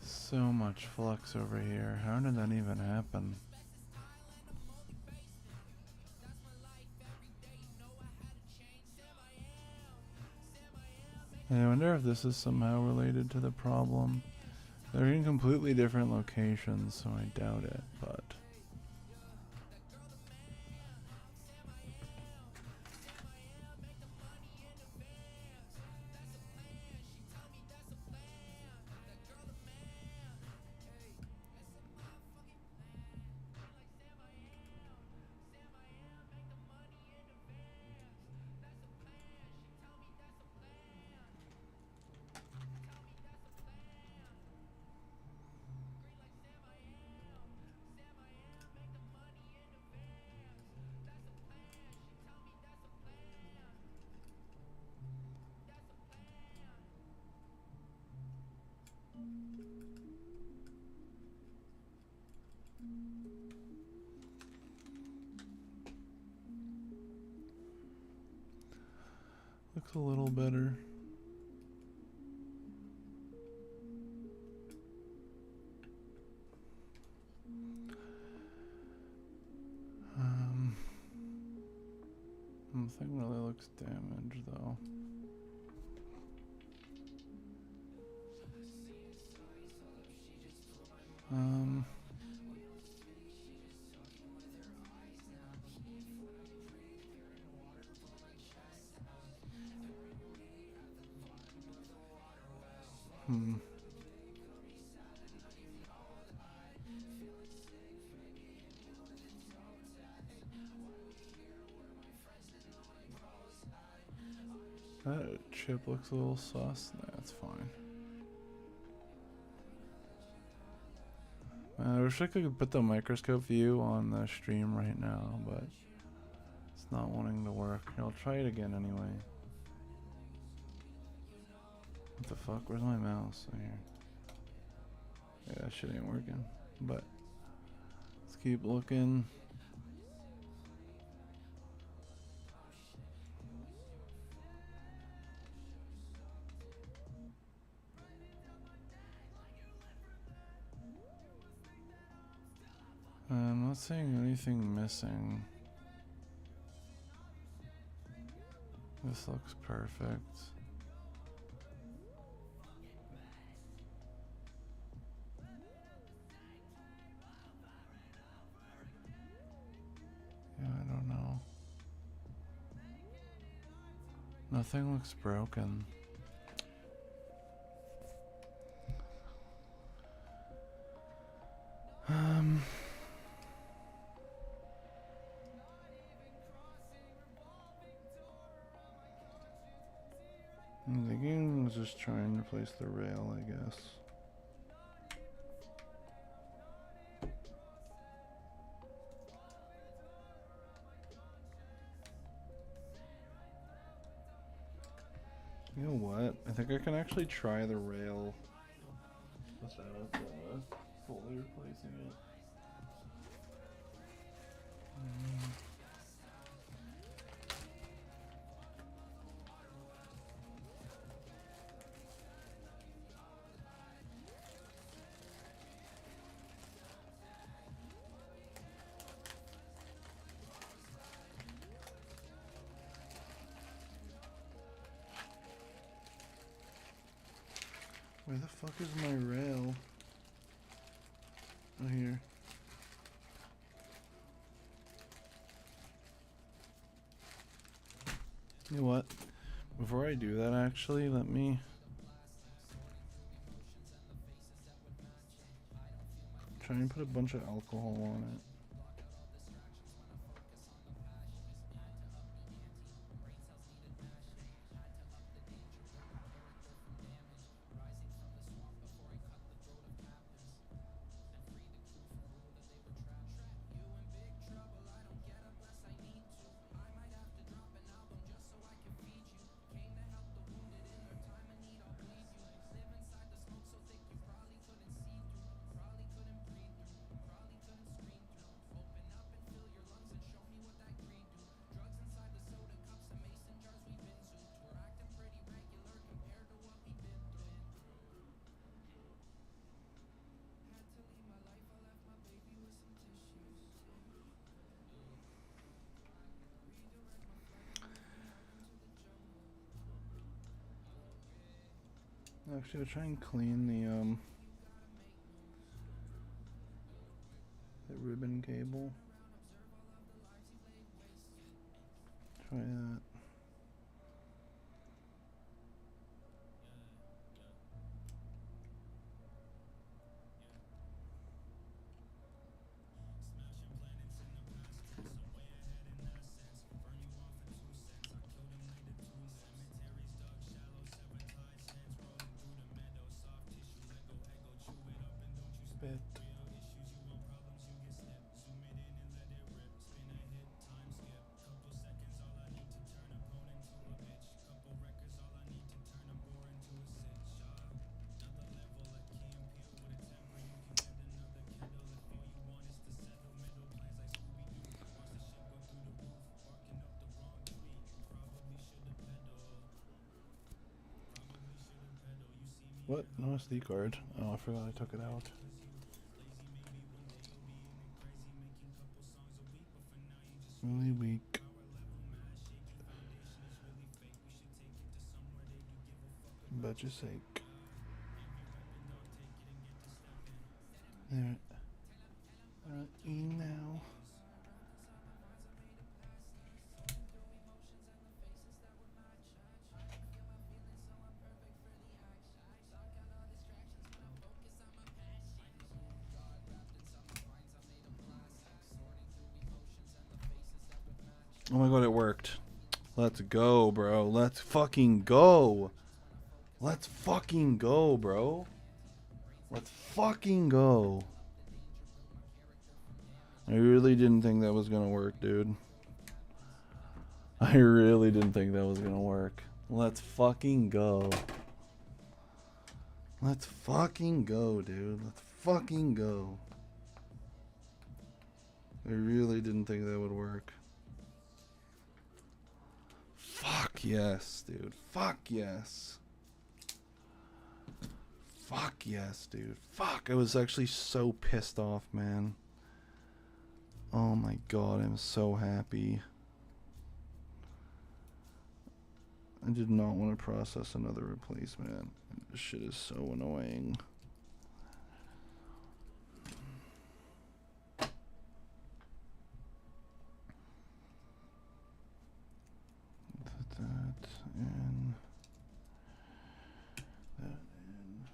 Speaker 1: So much flux over here. How did that even happen? And I wonder if this is somehow related to the problem. They're in completely different locations, so I doubt it, but... looks a little better. Nothing really looks damaged though. That chip looks a little sus. That's fine. I wish I could put the microscope view on the stream right now, but it's not wanting to work. I'll try it again anyway. What the fuck? Where's my mouse? Oh, here. Yeah, that shit ain't working. But let's keep looking. I'm not seeing anything missing. This looks perfect. Yeah, I don't know. Nothing looks broken. I'm thinking I was just trying to place the rail, I guess. You know what? I think I can actually try the rail without fully replacing it. Where the fuck is my rail? Oh, here. You know what? Before I do that, actually, let me try and put a bunch of alcohol on it. Actually, I'll try and clean the ribbon cable. Try that. Bit. What? No SD card. Oh, I forgot I took it out. Really weak. Bet your sake. There. Now. Oh my god, it worked. Let's go, bro. Let's fucking go. Let's fucking go, bro. Let's fucking go. I really didn't think that was gonna work, dude. I really didn't think that was gonna work. Let's fucking go. Let's fucking go, dude. Let's fucking go. I really didn't think that would work. Fuck yes, dude. Fuck yes. Fuck yes, dude. Fuck. I was actually so pissed off, man. Oh my god, I'm so happy. I did not want to process another replacement. This shit is so annoying. Put that in. That in.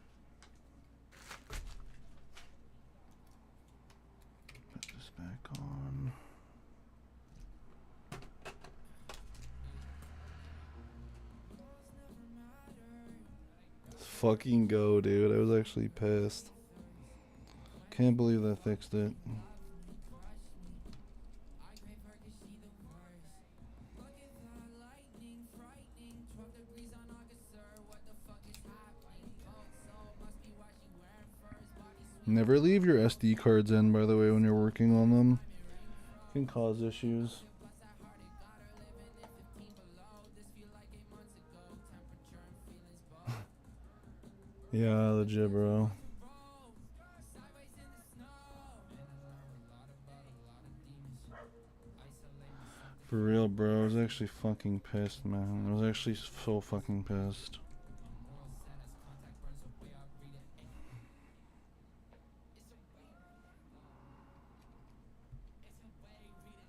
Speaker 1: Put this back on. Let's fucking go, dude. I was actually pissed. Can't believe that fixed it. Never leave your SD cards in, by the way, when you're working on them. It can cause issues. Yeah, legit, bro. For real, bro. I was actually fucking pissed, man. I was actually so fucking pissed.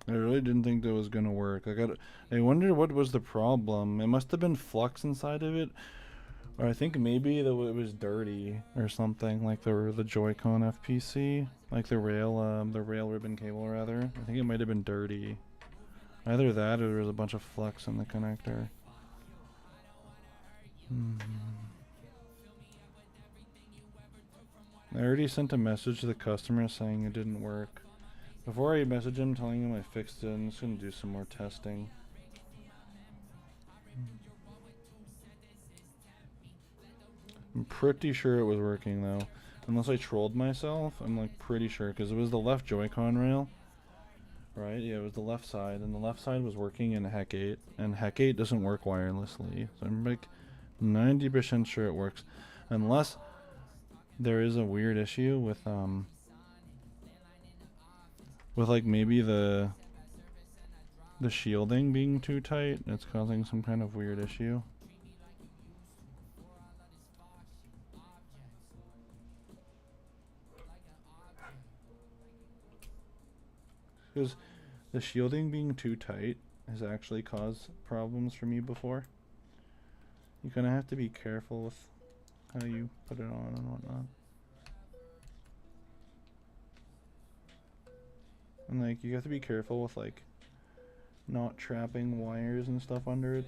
Speaker 1: I really didn't think that was gonna work. I wondered what was the problem. It must have been flux inside of it, or I think maybe it was dirty or something, like the Joy-Con FPC, like the rail ribbon cable rather. I think it might have been dirty. Either that or there was a bunch of flux in the connector. I already sent a message to the customer saying it didn't work. Before I message him telling him I fixed it, I'm just gonna do some more testing. I'm pretty sure it was working though. Unless I trolled myself, I'm like pretty sure, because it was the left Joy-Con rail. Right, yeah, it was the left side, and the left side was working in Heck 8, and Heck 8 doesn't work wirelessly. So I'm like 90% sure it works. Unless there is a weird issue with like maybe the shielding being too tight. It's causing some kind of weird issue. Because the shielding being too tight has actually caused problems for me before. You kind of have to be careful with how you put it on and whatnot. And like, you have to be careful with like not trapping wires and stuff under it.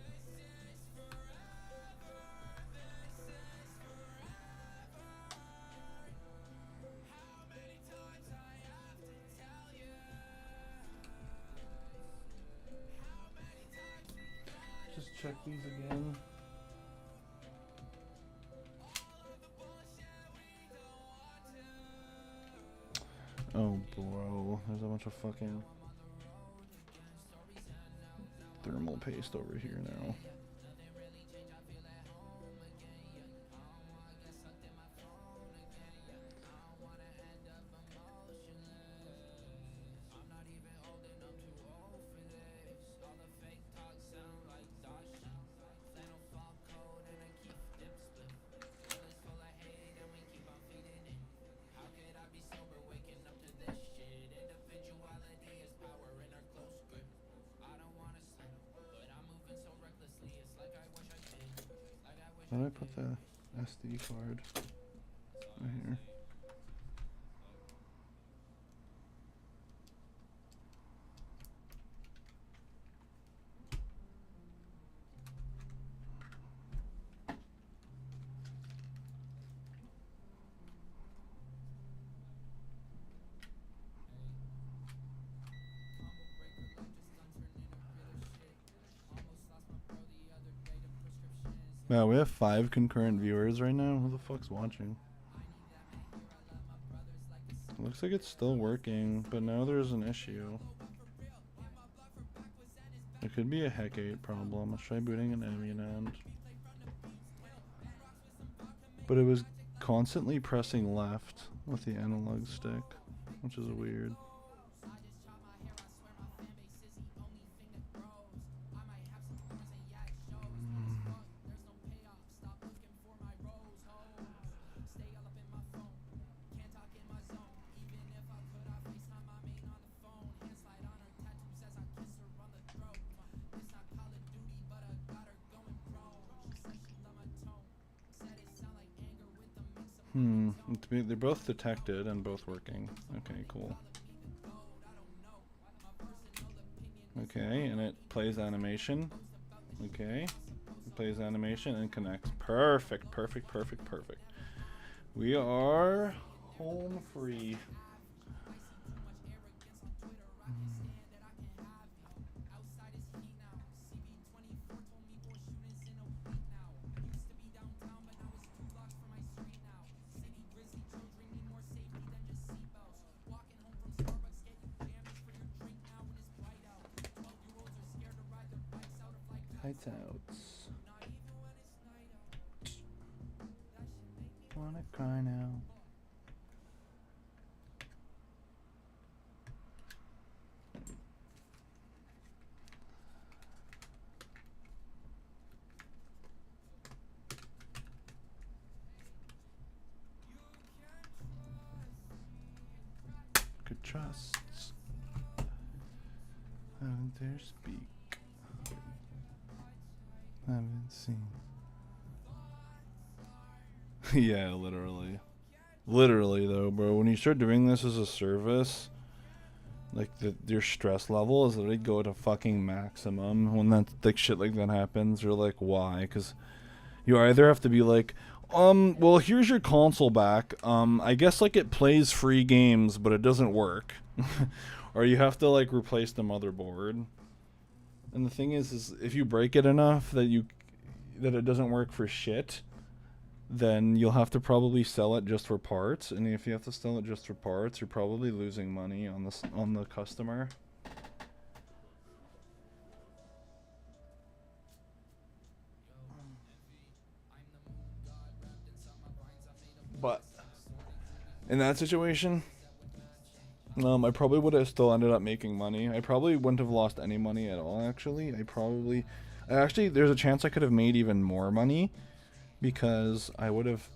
Speaker 1: Just check these again. Oh, bro, there's a bunch of fucking thermal paste over here now. How do I put the SD card right here? Wow, we have 5 concurrent viewers right now. Who the fuck's watching? It looks like it's still working, but now there's an issue. It could be a Hecate problem. Let's try booting an Eminent. But it was constantly pressing left with the analog stick, which is weird. They're both detected and both working. Okay, cool. Okay, and it plays animation. Okay, it plays animation and connects. Perfect, perfect, perfect, perfect. We are home free. Lights outs. Wanna cry now. Good trusts. Haven't dare speak. Haven't seen. Yeah, literally. Literally though, bro, when you start doing this as a service, like your stress level is literally go to fucking maximum when that like shit like that happens. You're like, why? Because you either have to be like, well, here's your console back. I guess like it plays free games, but it doesn't work. Or you have to like replace the motherboard. And the thing is if you break it enough that it doesn't work for shit, then you'll have to probably sell it just for parts. And if you have to sell it just for parts, you're probably losing money on the customer. But in that situation, I probably would have still ended up making money. I probably wouldn't have lost any money at all, actually. Actually, there's a chance I could have made even more money, because I would have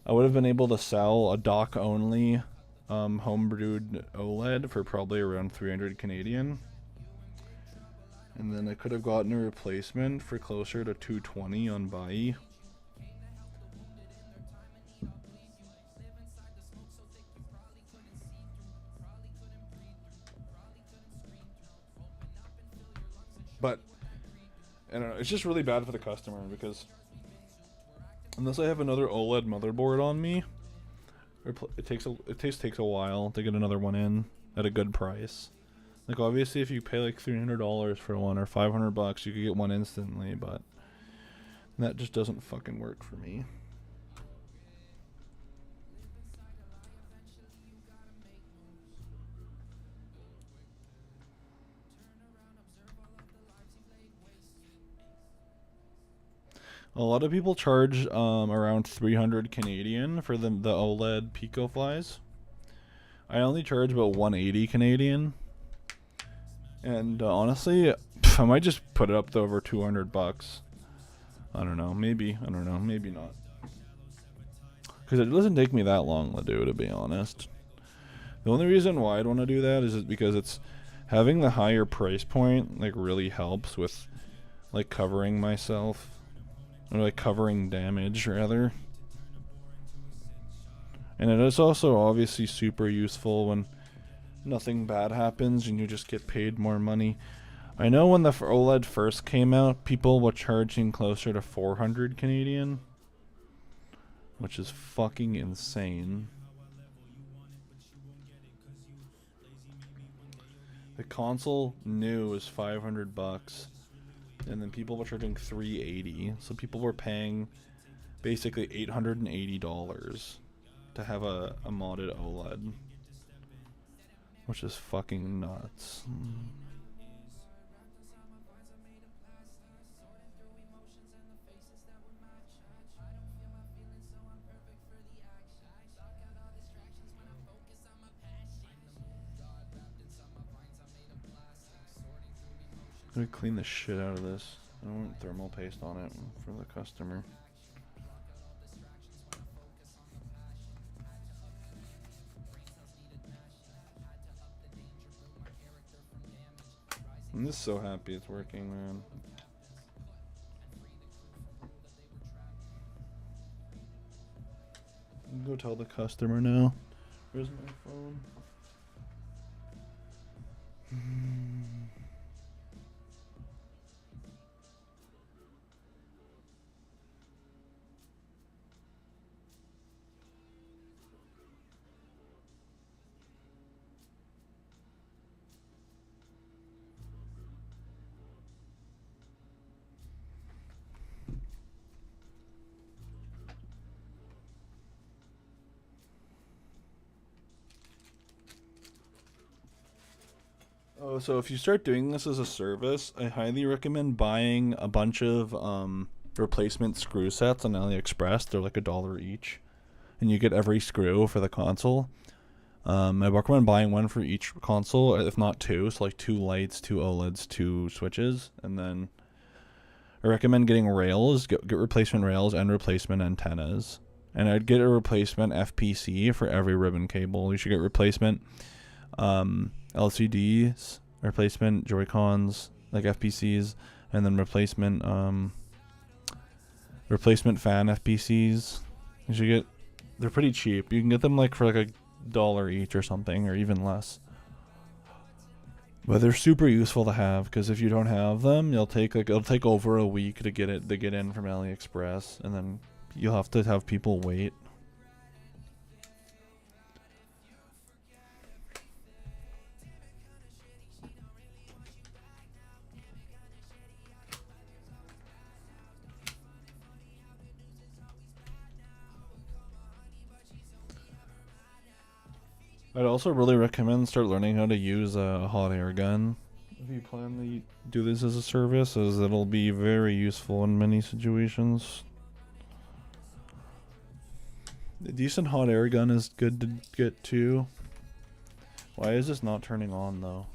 Speaker 1: been able to sell a dock only homebrewed OLED for probably around 300 Canadian. And then I could have gotten a replacement for closer to 220 on Buy. But I don't know, it's just really bad for the customer because unless I have another OLED motherboard on me, it takes a while to get another one in at a good price. Like obviously if you pay like $300 for one or $500, you could get one instantly, but that just doesn't fucking work for me. A lot of people charge around 300 Canadian for the OLED Pico Flies. I only charge about 180 Canadian. And honestly, I might just put it up to over $200. I don't know, maybe not. Because it doesn't take me that long to do, to be honest. The only reason why I'd want to do that is because it's having the higher price point like really helps with like covering myself. Or like covering damage, rather. And it is also obviously super useful when nothing bad happens and you just get paid more money. I know when the OLED first came out, people were charging closer to 400 Canadian, which is fucking insane. The console new is $500. And then people were charging $380, so people were paying basically $880 to have a modded OLED, which is fucking nuts. I'm gonna clean the shit out of this. I don't want thermal paste on it for the customer. I'm just so happy it's working, man. I'm gonna go tell the customer now. Where's my phone? Oh, so if you start doing this as a service, I highly recommend buying a bunch of replacement screw sets on AliExpress. They're like $1 each, and you get every screw for the console. I recommend buying one for each console, if not two. So like 2 lights, 2 OLEDs, 2 switches, and then I recommend getting rails. Get replacement rails and replacement antennas. And I'd get a replacement FPC for every ribbon cable. You should get replacement LCDs, replacement Joy-Cons, like FPCs, and then replacement fan FPCs. You should get, they're pretty cheap. You can get them like for like $1 each or something, or even less. But they're super useful to have, because if you don't have them, it'll take over a week to get in from AliExpress, and then you'll have to have people wait. I'd also really recommend start learning how to use a hot air gun if you plan to do this as a service, as it'll be very useful in many situations. A decent hot air gun is good to get too. Why is this not turning on though?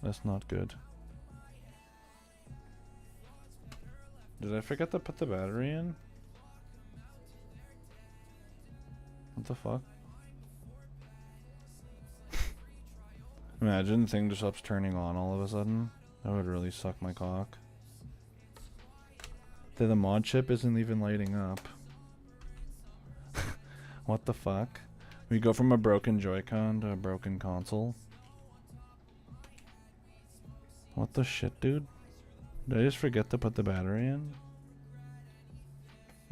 Speaker 1: That's not good. Did I forget to put the battery in? What the fuck? Imagine the thing just stops turning on all of a sudden. That would really suck my cock. The mod chip isn't even lighting up. What the fuck? We go from a broken Joy-Con to a broken console. What the shit, dude? Did I just forget to put the battery in?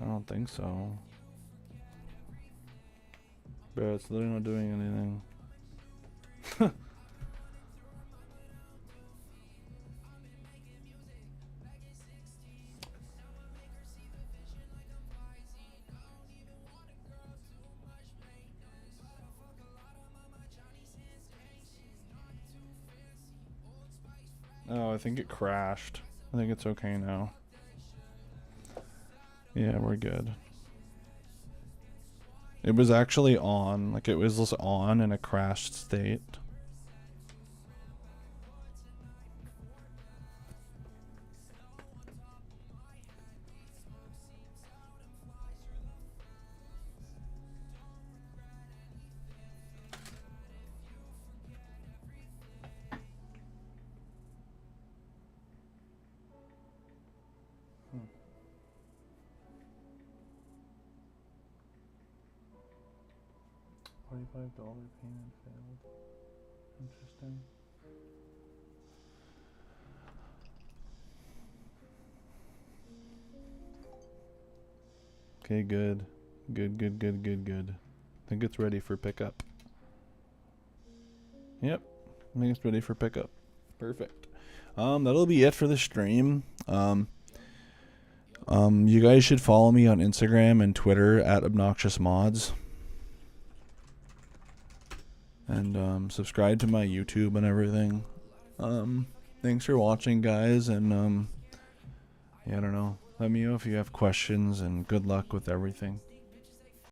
Speaker 1: I don't think so. Bro, it's literally not doing anything. Oh, I think it crashed. I think it's okay now. Yeah, we're good. It was actually on. Like, it was just on in a crashed state. $45 payment failed. Interesting. Okay, good. Good. I think it's ready for pickup. Yep. I think it's ready for pickup. Perfect. That'll be it for the stream. You guys should follow me on Instagram and Twitter at obnoxiousmods. And subscribe to my YouTube and everything. Thanks for watching, guys, and yeah, I don't know. Let me know if you have questions, and good luck with everything.